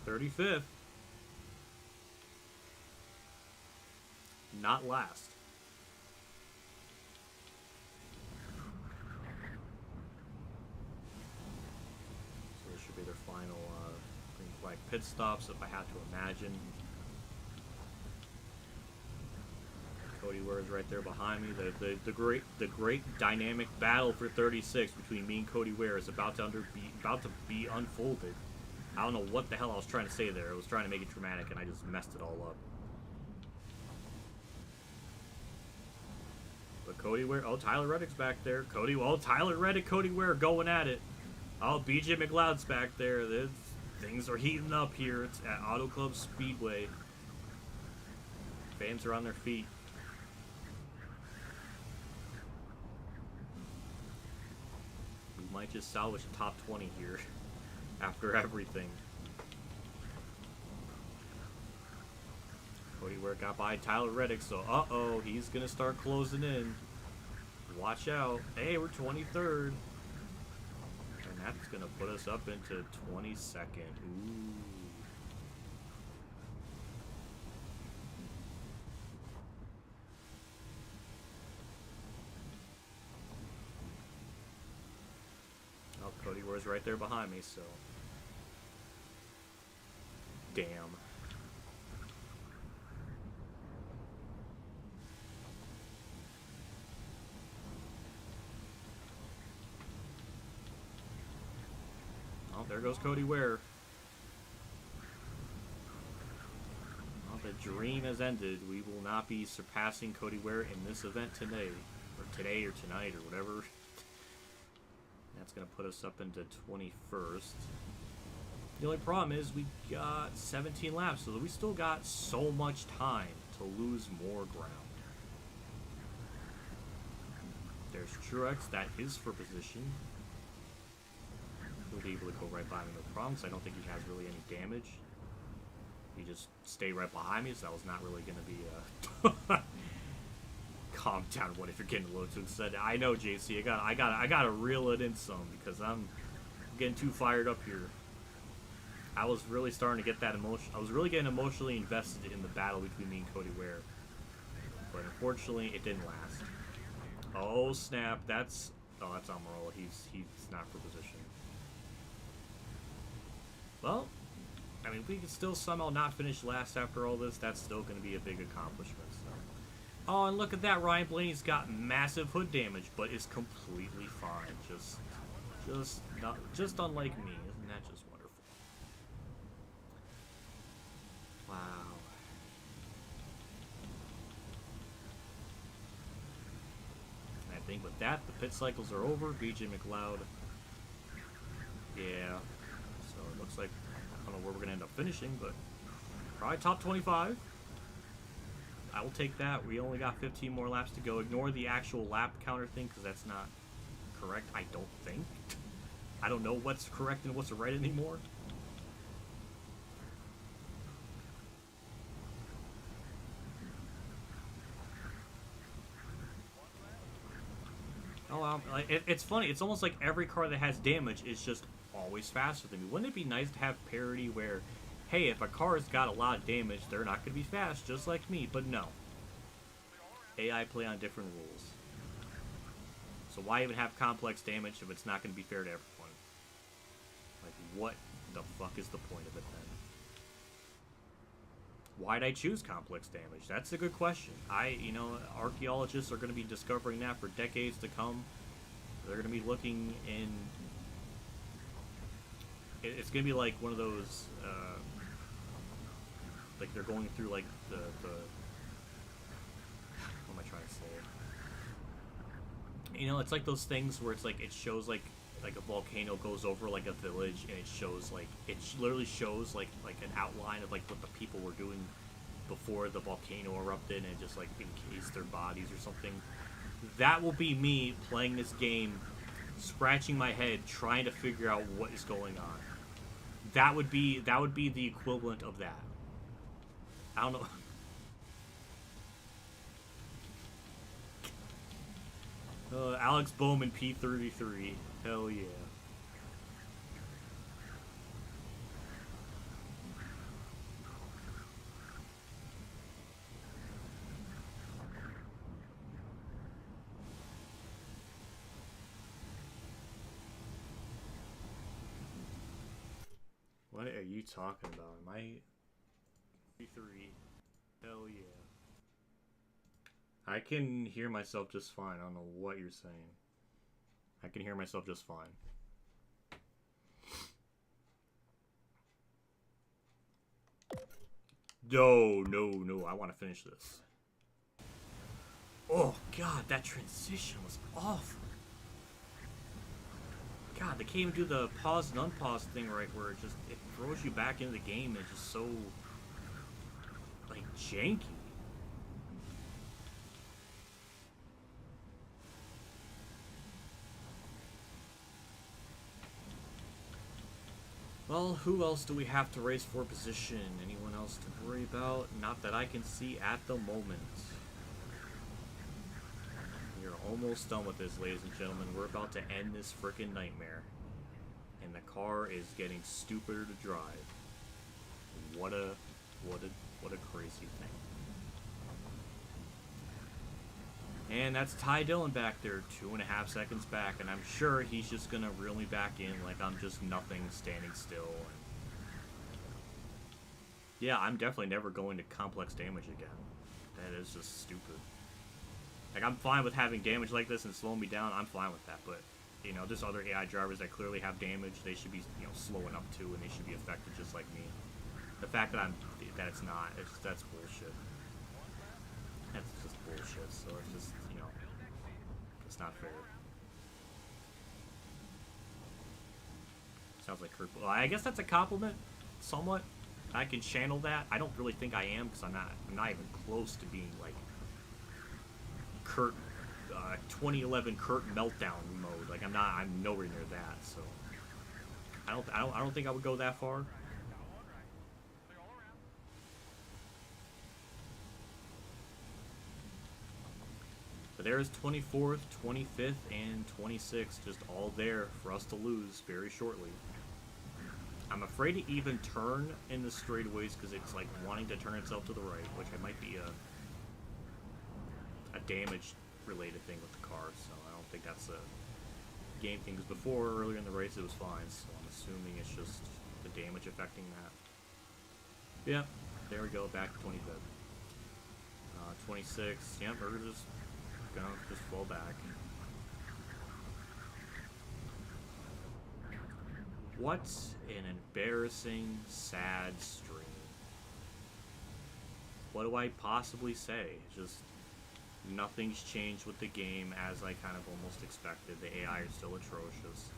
.35th. Not last. So this should be their final green flag pit stops, if I had to imagine. Cody Ware is right there behind me. The great dynamic battle for 36 between me and Cody Ware is about to be unfolded. I don't know what the hell I was trying to say there. I was trying to make it dramatic, and I just messed it all up. But Cody Ware, oh, Tyler Reddick's back there. Tyler Reddick, Cody Ware going at it. Oh, BJ McLeod's back there. Things are heating up here. It's at Auto Club Speedway. Fans are on their feet. We might just salvage a top 20 here after everything. Cody Ware got by Tyler Reddick, so uh-oh, he's gonna start closing in. Watch out. Hey, we're 23rd. And that's gonna put us up into 22nd. Ooh. Oh, Cody Ware's right there behind me, so. Damn. Oh, there goes Cody Ware. Well, the dream has ended. We will not be surpassing Cody Ware in this event today. Or today or tonight or whatever. That's going to put us up into 21st. The only problem is we got 17 laps, so we still got so much time to lose more ground. There's Truex, that is for position. He'll be able to go right by me, no problem, because I don't think he has really any damage. He just stayed right behind me, so that was not really going to be a... Calm down, what if you're getting a little too excited? I know, JC, I gotta reel it in some, because I'm getting too fired up here. I was really starting to get that emotion. I was really getting emotionally invested in the battle between me and Cody Ware. But unfortunately, it didn't last. Oh, snap. That's Almirola. He's not for position. Well, I mean, if we can still somehow not finish last after all this, that's still going to be a big accomplishment. So. Oh, and look at that. Ryan Blaney's got massive hood damage, but is completely fine. Just unlike me. Isn't that just wonderful? think with that, the pit cycles are over. BJ McLeod. Yeah. So it looks like, I don't know where we're going to end up finishing, but probably top 25. I will take that. We only got 15 more laps to go. Ignore the actual lap counter thing, because that's not correct, I don't think. I don't know what's correct and what's right anymore. Oh, it's funny. It's almost like every car that has damage is just always faster than me. Wouldn't it be nice to have parity where, hey, if a car's got a lot of damage, they're not going to be fast, just like me. But no. AI play on different rules. So why even have complex damage if it's not going to be fair to everyone? Like, what the fuck is the point of it then? Why'd I choose complex damage? That's a good question. You know, archaeologists are going to be discovering that for decades to come. They're going to be looking in... It's going to be like one of those, like they're going through like the what am I trying to say? You know, it's like those things where it's like, it shows like a volcano goes over like a village, and it shows like, it literally shows like an outline of like what the people were doing before the volcano erupted, and it just like encased their bodies or something. That will be me playing this game, scratching my head, trying to figure out what is going on. That would be the equivalent of that. I don't know. Alex Bowman P33. Hell yeah. What are you talking about? Am I... P3. Hell yeah. I can hear myself just fine. I don't know what you're saying. I can hear myself just fine. No. I want to finish this. Oh, God. That transition was awful. God, they can't even do the pause and unpause thing right, where it throws you back into the game, and it's just so, like, janky. Well, who else do we have to race for position? Anyone else to worry about? Not that I can see at the moment. We're almost done with this, ladies and gentlemen. We're about to end this frickin' nightmare. And the car is getting stupider to drive. What a crazy thing. And that's Ty Dillon back there, 2.5 seconds back, and I'm sure he's just gonna reel me back in like I'm just nothing, standing still. And yeah, I'm definitely never going to complex damage again. That is just stupid. Like, I'm fine with having damage like this and slowing me down. I'm fine with that, but you know, there's other AI drivers that clearly have damage. They should be, you know, slowing up too, and they should be affected just like me. The fact that it's not, that's bullshit. That's just bullshit. So it's just, you know, it's not fair. Sounds like Kurt. Well, I guess that's a compliment, somewhat. I can channel that. I don't really think I am, because I'm not even close to being like Kurt, 2011 Kurt meltdown mode. Like, I'm nowhere near that. So I don't think I would go that far. But there's 24th, 25th, and 26th, just all there for us to lose very shortly. I'm afraid to even turn in the straightaways because it's like wanting to turn itself to the right, which might be a damage-related thing with the car, so I don't think that's a game thing, because before, earlier in the race, it was fine, so I'm assuming it's just the damage affecting that. Yeah, there we go, back to 25th. 26, yeah, we're just gonna just fall back. What an embarrassing, sad stream. What do I possibly say? Just Nothing's changed with the game, as I kind of almost expected. The AI is still atrocious.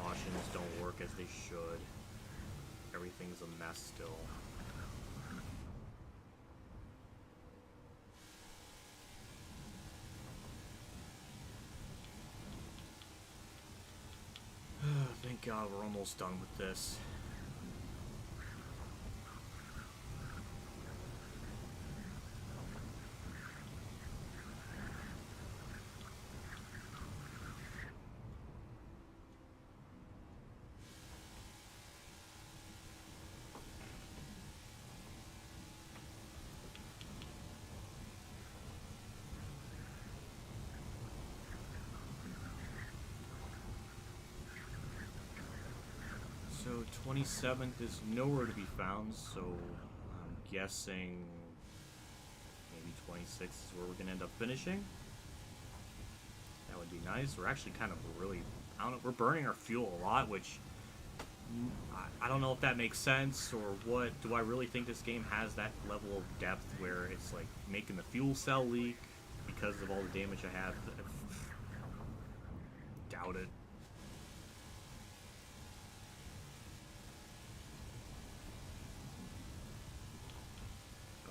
Cautions don't work as they should. Everything's a mess still. Thank God we're almost done with this. So 27th is nowhere to be found, so I'm guessing maybe 26th is where we're gonna end up finishing. That would be nice. We're actually kind of really, I don't know, we're burning our fuel a lot, which I don't know if that makes sense or what. Do I really think this game has that level of depth where it's like making the fuel cell leak because of all the damage I have? Doubt it.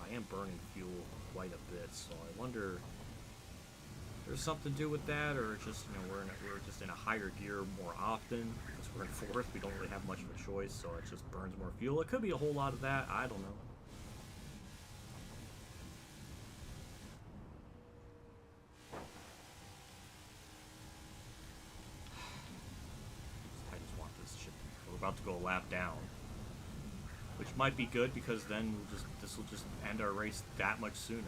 I am burning fuel quite a bit, so I wonder if there's something to do with that, or just, you know, we're just in a higher gear more often because we're in fourth. We don't really have much of a choice, so it just burns more fuel. It could be a whole lot of that. I don't know. I just want this shit. We're about to go a lap down. Which might be good because then this will just end our race that much sooner.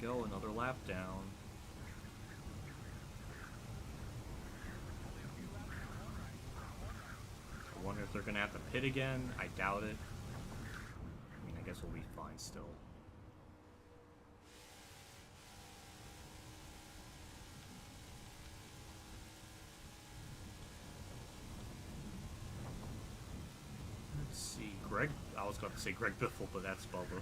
Go another lap down. I wonder if they're gonna have to pit again. I doubt it. I mean, I guess we'll be fine still. Let's see, Greg. I was going to say Greg Biffle, but that's Bubba.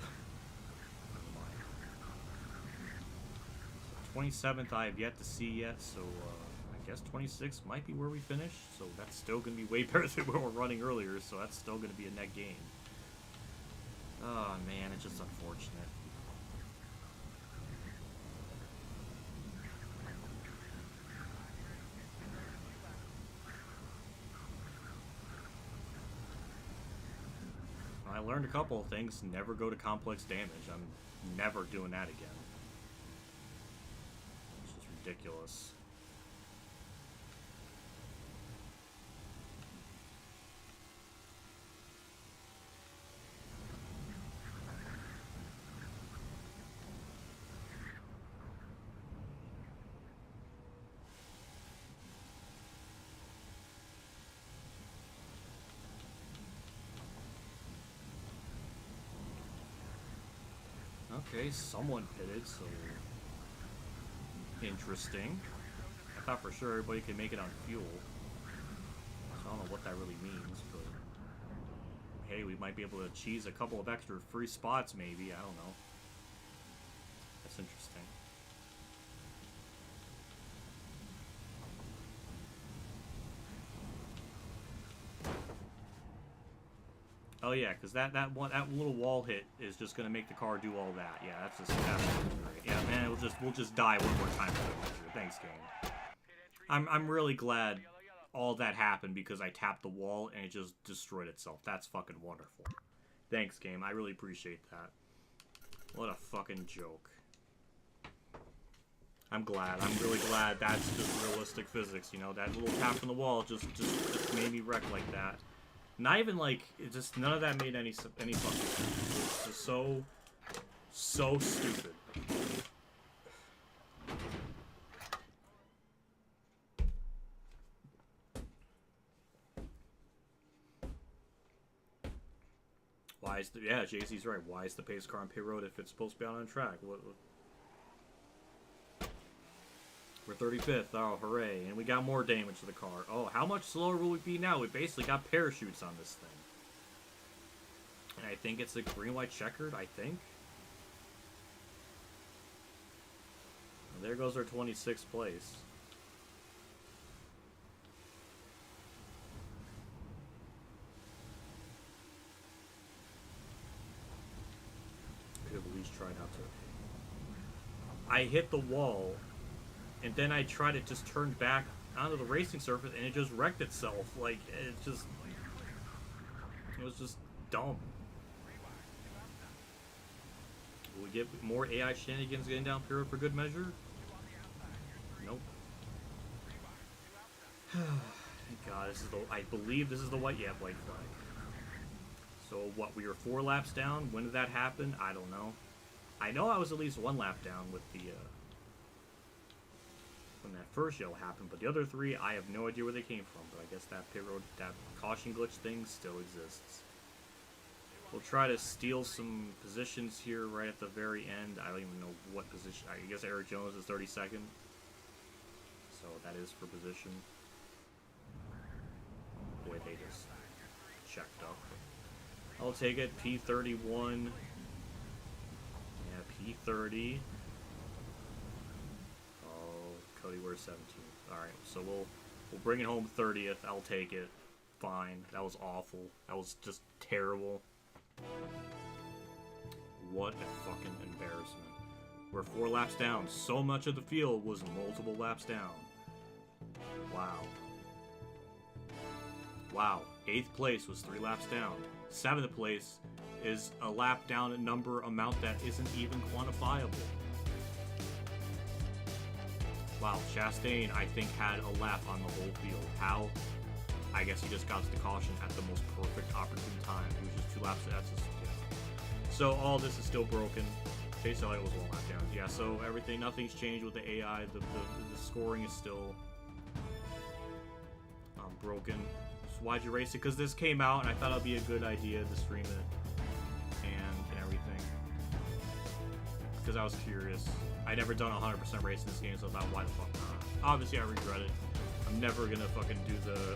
27th I have yet to see yet, so I guess 26th might be where we finish, so that's still going to be way better than where we're running earlier, so that's still going to be a net gain. Oh man, it's just unfortunate. I learned a couple of things. Never go to complex damage. I'm never doing that again. Ridiculous. Okay, someone pitted, so interesting. I thought for sure everybody could make it on fuel. So I don't know what that really means, but hey, we might be able to cheese a couple of extra free spots maybe, I don't know. That's interesting. Oh yeah, because that little wall hit is just gonna make the car do all that. Yeah, that's great. Yeah, man, we'll just die one more time for the picture. Thanks, game. I'm really glad all that happened because I tapped the wall and it just destroyed itself. That's fucking wonderful. Thanks, game. I really appreciate that. What a fucking joke. I'm glad. I'm really glad that's just realistic physics. You know, that little tap on the wall just made me wreck like that. Not even like, it just, none of that made any fucking sense. It's just so stupid. Why is the, yeah, JC's right. Why is the pace car on pit road if it's supposed to be out on track? What? We're 35th. Oh, hooray. And we got more damage to the car. Oh, how much slower will we be now? We basically got parachutes on this thing. And I think it's a green-white checkered, I think. And there goes our 26th place. Could have at least tried not to. I hit the wall. And then I tried to just turn back onto the racing surface, and it just wrecked itself. Like, it was just dumb. Will we get more AI shenanigans getting down pit road for good measure? Nope. God, this is the, I believe this is the white, yeah, white flag. So what, we were 4 laps down? When did that happen? I don't know. I know I was at least 1 lap down with the, when that first yellow happened, but the other 3, I have no idea where they came from, but I guess that pit road, that caution glitch thing still exists. We'll try to steal some positions here right at the very end. I don't even know what position. I guess Eric Jones is 32nd, so that is for position. Boy, they just checked up. I'll take it, P31. Yeah, P30. Cody, we're 17th. Alright, so we'll bring it home 30th. I'll take it. Fine. That was awful. That was just terrible. What a fucking embarrassment. We're 4 laps down. So much of the field was multiple laps down. Wow. Wow. 8th place was 3 laps down. 7th place is a lap down amount that isn't even quantifiable. Wow, Chastain, I think, had a lap on the whole field. How? I guess he just got to the caution at the most perfect opportune time. He was just 2 laps. That's just, yeah. So all this is still broken. Chase Elliott was 1 lap down. Yeah, so everything, nothing's changed with the AI. The scoring is still broken. So why'd you race it? Because this came out, and I thought it'd be a good idea to stream it and everything. Because I was curious. I never done 100% race in this game, so I thought, why the fuck not? Obviously, I regret it. I'm never gonna fucking do the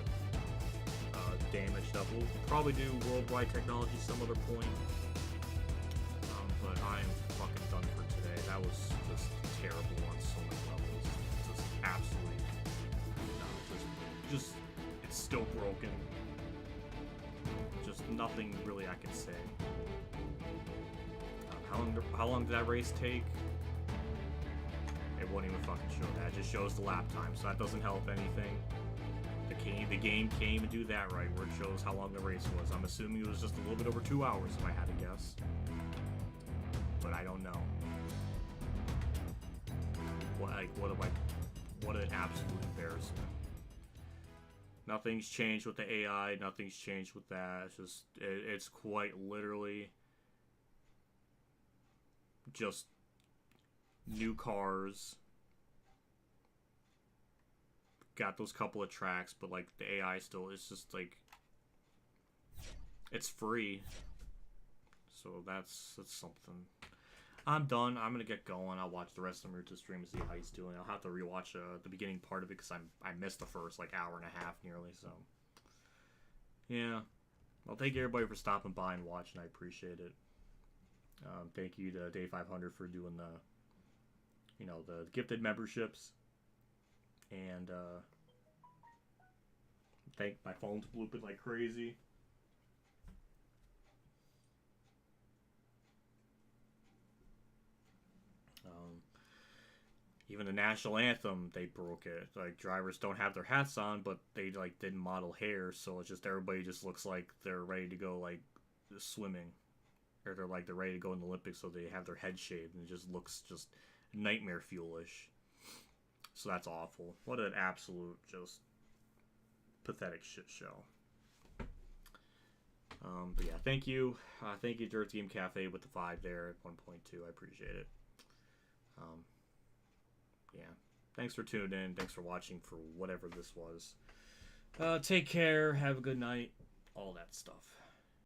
damage stuff. We'll probably do worldwide technology some other point. But I'm fucking done for today. That was just terrible on so many levels. Just absolutely, just it's still broken. Just nothing really I can say. How long did that race take? It won't even fucking show that. It just shows the lap time, so that doesn't help anything. The game can't even do that right, where it shows how long the race was. I'm assuming it was just a little bit over 2 hours, if I had to guess. But I don't know. What an absolute embarrassment. Nothing's changed with the AI. Nothing's changed with that. It's just, it's quite literally just new cars. Got those couple of tracks, but like the AI still is just like, it's free. So that's something. I'm done. I'm gonna get going. I'll watch the rest of the Naruto stream and see how he's doing. I'll have to rewatch the beginning part of it because I missed the first like hour and a half nearly. So yeah, I'll thank everybody for stopping by and watching. I appreciate it. Thank you to Day 500 for doing the gifted memberships. And thank my phone's blooping like crazy. Even the national anthem, they broke it. Like, drivers don't have their hats on, but they like didn't model hair, so it's just everybody just looks like they're ready to go like swimming, or they're ready to go in the Olympics, so they have their head shaved, and it just looks just nightmare fuelish. So that's awful. What an absolute just pathetic shit show. But yeah, thank you. Thank you, Dirt Game Cafe, with the 5 there at 1.2. I appreciate it. Yeah. Thanks for tuning in. Thanks for watching for whatever this was. Take care. Have a good night. All that stuff.